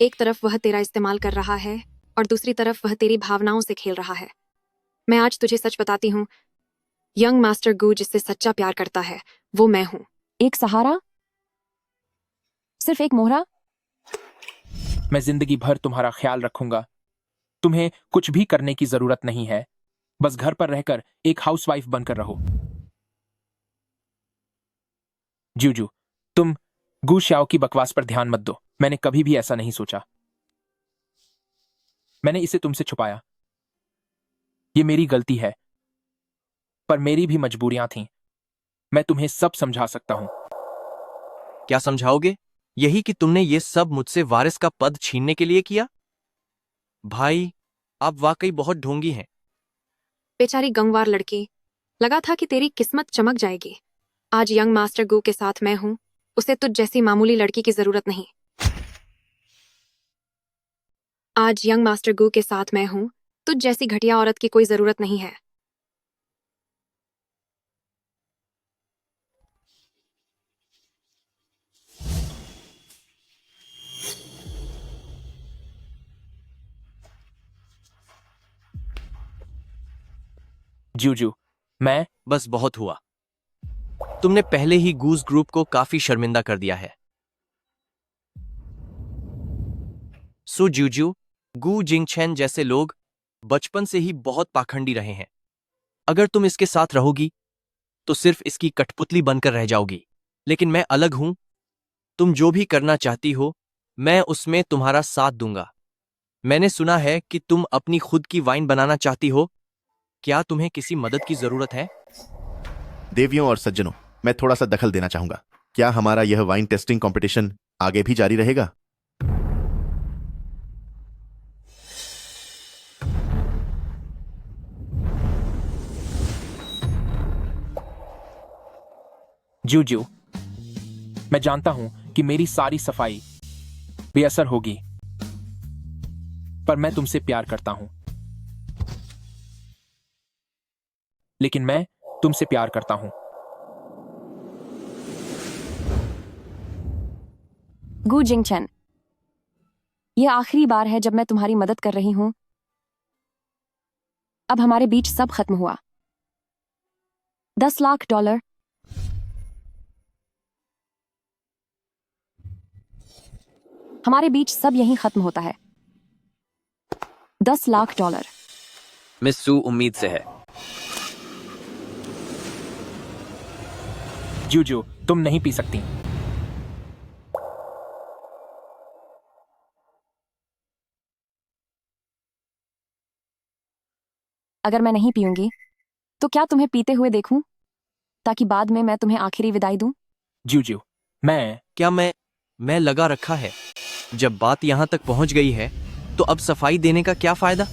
Speaker 3: एक तरफ वह तेरा इस्तेमाल कर रहा है और दूसरी तरफ वह तेरी भावनाओं से खेल रहा है। मैं आज तुझे सच बताती हूँ, यंग मास्टर गू जिससे सच्चा प्यार करता है वो मैं हूँ।
Speaker 1: एक सहारा? सिर्फ एक मोहरा?
Speaker 4: मैं जिंदगी भर तुम्हारा ख्याल रखूंगा। तुम्हें कुछ भी करने की जरूरत नहीं है, बस घर पर रहकर एक हाउसवाइफ बनकर रहो। जूजू, तुम गू श्याओ की बकवास पर ध्यान मत दो। मैंने कभी भी ऐसा नहीं सोचा। मैंने इसे तुमसे छुपाया। ये मेरी गलती है, पर मेरी भी मजबूरियां थीं। मैं तुम्हें सब समझा सकता हूं।
Speaker 15: क्या समझाओगे? यही कि तुमने ये सब मुझसे वारिस का पद छीनने के लिए किया। भाई, आप वाकई बहुत ढोंगी हैं।
Speaker 3: बेचारी गंगवार लड़की, लगा था कि तेरी किस्मत चमक जाएगी। आज यंग मास्टर गू के साथ मैं हूं, उसे तुझ जैसी मामूली लड़की की जरूरत नहीं। आज यंग मास्टर गू के साथ मैं हूं, तुझ जैसी घटिया औरत की कोई जरूरत नहीं है।
Speaker 4: जूजू, मैं
Speaker 15: बस बहुत हुआ। तुमने पहले ही गूज ग्रुप को काफी शर्मिंदा कर दिया है। सु जूजू, गू जिंगचेन जैसे लोग बचपन से ही बहुत पाखंडी रहे हैं। अगर तुम इसके साथ रहोगी तो सिर्फ इसकी कठपुतली बनकर रह जाओगी। लेकिन मैं अलग हूं। तुम जो भी करना चाहती हो, मैं उसमें तुम्हारा साथ दूंगा। मैंने सुना है कि तुम अपनी खुद की वाइन बनाना चाहती हो। क्या तुम्हें किसी मदद की जरूरत है?
Speaker 13: देवियों और सज्जनों, मैं थोड़ा सा दखल देना चाहूंगा। क्या हमारा यह वाइन टेस्टिंग कंपटीशन आगे भी जारी रहेगा?
Speaker 4: जूजू, मैं जानता हूं कि मेरी सारी सफाई बेअसर होगी, पर मैं तुमसे प्यार करता हूं। लेकिन मैं तुमसे प्यार करता हूं।
Speaker 1: गू जिंगचेन, यह आखिरी बार है जब मैं तुम्हारी मदद कर रही हूं। अब हमारे बीच सब खत्म हुआ। $10 लाख। हमारे बीच सब यहीं खत्म होता है। $10 लाख।
Speaker 5: मिस सू उम्मीद से है।
Speaker 4: जूजू, तुम नहीं पी सकती।
Speaker 1: अगर मैं नहीं पीऊंगी तो क्या तुम्हें पीते हुए देखूं, ताकि बाद में मैं तुम्हें आखिरी विदाई दूं?
Speaker 4: जूजू,
Speaker 15: मैं लगा रखा है। जब बात यहां तक पहुंच गई है तो अब सफाई देने का क्या फायदा?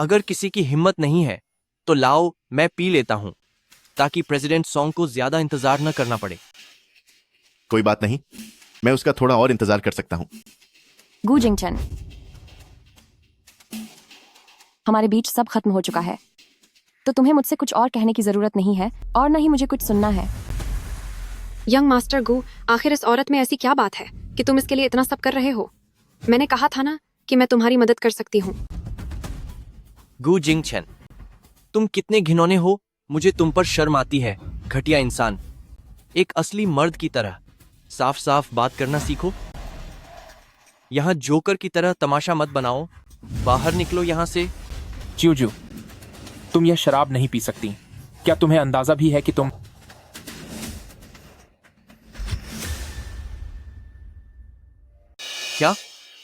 Speaker 15: अगर किसी की हिम्मत नहीं है तो लाओ मैं पी लेता हूं, ताकि प्रेसिडेंट सॉन्ग को ज्यादा इंतजार न करना पड़े।
Speaker 13: कोई बात नहीं, मैं उसका थोड़ा और इंतजार कर सकता हूं।
Speaker 1: गू जिंगचेन, हमारे बीच सब खत्म हो चुका है, तो तुम्हें मुझसे कुछ और कहने की जरूरत नहीं है और न ही मुझे कुछ सुनना है।
Speaker 3: यंग मास्टर गू, आखिर इस औरत में ऐसी क्या बात है कि तुम इसके लिए इतना सब कर रहे हो? मैंने कहा था ना कि मैं तुम्हारी मदद कर सकती हूँ।
Speaker 15: गू जिंगचेन, तुम कितने घिनौने हो। मुझे तुम पर शर्म आती है, घटिया इंसान। एक असली मर्द की तरह साफ साफ बात करना सीखो। यहां जोकर की तरह तमाशा मत बनाओ। बाहर निकलो यहां से।
Speaker 4: जूजू, तुम यह शराब नहीं पी सकती। क्या तुम्हें अंदाजा भी है कि तुम
Speaker 15: क्या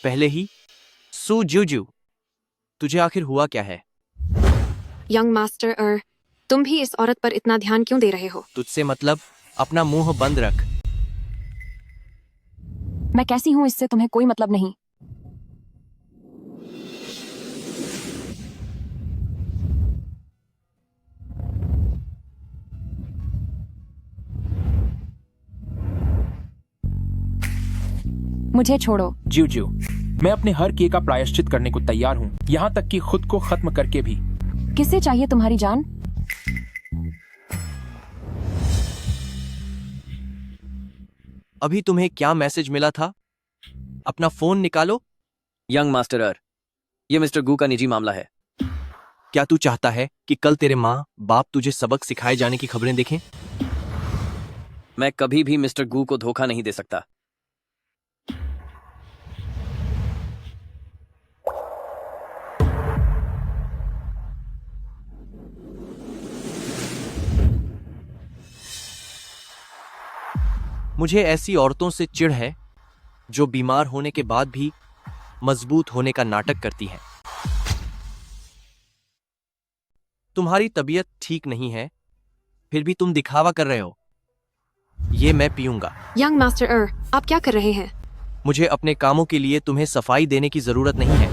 Speaker 15: पहले ही? सू जूजू, तुझे आखिर हुआ क्या है?
Speaker 3: यंग मास्टर, तुम भी इस औरत पर इतना ध्यान क्यों दे रहे हो?
Speaker 15: तुझसे मतलब? अपना मुंह बंद रख।
Speaker 1: मैं कैसी हूं इससे तुम्हें कोई मतलब नहीं। मुझे छोड़ो।
Speaker 4: जूजू, मैं अपने हर किए का प्रायश्चित करने को तैयार हूं, यहां तक कि खुद को खत्म करके भी।
Speaker 1: किसे चाहिए तुम्हारी जान?
Speaker 15: अभी तुम्हें क्या मैसेज मिला था? अपना फोन निकालो।
Speaker 5: यंग मास्टर, ये मिस्टर गू का निजी मामला है।
Speaker 15: क्या तू चाहता है कि कल तेरे माँ बाप तुझे सबक सिखाए जाने की खबरें देखें?
Speaker 5: मैं कभी भी मिस्टर गू को धोखा नहीं दे सकता।
Speaker 15: मुझे ऐसी औरतों से चिढ़ है जो बीमार होने के बाद भी मजबूत होने का नाटक करती हैं। तुम्हारी तबीयत ठीक नहीं है, फिर भी तुम दिखावा कर रहे हो। ये मैं पीऊंगा।
Speaker 3: यंग मास्टर आप क्या कर रहे हैं?
Speaker 15: मुझे अपने कामों के लिए तुम्हें सफाई देने की जरूरत नहीं है,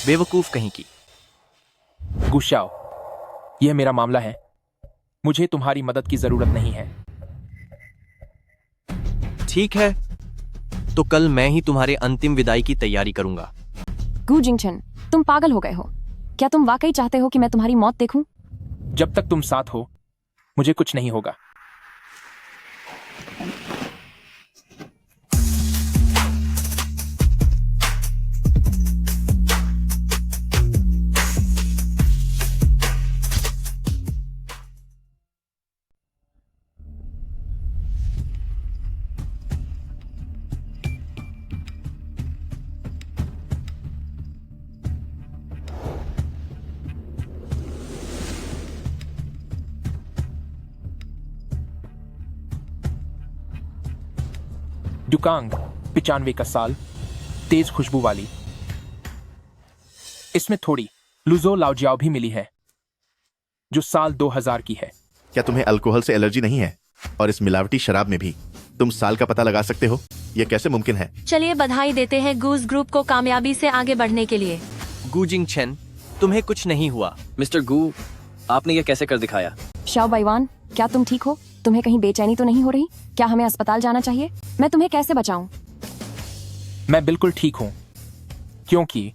Speaker 15: बेवकूफ कहीं की।
Speaker 4: गुशाओ, यह मेरा मामला है। मुझे तुम्हारी मदद की जरूरत नहीं है।
Speaker 15: ठीक है, तो कल मैं ही तुम्हारे अंतिम विदाई की तैयारी करूंगा।
Speaker 1: गू जिंगचन, तुम पागल हो गए हो। क्या तुम वाकई चाहते हो कि मैं तुम्हारी मौत देखूं?
Speaker 4: जब तक तुम साथ हो मुझे कुछ नहीं होगा। डुकांग 95 का साल, तेज खुशबू वाली। इसमें थोड़ी लुजो लाओजियाओ भी मिली है जो साल 2000 की है।
Speaker 13: क्या तुम्हें अल्कोहल से एलर्जी नहीं है? और इस मिलावटी शराब में भी तुम साल का पता लगा सकते हो? यह कैसे मुमकिन है?
Speaker 9: चलिए बधाई देते हैं गूज ग्रुप को कामयाबी से आगे बढ़ने के लिए।
Speaker 15: गू जिंगचन, तुम्हें कुछ नहीं हुआ।
Speaker 5: मिस्टर गू, आपने ये कैसे कर दिखाया?
Speaker 1: शाओ बाईवान, क्या तुम ठीक हो? तुम्हें कहीं बेचैनी तो नहीं हो रही? क्या हमें अस्पताल जाना चाहिए? मैं तुम्हें कैसे बचाऊं?
Speaker 4: मैं बिल्कुल ठीक हूं, क्योंकि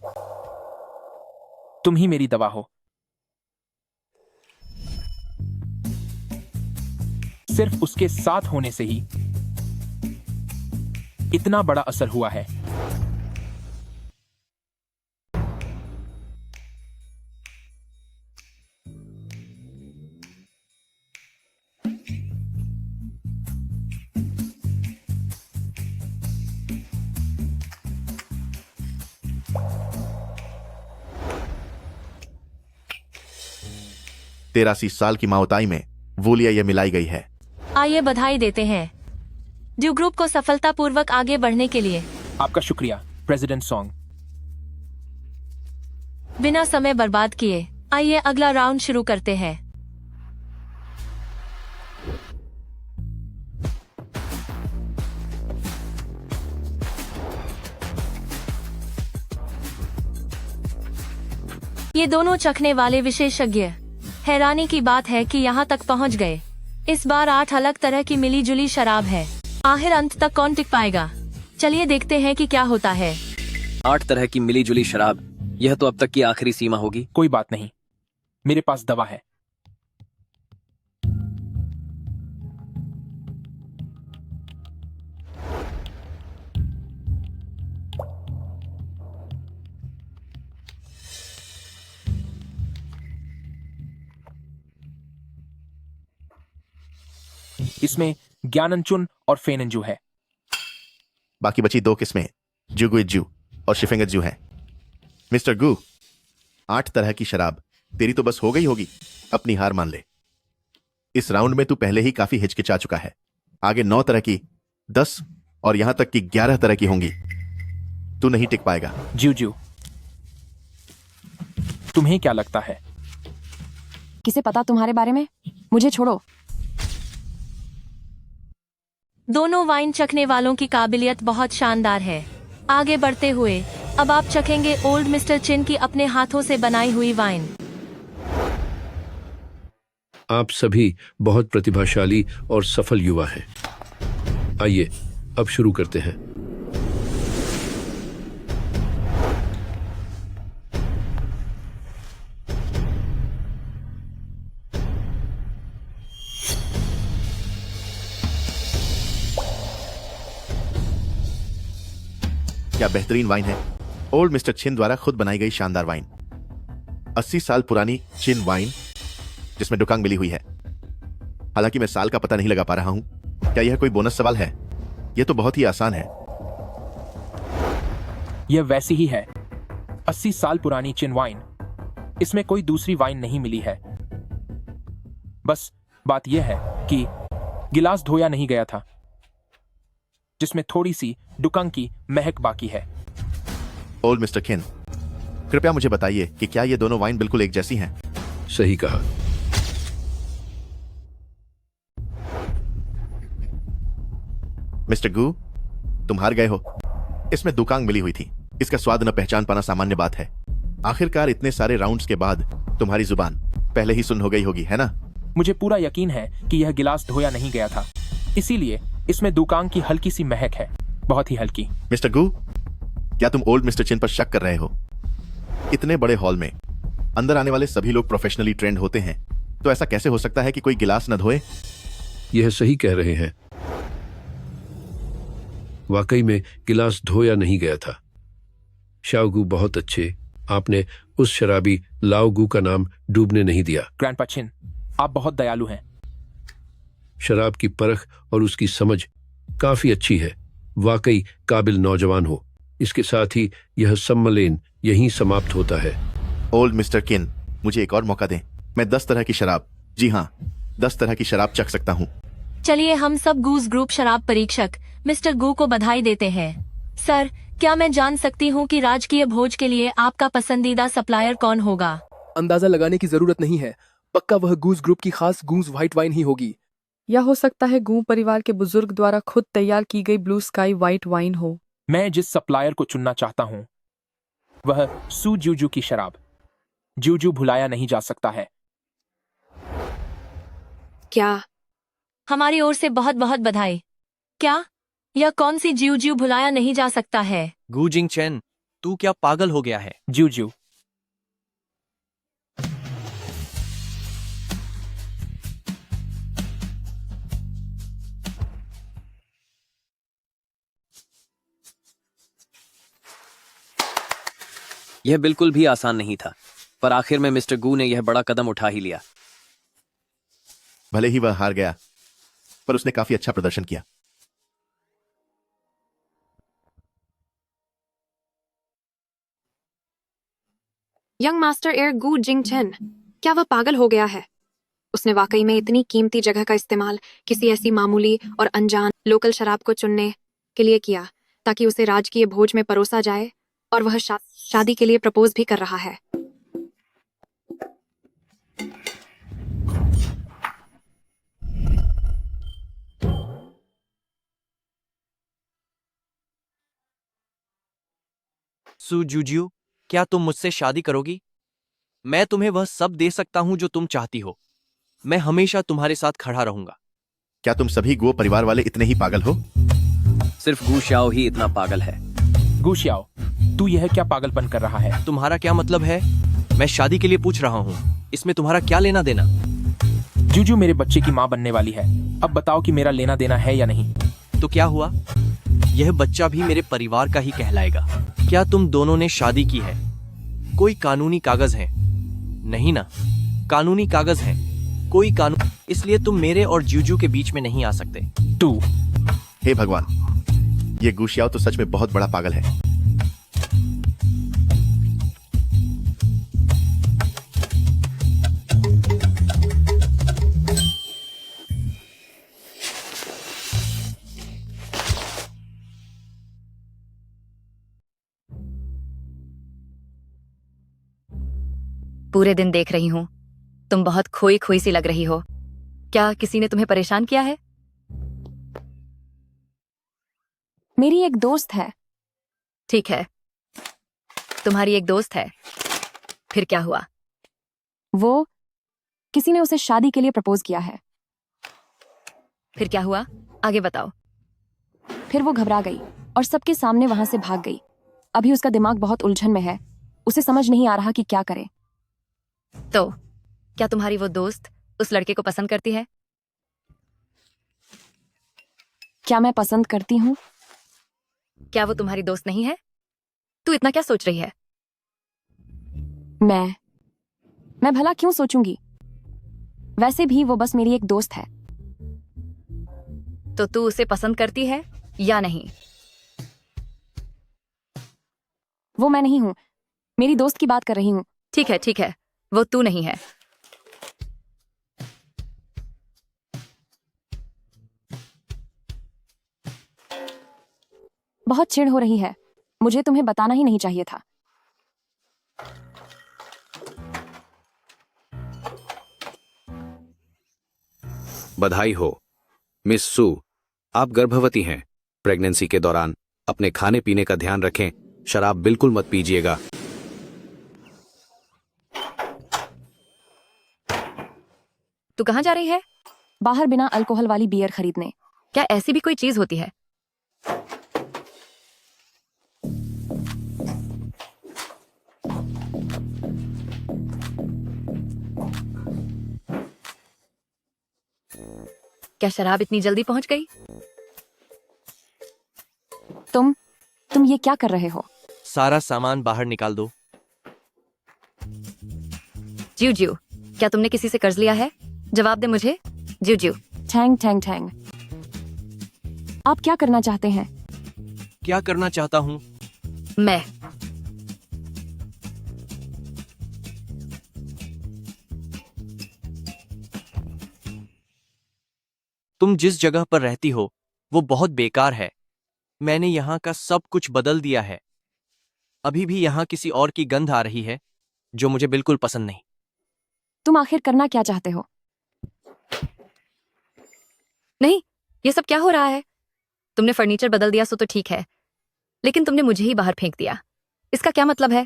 Speaker 4: तुम ही मेरी दवा हो। सिर्फ उसके साथ होने से ही इतना बड़ा असर हुआ है।
Speaker 13: तेरासी साल की माओताई में वोलिया यह मिलाई गई है।
Speaker 9: आइए बधाई देते हैं ड्यू ग्रुप को सफलतापूर्वक आगे बढ़ने के लिए।
Speaker 4: आपका शुक्रिया प्रेसिडेंट सॉन्ग।
Speaker 9: बिना समय बर्बाद किए आइए अगला राउंड शुरू करते हैं। ये दोनों चखने वाले विशेषज्ञ हैरानी की बात है कि यहाँ तक पहुँच गए। इस बार 8 अलग तरह की मिली जुली शराब है। आखिर अंत तक कौन टिक पाएगा? चलिए देखते हैं कि क्या होता है।
Speaker 5: 8 तरह की मिली जुली शराब, यह तो अब तक की आखिरी सीमा होगी।
Speaker 4: कोई बात नहीं, मेरे पास दवा है। इसमें ज्ञानंचुन और फेनंजू है।
Speaker 13: बाकी बची 2 किस्में जुगुइजू और शिफेंगजू हैं। मिस्टर गू, 8 तरह की शराब तेरी तो बस हो गई होगी। अपनी हार मान ले। इस राउंड में तू पहले ही काफी हिचकिचा चुका है। आगे 9 तरह की, 10 और यहां तक कि 11 तरह की होंगी। तू नहीं टिक पाएगा।
Speaker 4: जू, तुम्हें क्या लगता है?
Speaker 1: किसे पता तुम्हारे बारे में? मुझे छोड़ो।
Speaker 9: दोनों वाइन चखने वालों की काबिलियत बहुत शानदार है। आगे बढ़ते हुए अब आप चखेंगे ओल्ड मिस्टर चिन की अपने हाथों से बनाई हुई वाइन।
Speaker 18: आप सभी बहुत प्रतिभाशाली और सफल युवा हैं। आइए अब शुरू करते हैं।
Speaker 13: क्या बेहतरीन वाइन है। ओल्ड मिस्टर चिन द्वारा खुद बनाई गई शानदार वाइन। 80 साल पुरानी चिन वाइन जिसमें डुकांग मिली हुई है। हालांकि मैं साल का पता नहीं लगा पा रहा हूं। क्या यह कोई बोनस सवाल है? यह तो बहुत ही आसान है।
Speaker 4: यह वैसी ही है, 80 साल पुरानी चिन वाइन। इसमें कोई दूसरी वाइन नहीं मिली है। बस बात यह है कि गिलास धोया नहीं गया था, जिसमें थोड़ी सी डुकांग की महक बाकी है।
Speaker 13: ओल्ड मिस्टर किन, कृपया मुझे बताइए कि क्या ये दोनों वाइन बिल्कुल एक जैसी हैं?
Speaker 18: सही कहा।
Speaker 13: मिस्टर गू, तुम हार गए हो। इसमें दुकांग मिली हुई थी। इसका स्वाद न पहचान पाना सामान्य बात है। आखिरकार इतने सारे राउंड्स के बाद तुम्हारी जुबान पहले ही सुन हो गई होगी, है ना?
Speaker 4: मुझे पूरा यकीन है कि यह गिलास धोया नहीं गया था, इसीलिए इसमें दुकान की हल्की सी महक है, बहुत ही हल्की।
Speaker 13: मिस्टर गू, क्या तुम ओल्ड मिस्टर चिन पर शक कर रहे हो? इतने बड़े हॉल में अंदर आने वाले सभी लोग प्रोफेशनली ट्रेंड होते हैं, तो ऐसा कैसे हो सकता है कि कोई गिलास न धोए?
Speaker 18: यह सही कह रहे हैं। वाकई में गिलास धोया नहीं गया था। शाओगू बहुत अच्छे, आपने उस शराबी लाओगू का नाम डूबने नहीं दिया।
Speaker 4: ग्रैंडपा चिन, आप बहुत दयालु हैं।
Speaker 18: शराब की परख और उसकी समझ काफी अच्छी है। वाकई काबिल नौजवान हो। इसके साथ ही यह सम्मेलन यहीं समाप्त होता है।
Speaker 13: ओल्ड मिस्टर किन, मुझे एक और मौका दें। मैं 10 तरह की शराब, जी हाँ, 10 तरह की शराब चख सकता हूँ।
Speaker 19: चलिए हम सब गूज ग्रुप शराब परीक्षक मिस्टर गू को बधाई देते हैं। सर, क्या मैं जान सकती हूँ कि राजकीय भोज के लिए आपका पसंदीदा सप्लायर कौन होगा?
Speaker 14: अंदाजा लगाने की जरूरत नहीं है, पक्का वह गूज ग्रुप की खास गूज व्हाइट वाइन ही होगी।
Speaker 16: या हो सकता है गू परिवार के बुजुर्ग द्वारा खुद तैयार की गई ब्लू स्काई व्हाइट वाइन हो।
Speaker 4: मैं जिस सप्लायर को चुनना चाहता हूँ वह सू जूजू की शराब। जूजू भुलाया नहीं जा सकता है।
Speaker 3: क्या?
Speaker 19: हमारी ओर से बहुत बहुत बधाई। क्या? यह कौन सी जीव जीव भुलाया नहीं जा सकता है?
Speaker 15: गू जिंग चेन, तू क्या पागल हो गया है?
Speaker 4: जूजू।
Speaker 5: यह बिल्कुल भी आसान नहीं था, पर आखिर में मिस्टर गू ने यह बड़ा कदम उठा ही लिया।
Speaker 13: भले ही वह हार गया, पर उसने काफी अच्छा प्रदर्शन किया।
Speaker 3: यंग मास्टर एयर गू जिंग चेन, क्या वह पागल हो गया है? उसने वाकई में इतनी कीमती जगह का इस्तेमाल किसी ऐसी मामूली और अनजान लोकल शराब को चुनने के लिए किया ताकि उसे राजकीय भोज में परोसा जाए, और वह शादी के लिए प्रपोज भी कर रहा है।
Speaker 15: सू जूजू, क्या तुम मुझसे शादी करोगी? मैं तुम्हें वह सब दे सकता हूं जो तुम चाहती हो। मैं हमेशा तुम्हारे साथ खड़ा रहूंगा।
Speaker 13: क्या तुम सभी गो परिवार वाले इतने ही पागल हो?
Speaker 5: सिर्फ गू शाओ ही इतना पागल है।
Speaker 4: गू शाओ, तू यह क्या पागलपन कर रहा है?
Speaker 15: तुम्हारा क्या मतलब है? मैं शादी के लिए पूछ रहा हूँ, इसमें तुम्हारा क्या लेना देना?
Speaker 4: जूजू मेरे बच्चे की माँ बनने वाली है। अब बताओ कि मेरा लेना देना है या नहीं।
Speaker 15: तो क्या हुआ? यह बच्चा भी मेरे परिवार का ही कहलाएगा। क्या तुम दोनों ने शादी की है? कोई कानूनी कागज है? नहीं ना, कानूनी कागज है, कोई कानून। इसलिए तुम मेरे और जूजू के बीच में नहीं आ सकते।
Speaker 4: तू,
Speaker 13: हे भगवान, ये गुशियाओ तो सच में बहुत बड़ा पागल है।
Speaker 7: पूरे दिन देख रही हूँ, तुम बहुत खोई खोई सी लग रही हो। क्या किसी ने तुम्हें परेशान किया है?
Speaker 1: मेरी एक दोस्त है।
Speaker 7: ठीक है, तुम्हारी एक दोस्त है, फिर क्या हुआ?
Speaker 1: वो किसी ने उसे शादी के लिए प्रपोज किया है।
Speaker 7: फिर क्या हुआ? आगे बताओ।
Speaker 1: फिर वो घबरा गई और सबके सामने वहां से भाग गई। अभी उसका दिमाग बहुत उलझन में है, उसे समझ नहीं आ रहा कि क्या करे।
Speaker 7: तो क्या तुम्हारी वो दोस्त उस लड़के को पसंद करती है?
Speaker 1: क्या मैं पसंद करती हूँ?
Speaker 7: क्या वो तुम्हारी दोस्त नहीं है? तू इतना क्या सोच रही है?
Speaker 1: मैं भला क्यों सोचूंगी? वैसे भी वो बस मेरी एक दोस्त है।
Speaker 7: तो तू उसे पसंद करती है या नहीं?
Speaker 1: वो मैं नहीं हूं, मेरी दोस्त की बात कर रही हूं।
Speaker 7: ठीक है ठीक है, वो तू नहीं है।
Speaker 1: बहुत चिढ़ हो रही है, मुझे तुम्हें बताना ही नहीं चाहिए था।
Speaker 2: बधाई हो मिस सू, आप गर्भवती हैं।
Speaker 20: प्रेगनेंसी के दौरान अपने खाने पीने का ध्यान रखें, शराब बिल्कुल मत पीजिएगा।
Speaker 7: तू कहाँ जा रही है?
Speaker 1: बाहर बिना अल्कोहल वाली बियर खरीदने।
Speaker 7: क्या ऐसी भी कोई चीज होती है? क्या शराब इतनी जल्दी पहुंच गई?
Speaker 1: तुम ये क्या कर रहे हो?
Speaker 15: सारा सामान बाहर निकाल दो।
Speaker 7: ज्यू ज्यू, क्या तुमने किसी से कर्ज लिया है? जवाब दे मुझे। ज्यू ज्यू।
Speaker 1: ठैंग ठैंग ठैंग। आप क्या करना चाहते हैं?
Speaker 15: क्या करना चाहता हूँ?
Speaker 7: मैं
Speaker 15: तुम जिस जगह पर रहती हो वो बहुत बेकार है। मैंने यहाँ का सब कुछ बदल दिया है। अभी भी यहाँ किसी और की गंध आ रही है जो मुझे बिल्कुल पसंद नहीं।
Speaker 1: तुम आखिर करना क्या चाहते हो?
Speaker 7: नहीं, ये सब क्या हो रहा है? तुमने फर्नीचर बदल दिया सो तो ठीक है, लेकिन तुमने मुझे ही बाहर फेंक दिया। इसका क्या मतलब है?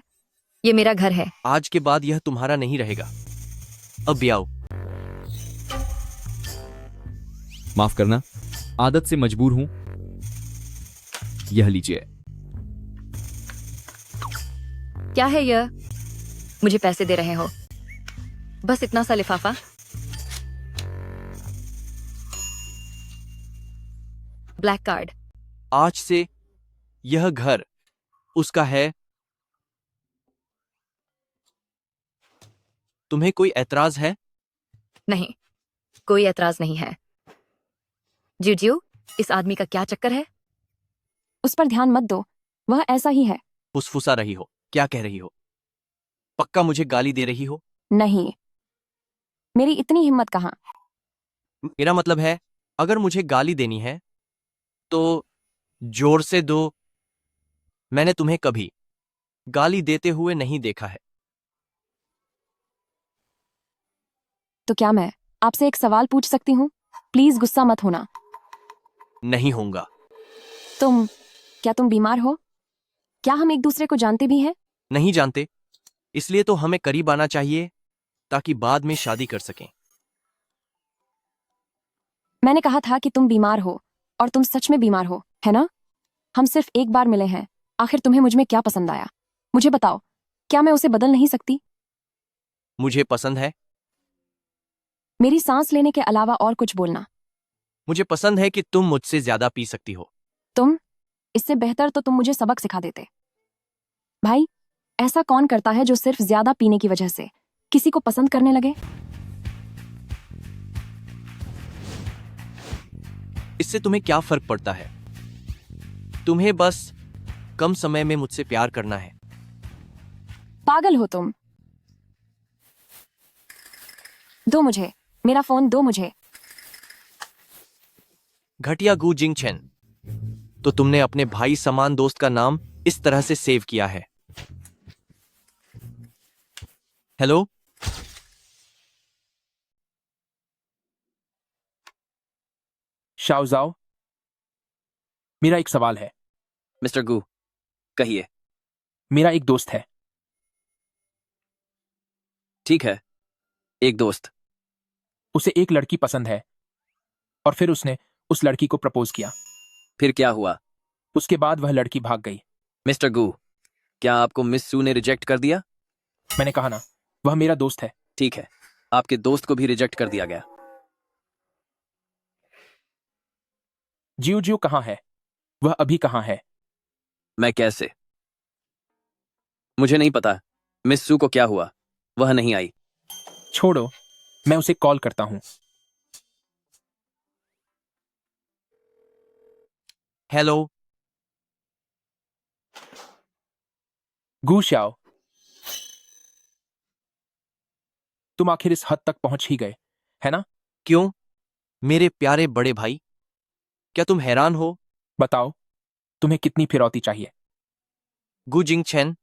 Speaker 7: ये मेरा घर है।
Speaker 15: आज के बाद यह तुम्हारा नहीं रहेगा। अब भी आओ।
Speaker 21: माफ करना, आदत से मजबूर हूं। यह लीजिए।
Speaker 7: क्या है यह? मुझे पैसे दे रहे हो? बस इतना सा लिफाफा? Black card.
Speaker 15: आज से यह घर उसका है। तुम्हें कोई ऐतराज है?
Speaker 7: नहीं, कोई ऐतराज नहीं है। ज्यू ज्यू, इस आदमी का क्या चक्कर है?
Speaker 1: उस पर ध्यान मत दो, वह ऐसा ही है।
Speaker 15: फुसफुसा रही हो। क्या कह रही हो? पक्का मुझे गाली दे रही हो?
Speaker 1: नहीं, मेरी इतनी हिम्मत कहाँ।
Speaker 15: मेरा मतलब है, अगर मुझे गाली देनी है तो जोर से दो। मैंने तुम्हें कभी गाली देते हुए नहीं देखा है।
Speaker 1: तो क्या मैं आपसे एक सवाल पूछ सकती हूँ? प्लीज गुस्सा मत होना।
Speaker 15: नहीं होऊंगा।
Speaker 1: क्या तुम बीमार हो? क्या हम एक दूसरे को जानते भी हैं?
Speaker 15: नहीं जानते, इसलिए तो हमें करीब आना चाहिए ताकि बाद में शादी कर सकें।
Speaker 1: मैंने कहा था कि तुम बीमार हो, और तुम सच में बीमार हो, है ना? हम सिर्फ एक बार मिले हैं। आखिर तुम्हें मुझ में क्या पसंद आया? मुझे बताओ, क्या मैं उसे बदल नहीं सकती?
Speaker 15: मुझे पसंद है।
Speaker 1: मेरी सांस लेने के अलावा और कुछ बोलना।
Speaker 15: मुझे पसंद है कि तुम मुझसे ज्यादा पी सकती हो।
Speaker 1: इससे बेहतर तो तुम मुझे सबक सिखा देते। भाई, ऐसा कौन करता है जो सिर्फ ज्यादा पीने की वजह से किसी को पसंद करने लगे?
Speaker 15: इससे तुम्हें क्या फर्क पड़ता है? तुम्हें बस कम समय में मुझसे प्यार करना है।
Speaker 1: पागल हो तुम। दो मुझे मेरा फोन, दो मुझे।
Speaker 15: घटिया गू जिंग चेन, तो तुमने अपने भाई समान दोस्त का नाम इस तरह से सेव किया है। हेलो,
Speaker 4: शाओजाओ, मेरा एक सवाल है।
Speaker 5: मिस्टर गू, कहिए।
Speaker 4: मेरा एक दोस्त है।
Speaker 5: ठीक है, एक दोस्त।
Speaker 4: उसे एक लड़की पसंद है और फिर उसने उस लड़की को प्रपोज किया।
Speaker 5: फिर क्या हुआ?
Speaker 4: उसके बाद वह लड़की भाग गई।
Speaker 5: मिस्टर गू, क्या आपको मिस सू ने रिजेक्ट कर दिया?
Speaker 4: मैंने कहा ना, वह मेरा दोस्त है।
Speaker 5: ठीक है, आपके दोस्त को भी रिजेक्ट कर दिया गया।
Speaker 4: जियो जियो कहाँ है? वह अभी कहाँ है?
Speaker 5: मैं कैसे? मुझे नहीं पता मिस सू को क्या हुआ, वह नहीं आई।
Speaker 4: छोड़ो, मैं उसे कॉल करता हूं।
Speaker 15: हेलो
Speaker 4: गू श्याओ, तुम आखिर इस हद तक पहुंच ही गए, है ना?
Speaker 15: क्यों मेरे प्यारे बड़े भाई, क्या तुम हैरान हो?
Speaker 4: बताओ, तुम्हें कितनी फिरौती चाहिए?
Speaker 15: गू जिंग चेन,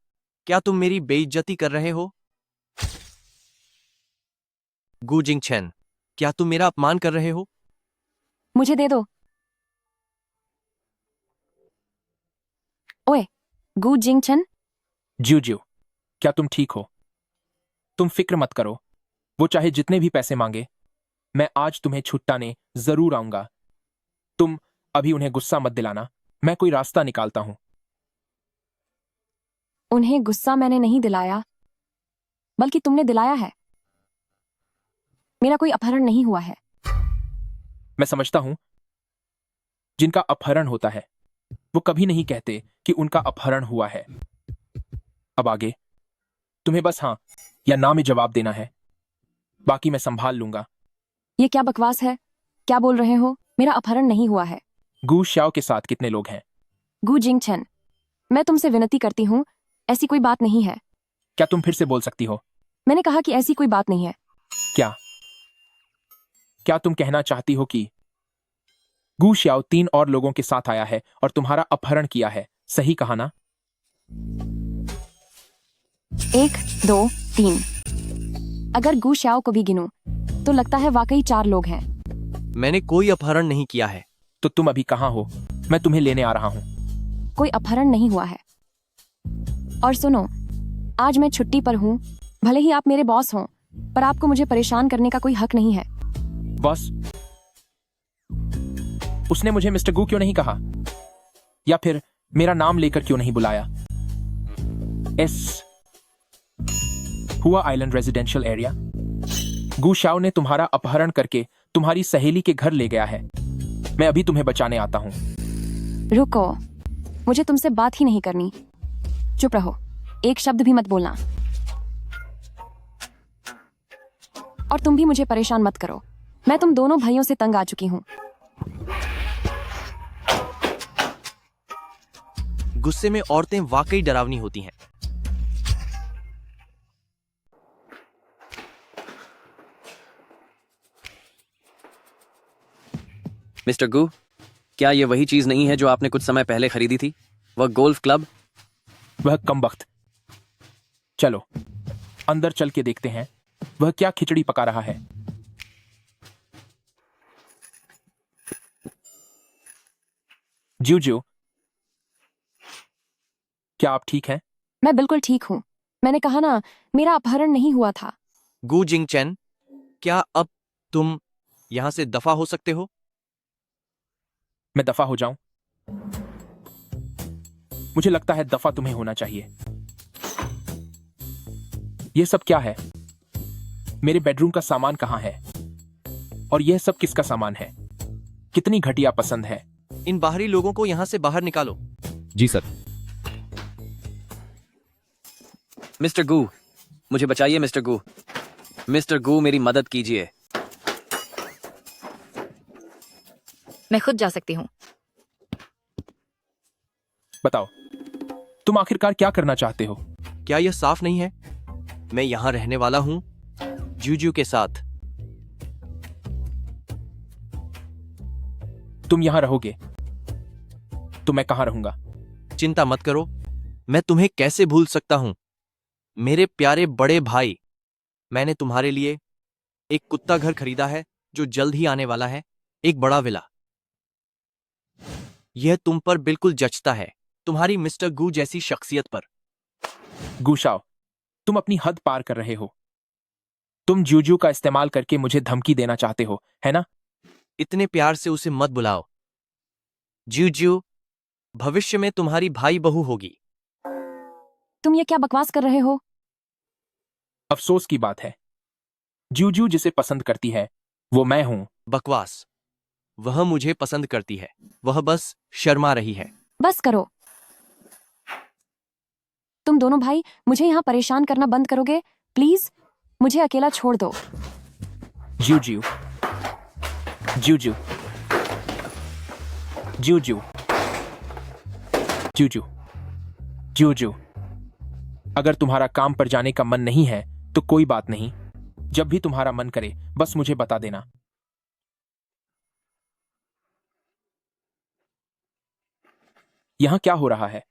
Speaker 15: क्या तुम मेरी बेइज्जती कर रहे हो? गू जिंग चेन, क्या तुम मेरा अपमान कर रहे हो?
Speaker 1: मुझे दे दो। ओए, गू जिंगचन।
Speaker 4: जूजू, क्या तुम ठीक हो? तुम फिक्र मत करो, वो चाहे जितने भी पैसे मांगे, मैं आज तुम्हें छुट्टाने जरूर आऊंगा। तुम अभी उन्हें गुस्सा मत दिलाना, मैं कोई रास्ता निकालता हूं।
Speaker 1: उन्हें गुस्सा मैंने नहीं दिलाया, बल्कि तुमने दिलाया है। मेरा कोई अपहरण नहीं हुआ है।
Speaker 4: मैं समझता हूं, जिनका अपहरण होता है वो कभी नहीं कहते कि उनका अपहरण हुआ है। अब आगे तुम्हें बस हाँ या ना में जवाब देना है, बाकी मैं संभाल लूंगा।
Speaker 1: ये क्या बकवास है? क्या बोल रहे हो? मेरा अपहरण नहीं हुआ है।
Speaker 4: गू श्याओ के साथ कितने लोग हैं?
Speaker 1: गू जिंगचन, मैं तुमसे विनती करती हूँ, ऐसी कोई बात नहीं है।
Speaker 4: क्या तुम फिर से बोल सकती हो?
Speaker 1: मैंने कहा कि ऐसी कोई बात नहीं है।
Speaker 4: क्या तुम कहना चाहती हो कि गू श्याओ 3 और लोगों के साथ आया है और तुम्हारा अपहरण किया है? सही कहा ना?
Speaker 1: 1, 2, 3। अगर गू श्याओ को भी गिनूं, तो लगता है वाकई 4 लोग हैं।
Speaker 15: मैंने कोई अपहरण नहीं किया है।
Speaker 4: तो तुम अभी कहाँ हो? मैं तुम्हें लेने आ रहा हूँ।
Speaker 1: कोई अपहरण नहीं हुआ है। और सुनो, आज मैं छुट्टी पर हूँ। भले ही आप मेरे बॉस हों, पर आपको मुझे परेशान करने का कोई हक नहीं है।
Speaker 4: बॉस? उसने मुझे मिस्टर गू क्यों नहीं कहा? या फिर मेरा नाम लेकर क्यों नहीं बुलाया? हुआ आइलैंड रेजिडेंशियल एरिया। गू शाओ ने तुम्हारा अपहरण करके तुम्हारी सहेली के घर ले गया है। मैं अभी तुम्हें बचाने आता हूँ।
Speaker 1: रुको, मुझे तुमसे बात ही नहीं करनी। चुप रहो, एक शब्द भी मत बोलना। और तुम भी मुझे परेशान मत करो। मैं तुम दोनों भाइयों से तंग आ चुकी हूँ।
Speaker 15: गुस्से में औरतें वाकई डरावनी होती हैं।
Speaker 5: मिस्टर गू, क्या ये वही चीज नहीं है जो आपने कुछ समय पहले खरीदी थी? वह गोल्फ क्लब?
Speaker 4: वह कमबख्त। चलो अंदर चल के देखते हैं वह क्या खिचड़ी पका रहा है। जूजू, क्या आप ठीक हैं?
Speaker 1: मैं बिल्कुल ठीक हूँ। मैंने कहा ना, मेरा अपहरण नहीं हुआ था।
Speaker 15: गू जिंगचन, क्या अब तुम यहां से दफा हो सकते हो?
Speaker 4: मैं दफा हो जाऊं? मुझे लगता है दफा तुम्हें होना चाहिए। यह सब क्या है? मेरे बेडरूम का सामान कहां है? और यह सब किसका सामान है? कितनी घटिया पसंद है।
Speaker 15: इन बाहरी लोगों को यहां से बाहर निकालो।
Speaker 21: जी सर।
Speaker 5: मिस्टर गू, मुझे बचाइए मिस्टर गू। मिस्टर गू, मेरी मदद कीजिए।
Speaker 7: मैं खुद जा सकती हूँ।
Speaker 4: बताओ, तुम आखिरकार क्या करना चाहते हो?
Speaker 15: क्या यह साफ नहीं है? मैं यहां रहने वाला हूं जूजू के साथ।
Speaker 4: तुम यहां रहोगे तो मैं कहां रहूंगा?
Speaker 15: चिंता मत करो, मैं तुम्हें कैसे भूल सकता हूं मेरे प्यारे बड़े भाई। मैंने तुम्हारे लिए एक कुत्ता घर खरीदा है जो जल्द ही आने वाला है, एक बड़ा विला। यह तुम पर बिल्कुल जचता है, तुम्हारी मिस्टर गू जैसी शख्सियत पर।
Speaker 4: गुशाओ, तुम अपनी हद पार कर रहे हो। तुम जूजू का इस्तेमाल करके मुझे धमकी देना चाहते हो, है ना?
Speaker 15: इतने प्यार से उसे मत बुलाओ। जूजू भविष्य में तुम्हारी भाई बहू होगी।
Speaker 1: तुम ये क्या बकवास कर रहे हो?
Speaker 4: अफसोस की बात है, जूजू जिसे पसंद करती है वो मैं हूं।
Speaker 15: बकवास। वह मुझे पसंद करती है, वह बस शर्मा रही है।
Speaker 1: बस करो। तुम दोनों भाई मुझे यहाँ परेशान करना बंद करोगे? प्लीज मुझे अकेला छोड़ दो।
Speaker 4: जूजू, जूजू, जूजू, जूजू, जूजू। अगर तुम्हारा काम पर जाने का मन नहीं है तो कोई बात नहीं। जब भी तुम्हारा मन करे बस मुझे बता देना। यहां क्या हो रहा है?